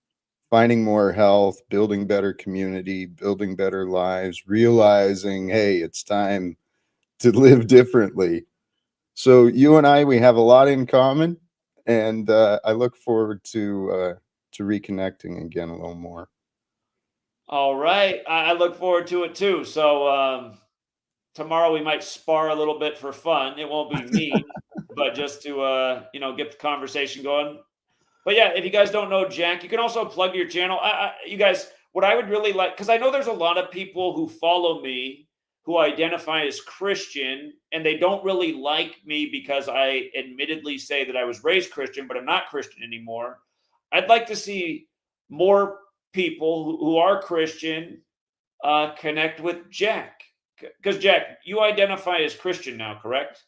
finding more health, building better community, building better lives, realizing, hey, it's time to live differently. So you and I, we have a lot in common, and I look forward to reconnecting again a little more. All right. I look forward to it too. So tomorrow we might spar a little bit for fun. It won't be mean, but just to get the conversation going. But yeah, if you guys don't know Jack, you can also plug your channel. You guys, what I would really like, because I know there's a lot of people who follow me who identify as Christian, and they don't really like me because I admittedly say that I was raised Christian, but I'm not Christian anymore. I'd like to see more people who are Christian connect with Jack. Because Jack, you identify as Christian now, correct?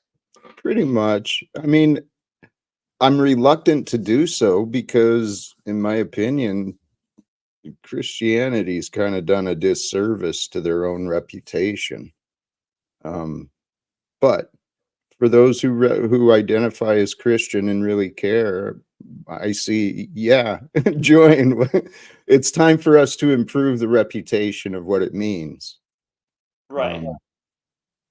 Pretty much. I mean, I'm reluctant to do so because, in my opinion, Christianity's kind of done a disservice to their own reputation. But for those who identify as Christian and really care, I see, yeah, join. It's time for us to improve the reputation of what it means. Right.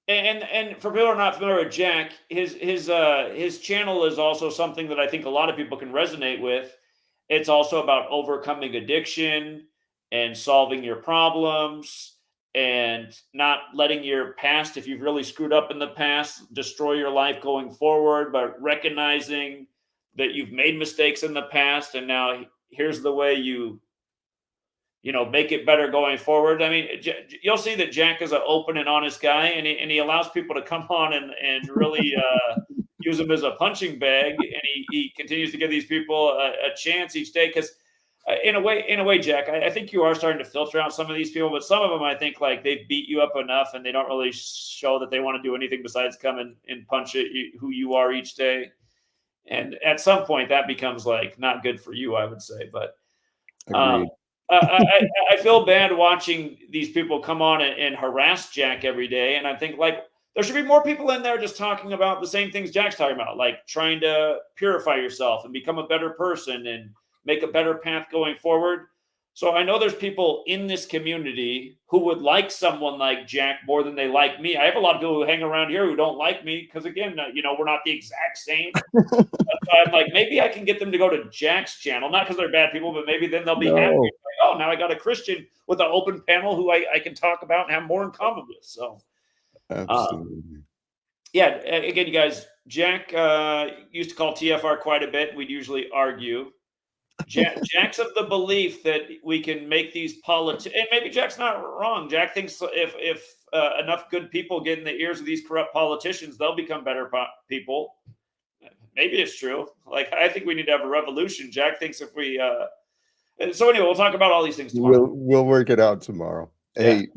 And for people who are not familiar with Jack, his channel is also something that I think a lot of people can resonate with. It's also about overcoming addiction and solving your problems and not letting your past, if you've really screwed up in the past, destroy your life going forward, but recognizing that you've made mistakes in the past and now here's the way you make it better going forward. I mean, you'll see that Jack is an open and honest guy, and he allows people to come on and really use him as a punching bag, and he continues to give these people a chance each day. Because in a way, Jack, I think you are starting to filter out some of these people, but some of them I think like they've beat you up enough, and they don't really show that they want to do anything besides come and punch at who you are each day. And at some point, that becomes like not good for you, I would say. But Agreed. I feel bad watching these people come on and harass Jack every day. And I think like there should be more people in there just talking about the same things Jack's talking about, like trying to purify yourself and become a better person and make a better path going forward. So I know there's people in this community who would like someone like Jack more than they like me. I have a lot of people who hang around here who don't like me because, again, we're not the exact same. I'm like, maybe I can get them to go to Jack's channel, not because they're bad people, but maybe then they'll be happy. Like, oh, now I got a Christian with an open panel who I can talk about and have more in common with. So, Absolutely. yeah, again, you guys, Jack used to call TFR quite a bit. We'd usually argue. Jack's of the belief that we can make these politics, and maybe Jack's not wrong. Jack thinks if enough good people get in the ears of these corrupt politicians, they'll become better people. Maybe it's true. Like, I think we need to have a revolution. Jack thinks if we so anyway, we'll talk about all these things tomorrow. We'll work it out tomorrow. Yeah. Hey,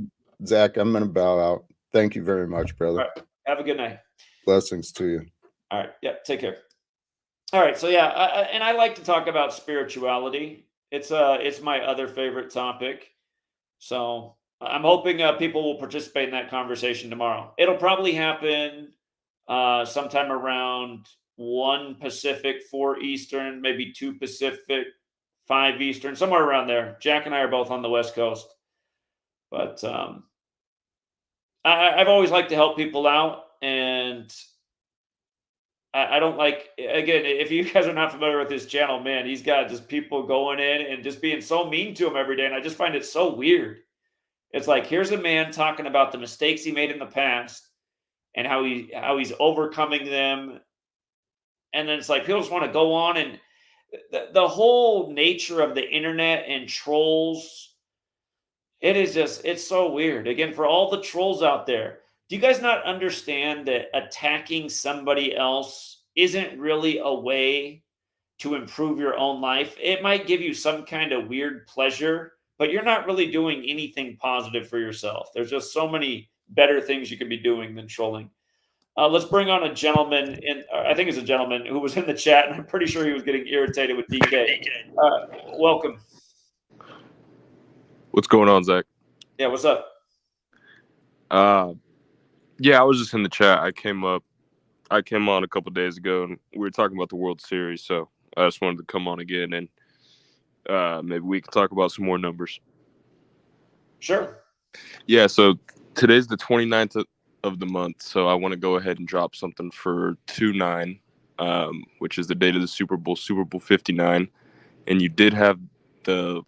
Zach, I'm gonna bow out. Thank you very much, brother. All right. Have a good night. Blessings to you. All right. Yeah. Take care. All right. So yeah, and I like to talk about spirituality. It's my other favorite topic. So I'm hoping people will participate in that conversation tomorrow. It'll probably happen sometime around 1 Pacific, 4 Eastern, maybe 2 Pacific, 5 Eastern, somewhere around there. Jack and I are both on the West Coast, but I've always liked to help people out, and I don't like, again, if you guys are not familiar with his channel, man, he's got just people going in and just being so mean to him every day, and I just find it so weird. It's like, here's a man talking about the mistakes he made in the past and how he's overcoming them. And then it's like people just want to go on, and the whole nature of the internet and trolls, it's so weird. Again, for all the trolls out there, do you guys not understand that attacking somebody else isn't really a way to improve your own life? It might give you some kind of weird pleasure, but you're not really doing anything positive for yourself. There's just so many better things you could be doing than trolling. Let's bring on a gentleman, I think it's a gentleman who was in the chat, and I'm pretty sure he was getting irritated with DK. Welcome. What's going on, Zach? Yeah, what's up? Yeah, I was just in the chat. I came on a couple days ago, and we were talking about the World Series, so I just wanted to come on again, and maybe we can talk about some more numbers. Sure. Yeah, so today's the 29th of the month, so I want to go ahead and drop something for 2/9, which is the date of the Super Bowl 59, and you did have the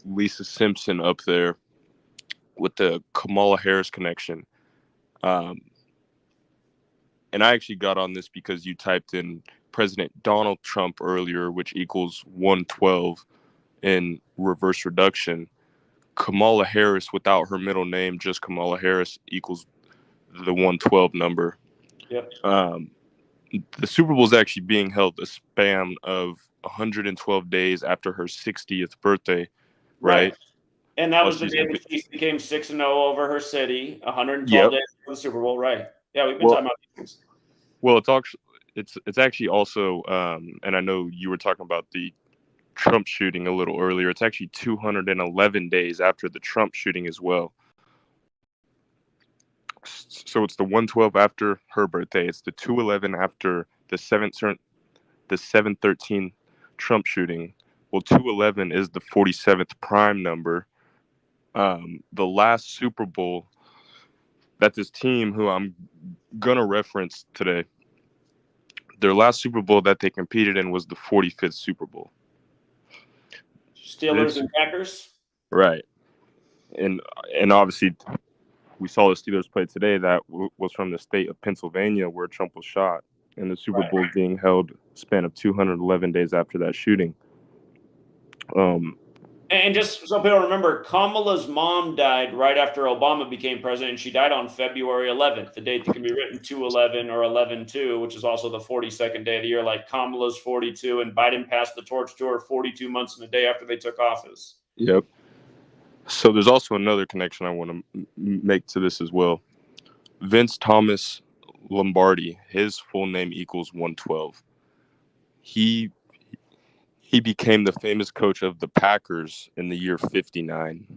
Lisa Simpson up there with the Kamala Harris connection. And I actually got on this because you typed in President Donald Trump earlier, which equals 112 in reverse reduction. Kamala Harris without her middle name, just Kamala Harris, equals the 112 number. Yep. The Super Bowl is actually being held a span of 112 days after her 60th birthday, right? And that was the day that she became 6-0 over her city, 112 days for the Super Bowl, right? Yeah, we've been talking about these things. Well, it's actually also, and I know you were talking about the Trump shooting a little earlier. It's actually 211 days after the Trump shooting as well. So it's the 112 after her birthday. It's the 211 after the 7/13 Trump shooting. Well, 211 is the 47th prime number. The last Super Bowl that this team, who I'm gonna reference today, their last Super Bowl that they competed in was the 45th Super Bowl. Steelers and Packers? Right. and obviously we saw the Steelers play today. That was from the state of Pennsylvania where Trump was shot, and the Super Bowl being held a span of 211 days after that shooting. And just so people remember, Kamala's mom died right after Obama became president. She died on February 11th, the date that can be written 2/11 or 11/2, which is also the 42nd day of the year. Like Kamala's 42, and Biden passed the torch to her 42 months and a day after they took office. Yep. So there's also another connection I want to make to this as well. Vince Thomas Lombardi, his full name equals 112. He became the famous coach of the Packers in the year 59.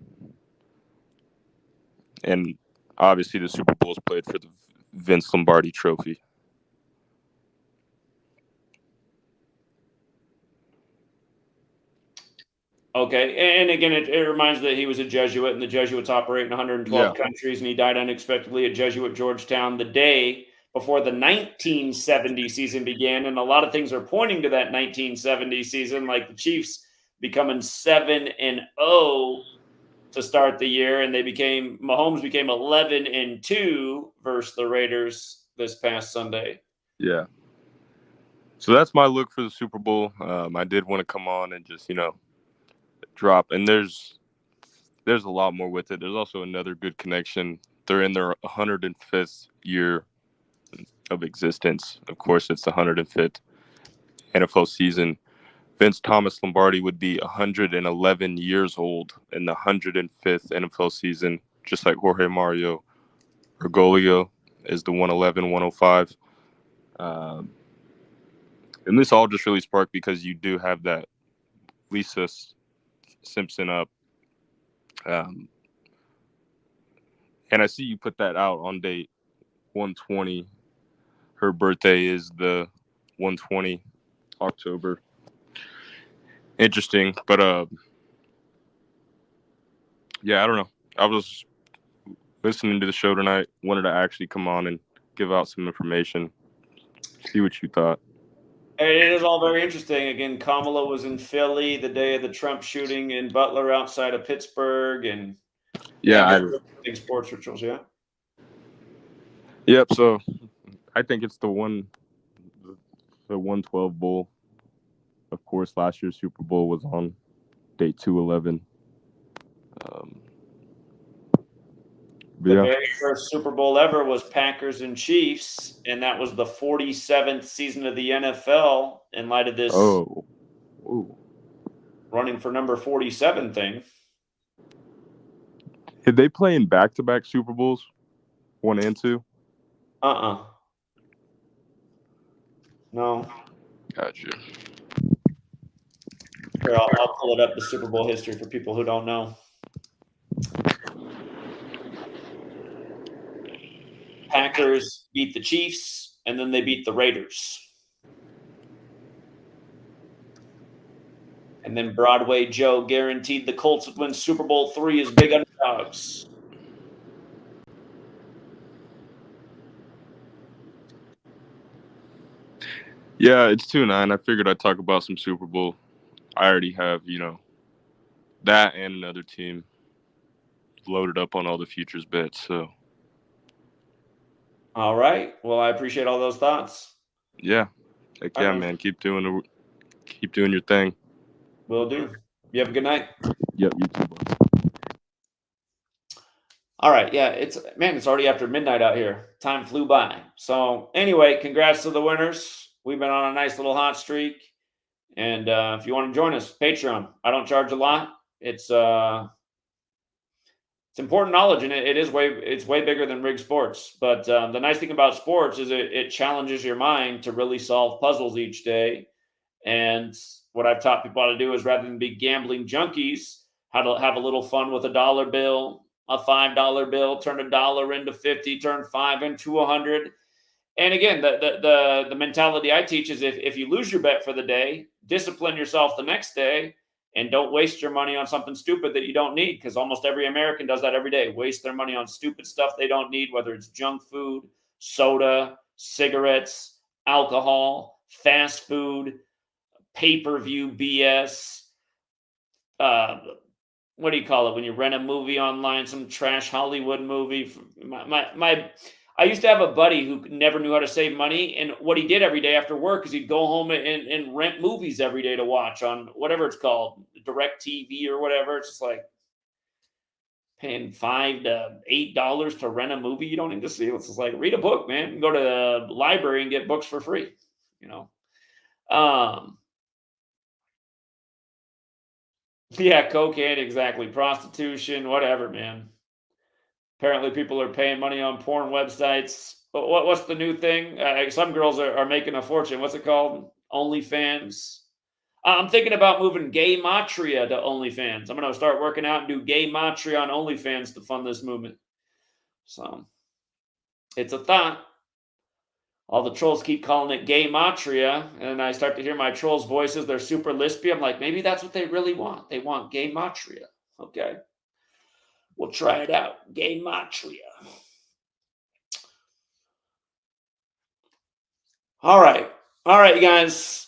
And obviously the Super Bowl is played for the Vince Lombardi trophy. Okay. And again, it reminds me that he was a Jesuit, and the Jesuits operate in 112 countries, and he died unexpectedly at Jesuit Georgetown the day before the 1970 season began. And a lot of things are pointing to that 1970 season, like the Chiefs becoming 7-0 to start the year, and Mahomes became 11-2 versus the Raiders this past Sunday. Yeah. So that's my look for the Super Bowl. I did want to come on and just, drop. And there's a lot more with it. There's also another good connection. They're in their 105th year of existence. Of course, it's the 105th NFL season. Vince Thomas Lombardi would be 111 years old in the 105th NFL season, just like Jorge Mario Bergoglio is the 111, 105. And this all just really sparked because you do have that Lisa Simpson up. And I see you put that out on date 120. Her birthday is the 120 October. Interesting, but yeah, I don't know. I was listening to the show tonight, wanted to actually come on and give out some information, see what you thought. It is all very interesting. Again, Kamala was in Philly the day of the Trump shooting in Butler outside of Pittsburgh, and big sports rituals. Yeah. Yep. So I think it's the 112 Bowl. Of course, last year's Super Bowl was on day 211. The very first Super Bowl ever was Packers and Chiefs, and that was the 47th season of the NFL in light of this running for number 47 thing. Did they play in back-to-back Super Bowls, 1 and 2? No. Gotcha. Here, I'll pull it up, the Super Bowl history for people who don't know. Packers beat the Chiefs, and then they beat the Raiders. And then Broadway Joe guaranteed the Colts would win Super Bowl III as big underdogs. Yeah, it's 2-9. I figured I'd talk about some Super Bowl. I already have, that and another team loaded up on all the futures bets. So, all right. Well, I appreciate all those thoughts. Yeah. Heck yeah, man. Keep doing your thing. Will do. You have a good night. Yep, you too, bud. All right. Yeah, it's already after midnight out here. Time flew by. So anyway, congrats to the winners. We've been on a nice little hot streak. And if you want to join us, Patreon. I don't charge a lot. It's important knowledge, and it's way bigger than rig sports. But the nice thing about sports is it challenges your mind to really solve puzzles each day. And what I've taught people how to do is, rather than be gambling junkies, how to have a little fun with a dollar bill, a $5 bill, turn a dollar into 50, turn 5 into 100. And again, the mentality I teach is if you lose your bet for the day, discipline yourself the next day, and don't waste your money on something stupid that you don't need, because almost every American does that every day. Waste their money on stupid stuff they don't need, whether it's junk food, soda, cigarettes, alcohol, fast food, pay-per-view BS, what do you call it when you rent a movie online, some trash Hollywood movie. I used to have a buddy who never knew how to save money, and what he did every day after work is he'd go home and rent movies every day to watch on whatever it's called, Direct TV or whatever. It's just like paying $5 to $8 to rent a movie you don't need to see. It's just like, read a book, man. Go to the library and get books for free, you know. Yeah, cocaine, exactly. Prostitution, whatever, man. Apparently, people are paying money on porn websites. But what's the new thing? Some girls are making a fortune. What's it called? OnlyFans. I'm thinking about moving Gematria to OnlyFans. I'm going to start working out and do Gematria on OnlyFans to fund this movement. So, it's a thought. All the trolls keep calling it Gematria, and I start to hear my trolls' voices. They're super lispy. I'm like, maybe that's what they really want. They want Gematria. Okay. We'll try it out. Gematria. All right. All right, you guys.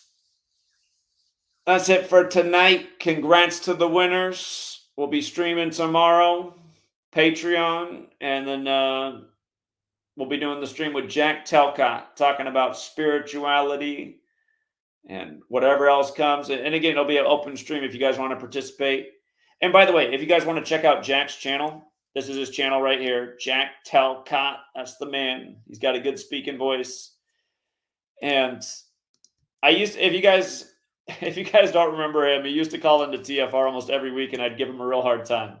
That's it for tonight. Congrats to the winners. We'll be streaming tomorrow, Patreon, and then we'll be doing the stream with Jack Telcott, talking about spirituality and whatever else comes. And again, it'll be an open stream if you guys want to participate. And by the way, if you guys want to check out Jack's channel, this is his channel right here, Jack Telcott. That's the man. He's got a good speaking voice. And if you guys don't remember him, he used to call into TFR almost every week, and I'd give him a real hard time.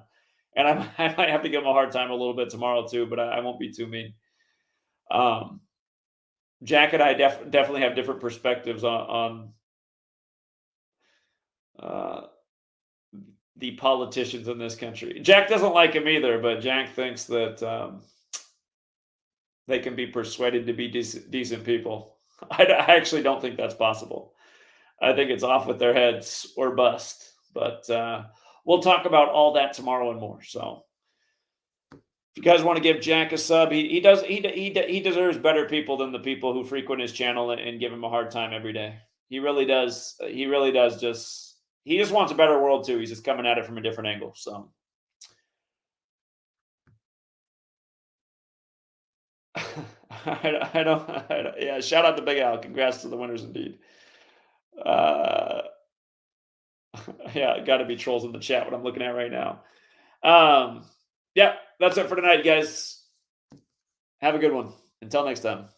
And I might have to give him a hard time a little bit tomorrow too, but I won't be too mean. Jack and I definitely have different perspectives on the politicians in this country. Jack doesn't like him either, but Jack thinks that they can be persuaded to be decent people. I actually don't think that's possible. I think it's off with their heads or bust. But we'll talk about all that tomorrow and more. So if you guys want to give Jack a sub, he deserves better people than the people who frequent his channel and give him a hard time every day. He really does. He really does. He just wants a better world too. He's just coming at it from a different angle. So I don't. Yeah, shout out to Big Al. Congrats to the winners indeed. Yeah, got to be trolls in the chat. What I'm looking at right now. Yeah, that's it for tonight, guys. Have a good one. Until next time.